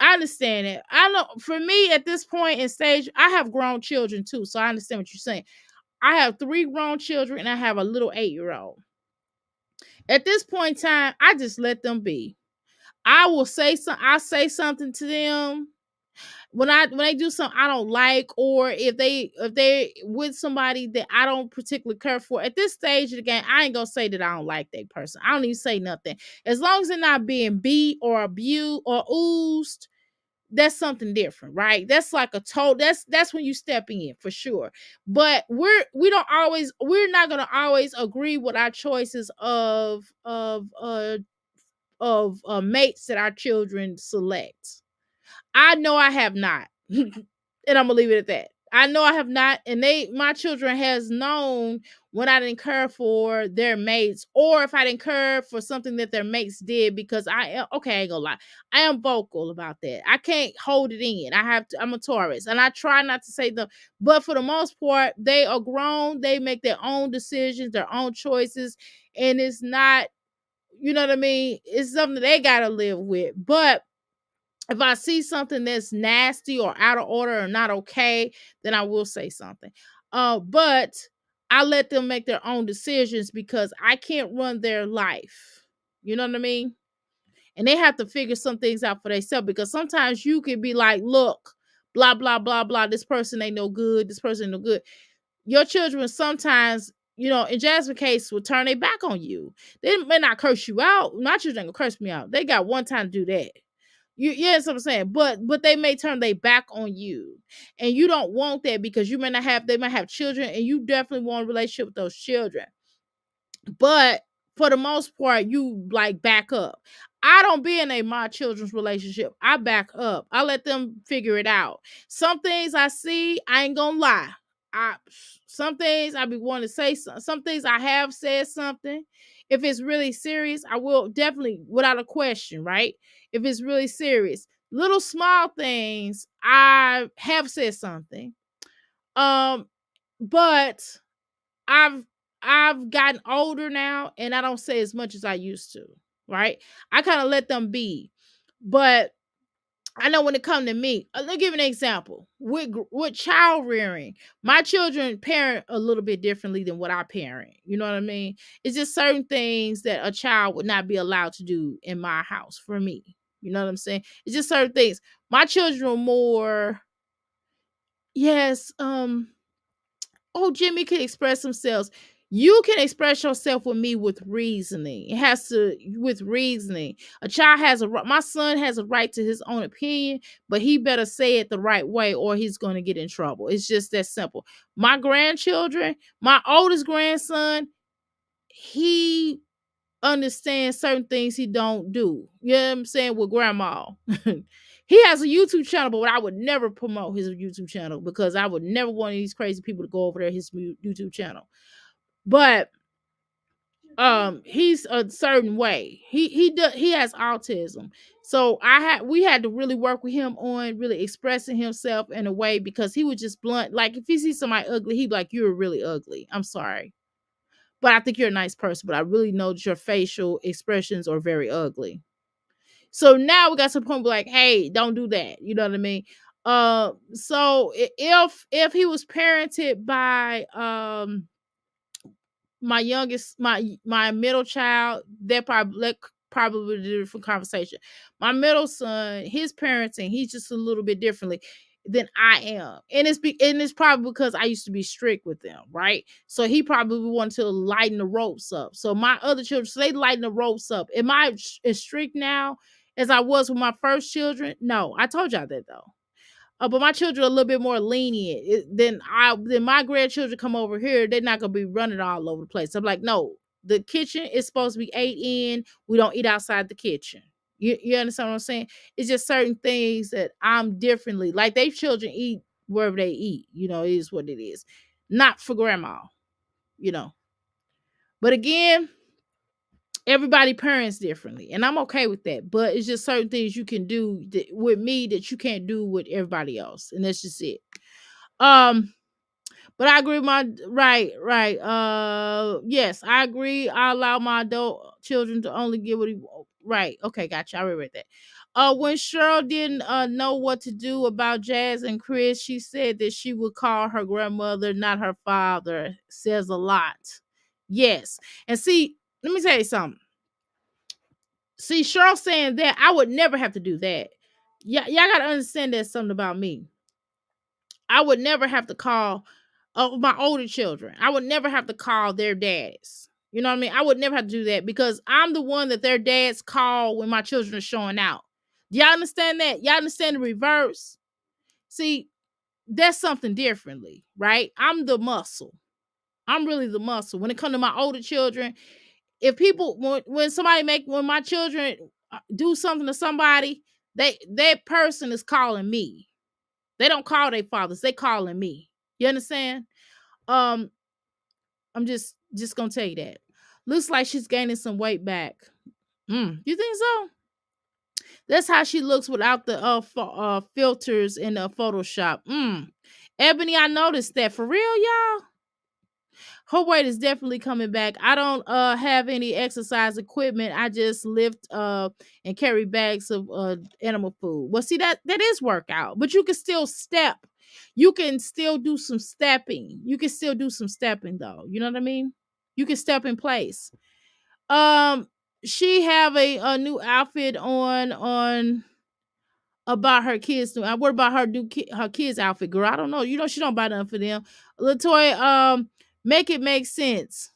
I understand it. I know for me at this point in stage, I have grown children too, so I understand what you're saying. I have 3 grown children and I have a little 8-year-old. At this point in time, I just let them be. I say something to them when they do something I don't like, or if they with somebody that I don't particularly care for. At this stage of the game, I ain't gonna say that I don't like that person. I don't even say nothing. As long as they're not being beat or abused or oozed, that's something different, right? That's like that's when you stepping in for sure. But we're not gonna always agree with our choices of mates that our children select. I know I have not. And I'm gonna leave it at that. I know I have not, and my children has known when I didn't care for their mates, or if I didn't care for something that their mates did, because I ain't gonna lie, I am vocal about that. I can't hold it in. I'm a Taurus, and I try not to say them, but for the most part, they are grown. They make their own decisions, their own choices, and it's not, you know what I mean? It's something they gotta live with. But if I see something that's nasty or out of order or not okay, then I will say something. But I let them make their own decisions because I can't run their life. You know what I mean? and they have to figure some things out for themselves, because sometimes you can be like, look, blah blah blah blah, this person ain't no good, this person ain't no good. Your children sometimes, in Jasmine's case, will turn their back on you. They may not curse you out. My children ain't gonna curse me out. They got one time to do that. You know what I'm saying? But they may turn their back on you. And you don't want that, because they might have children, and you definitely want a relationship with those children. But for the most part, you like back up. I don't be in my children's relationship. I back up. I let them figure it out. Some things I see, I ain't gonna lie. Some things I be wanting to say. Some things I have said something. If it's really serious, I will definitely, without a question, right? If it's really serious, little small things, I have said something. But I've gotten older now, and I don't say as much as I used to, right? I kind of let them be. But I know when it comes to me, let me give you an example. With child rearing, my children parent a little bit differently than what I parent. You know what I mean? It's just certain things that a child would not be allowed to do in my house for me. You know what I'm saying? It's just certain things. My children are more, yes, oh, Jimmy can express themselves. You can express yourself with me with reasoning. It has to, with reasoning. A child has my son has a right to his own opinion, but he better say it the right way, or he's going to get in trouble. It's just that simple. My grandchildren, my oldest grandson, he understands certain things he don't do. You know what I'm saying? With grandma. He has a YouTube channel, but I would never promote his YouTube channel, because I would never want these crazy people to go over there his YouTube channel. But he's a certain way. He has autism. So we had to really work with him on really expressing himself in a way, because he was just blunt. Like, if he sees somebody ugly, he'd be like, "You're really ugly. I'm sorry, but I think you're a nice person, but I really know that your facial expressions are very ugly." So now we got to the point where, like, hey, don't do that. You know what I mean? So if he was parented by my youngest, my middle child, that probably a different conversation. My middle son, his parenting, he's just a little bit differently than I am, and it's probably because I used to be strict with them, right? So he probably wanted to lighten the ropes up. So my other children, so they lighten the ropes up. Am I as strict now as I was with my first children? No, I told y'all that though. But my children are a little bit more lenient. Then my grandchildren come over here, they're not gonna be running all over the place. I'm like, no, the kitchen is supposed to be ate in. We don't eat outside the kitchen. You understand what I'm saying? It's just certain things that I'm differently. Like, they children eat wherever they eat. It is what it is. Not for grandma. But again, everybody parents differently, and I'm okay with that. But it's just certain things you can do with me that you can't do with everybody else, and that's just it. But I agree with my right. Yes, I agree. I allow my adult children to only get what he right. Okay, gotcha. I read that. When Cheryl didn't know what to do about Jazz and Chris, she said that she would call her grandmother, not her father. Says a lot. Yes, and see, let me tell you something. See, Cheryl saying that, I would never have to do that. Y'all gotta understand that something about me. I would never have to call my older children. I would never have to call their dads. You know what I mean? I would never have to do that, because I'm the one that their dads call when my children are showing out. Do y'all understand that? Y'all understand the reverse? See, that's something differently, right? I'm the muscle. I'm really the muscle. When it comes to my older children, if people, when my children do something to somebody, that person is calling me. They don't call their fathers. They calling me. You understand? I'm just gonna tell you that. Looks like she's gaining some weight back. You think so? That's how she looks without the filters in Photoshop. Ebony, I noticed that. For real, y'all. Her weight is definitely coming back. I don't have any exercise equipment. I just lift and carry bags of animal food. Well, see, that is workout, but you can still step. You can still do some stepping. You can still do some stepping though. You know what I mean? You can step in place. Um she have a new outfit on about her kids. What about her her kids outfit, girl? I don't know. You know she don't buy nothing for them. Latoya, make it make sense.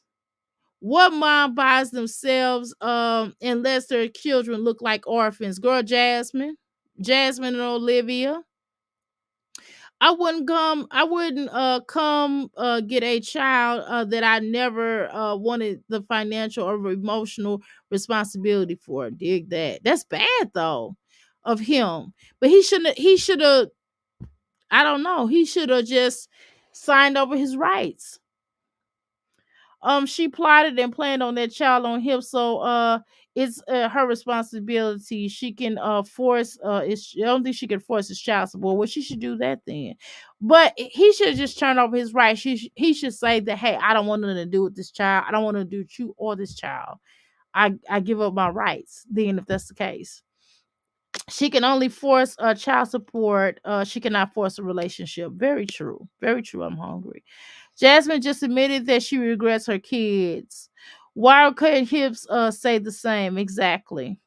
What mom buys themselves unless their children look like orphans? Girl, Jasmine and Olivia. I wouldn't come get a child that I never wanted the financial or emotional responsibility for. Dig that. That's bad though of him. But he should have I don't know. He should have just signed over his rights. She plotted and planned on that child on him, so it's her responsibility. She can force I don't think she can force his child support. Well, she should do that then. But he should just turn over his rights. He should say that, hey, I don't want nothing to do with this child. I don't want to do with you or this child. I give up my rights. Then, if that's the case, she can only force child support. She cannot force a relationship. Very true. Very true. I'm hungry. Jasmine just admitted that she regrets her kids. Why couldn't Hips say the same? Exactly.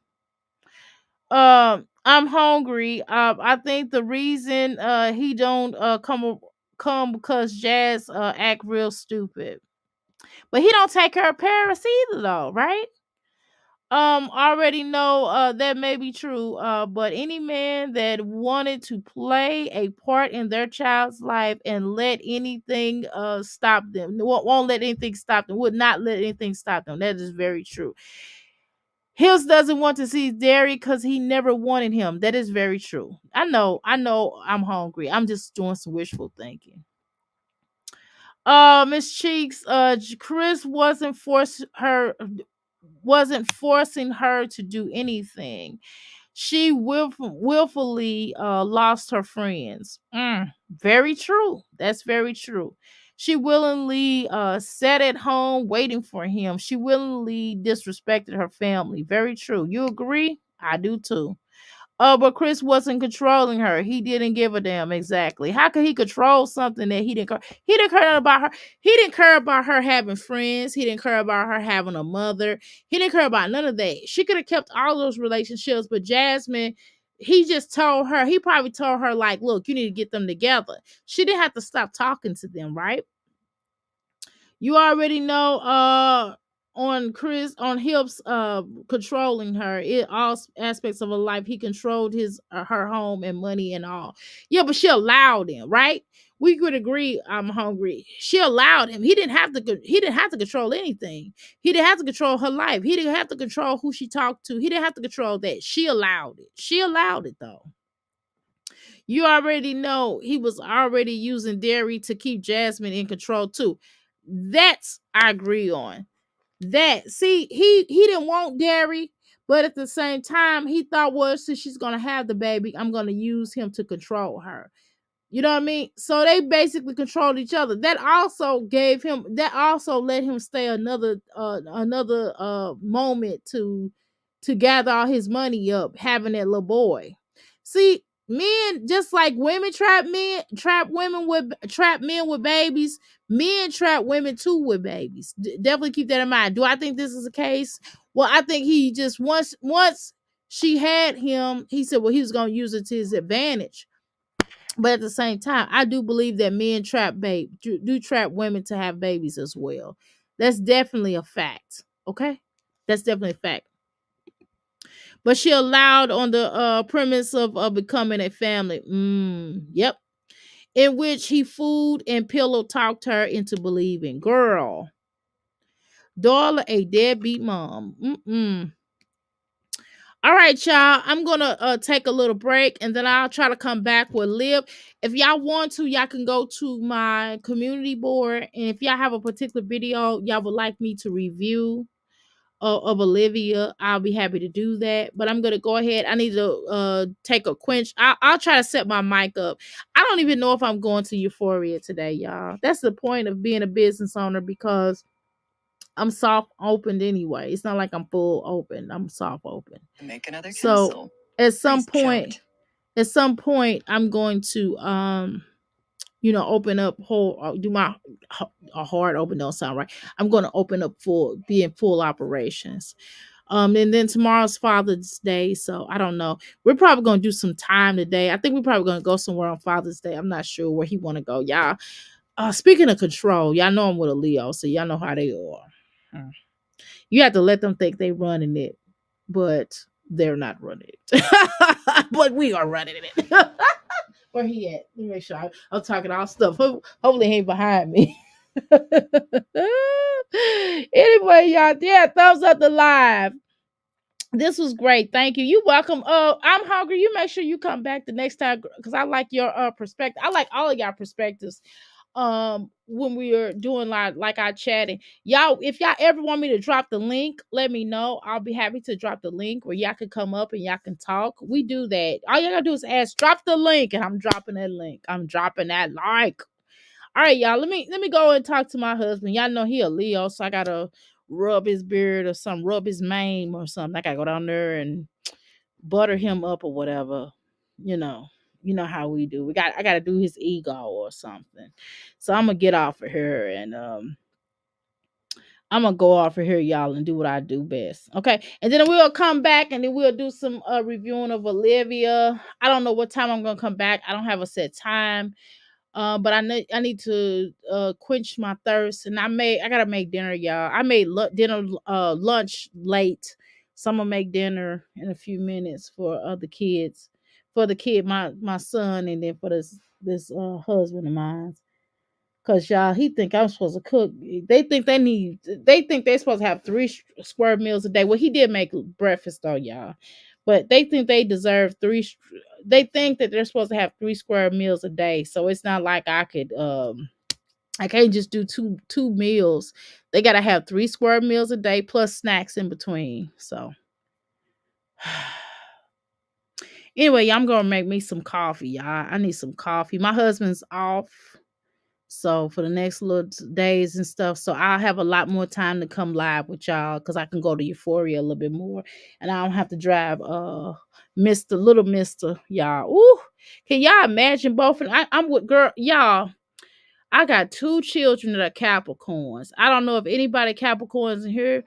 I'm hungry. I think the reason he don't come because Jazz act real stupid. But he don't take care of Paris either though, right? Already know that may be true, but any man that wanted to play a part in their child's life and let anything stop them, won't let anything stop them, would not let anything stop them. That is very true. Hills doesn't want to see Derry because he never wanted him. That is very true. I know I'm hungry. I'm just doing some wishful thinking. Miss Cheeks, Chris wasn't forcing her to do anything. She willfully lost her friends. Very true. That's very true. She willingly sat at home waiting for him. She willingly disrespected her family. Very true. You agree? I do too. But Chris wasn't controlling her. He didn't give a damn exactly. How could he control something that he didn't care? He didn't care about her. He didn't care about her having friends. He didn't care about her having a mother. He didn't care about none of that. She could have kept all those relationships, but Jasmine, he just told her, he probably told her, like, look, you need to get them together. She didn't have to stop talking to them, right? You already know on Hips controlling her, it all aspects of her life. He controlled his her home and money and all. Yeah, but she allowed him, right? We could agree. I'm hungry. She allowed him. He didn't have to control anything. He didn't have to control her life. He didn't have to control who she talked to. He didn't have to control that. She allowed it. She allowed it though. You already know he was already using Derry to keep Jasmine in control too. That's I agree on. That see, he didn't want Derry, but at the same time, he thought, well, since she's gonna have the baby, I'm gonna use him to control her. You know what I mean? So they basically controlled each other. That also let him stay another moment to gather all his money up, having that little boy. See, men just like women trap men with babies, men trap women too with babies. Definitely keep that in mind. Do I think this is the case? Well, I think he just once she had him, he said, well, he was gonna use it to his advantage. But at the same time, I do believe that men do trap women to have babies as well. That's definitely a fact. Okay, that's definitely a fact. But she allowed on the premise of becoming a family. Yep. In which he fooled and pillow talked her into believing. Girl, Darla, a deadbeat mom. All right, y'all. I'm gonna take a little break and then I'll try to come back with Liv. If y'all want to, y'all can go to my community board, and if y'all have a particular video y'all would like me to review of Olivia, I'll be happy to do that. But I'm gonna go ahead. I need to take a quench. I'll try to set my mic up. I don't even know if I'm going to Euphoria today, y'all. That's the point of being a business owner, because I'm soft opened anyway. It's not like I'm full open. I'm soft open. Make another cancel. So at some point, I'm going to open up whole do my a hard open don't sound right. I'm going to open up be in full operations. And then tomorrow's Father's Day, so I don't know. We're probably gonna do some time today. I think we're probably gonna go somewhere on Father's Day. I'm not sure where he want to go, y'all. Speaking of control, y'all know I'm with a Leo, so y'all know how they are. Hmm. You have to let them think they running it, but they're not running it. But we are running it. Where he at? Let me make sure I'm talking all stuff. Hopefully he ain't behind me. Anyway, y'all, yeah, thumbs up the live. This was great. Thank you. You welcome. I'm hungry. You make sure you come back the next time because I like your perspective. I like all of y'all perspectives. When we are doing like our chatting, y'all, if y'all ever want me to drop the link, let me know. I'll be happy to drop the link where y'all can come up and y'all can talk. We do that. All y'all gotta do is ask, drop the link, and I'm dropping that link. I'm dropping that like. All right, y'all. Let me go and talk to my husband. Y'all know he a Leo, so I gotta rub his beard or something, rub his mane or something. I gotta go down there and butter him up or whatever. You know, you know how we do. I gotta do his ego or something. So I'm gonna get off of here and I'm gonna go off of here, y'all, and do what I do best. Okay. And then we'll come back and then we'll do some reviewing of Olivia. I don't know what time I'm gonna come back. I don't have a set time. But I need to quench my thirst, and I gotta make dinner, y'all. I made lunch late, so I'm gonna make dinner in a few minutes for the kids, for the kid, my son, and then for this husband of mine. Cause y'all, he think I'm supposed to cook. They think they're supposed to have three square meals a day. Well, he did make breakfast though, y'all, but they think they deserve they think that they're supposed to have three square meals a day. So it's not like I can't just do two meals. They gotta have three square meals a day plus snacks in between. So anyway, I'm gonna make me some coffee, y'all. I need some coffee. My husband's off. So for the next little days and stuff, so I'll have a lot more time to come live with y'all because I can go to Euphoria a little bit more, and I don't have to drive Mister, y'all. Ooh, can y'all imagine both? And I'm with girl, y'all. I got two children that are Capricorns. I don't know if anybody Capricorns in here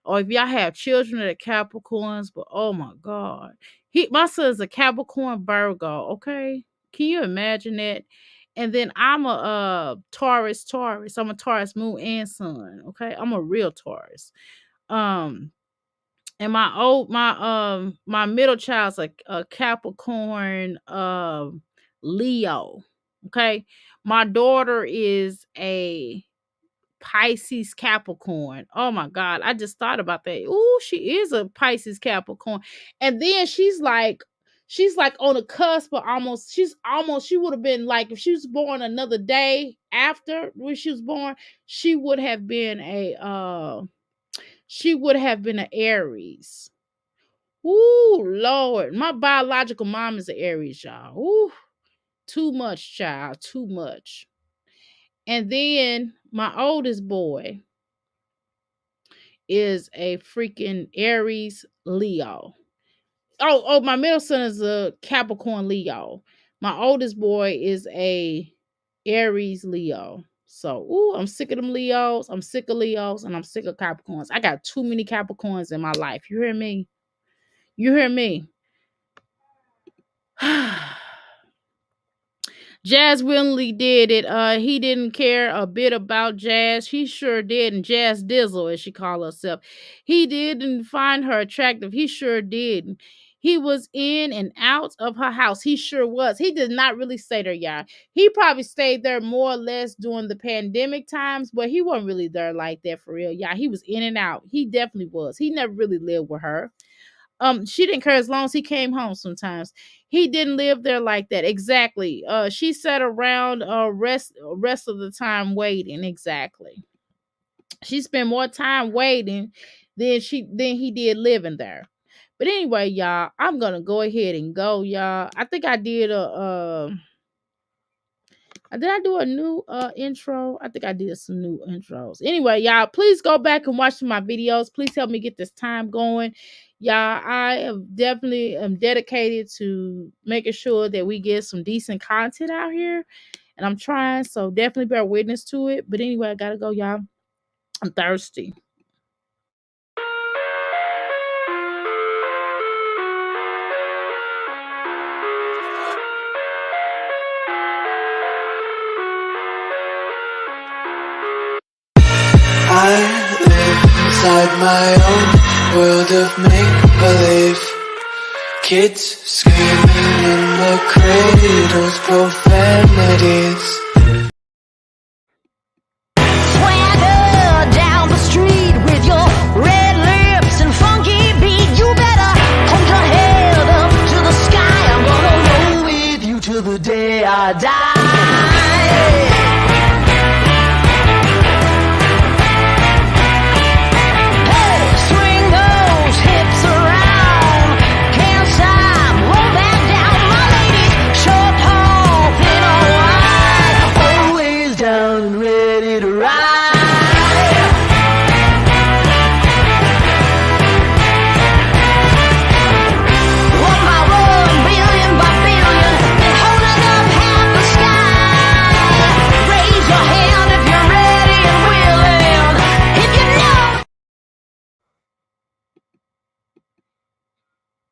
or if y'all have children that are Capricorns, but oh my God. My son's a Capricorn Virgo, okay? Can you imagine that? And then I'm a Taurus. I'm a Taurus moon and sun, okay? I'm a real Taurus. Um and my middle child's a Capricorn Leo, okay? My daughter is a Pisces Capricorn. Oh my God. I just thought about that. Ooh, she is a Pisces Capricorn. And then she's like on the cusp, but she would have been like, if she was born another day after when she was born, she would have been an Aries. Ooh, Lord. My biological mom is an Aries, y'all. Ooh, too much, child. Too much. And then my oldest boy is a freaking Aries Leo. Oh, my middle son is a Capricorn Leo. My oldest boy is a Aries Leo. So, ooh, I'm sick of them Leos. I'm sick of Leos and I'm sick of Capricorns. I got too many Capricorns in my life. You hear me? You hear me? Jazz willingly did it. He didn't care a bit about Jazz. He sure did. And Jazz Dizzle, as she called herself. He didn't find her attractive. He sure did. He was in and out of her house. He sure was. He did not really stay there, y'all. He probably stayed there more or less during the pandemic times, but he wasn't really there like that for real. Yeah, he was in and out. He definitely was. He never really lived with her. She didn't care as long as he came home sometimes. He didn't live there like that. Exactly. She sat around rest of the time waiting. Exactly. She spent more time waiting than he did living there. But anyway, y'all, I'm gonna go ahead and go, y'all. I think I did did I do a new intro? I think I did some new intros. Anyway, y'all, please go back and watch my videos. Please help me get this time going. Y'all, I am dedicated to making sure that we get some decent content out here. And I'm trying, so definitely bear witness to it. But anyway, I gotta go, y'all. I'm thirsty. inside my own world of make-believe. Kids screaming in the cradles, profanities. Swagger down the street with your red lips and funky beat. You better hold your head up to the sky. I'm gonna roll with you till the day I die. Down and ready to ride.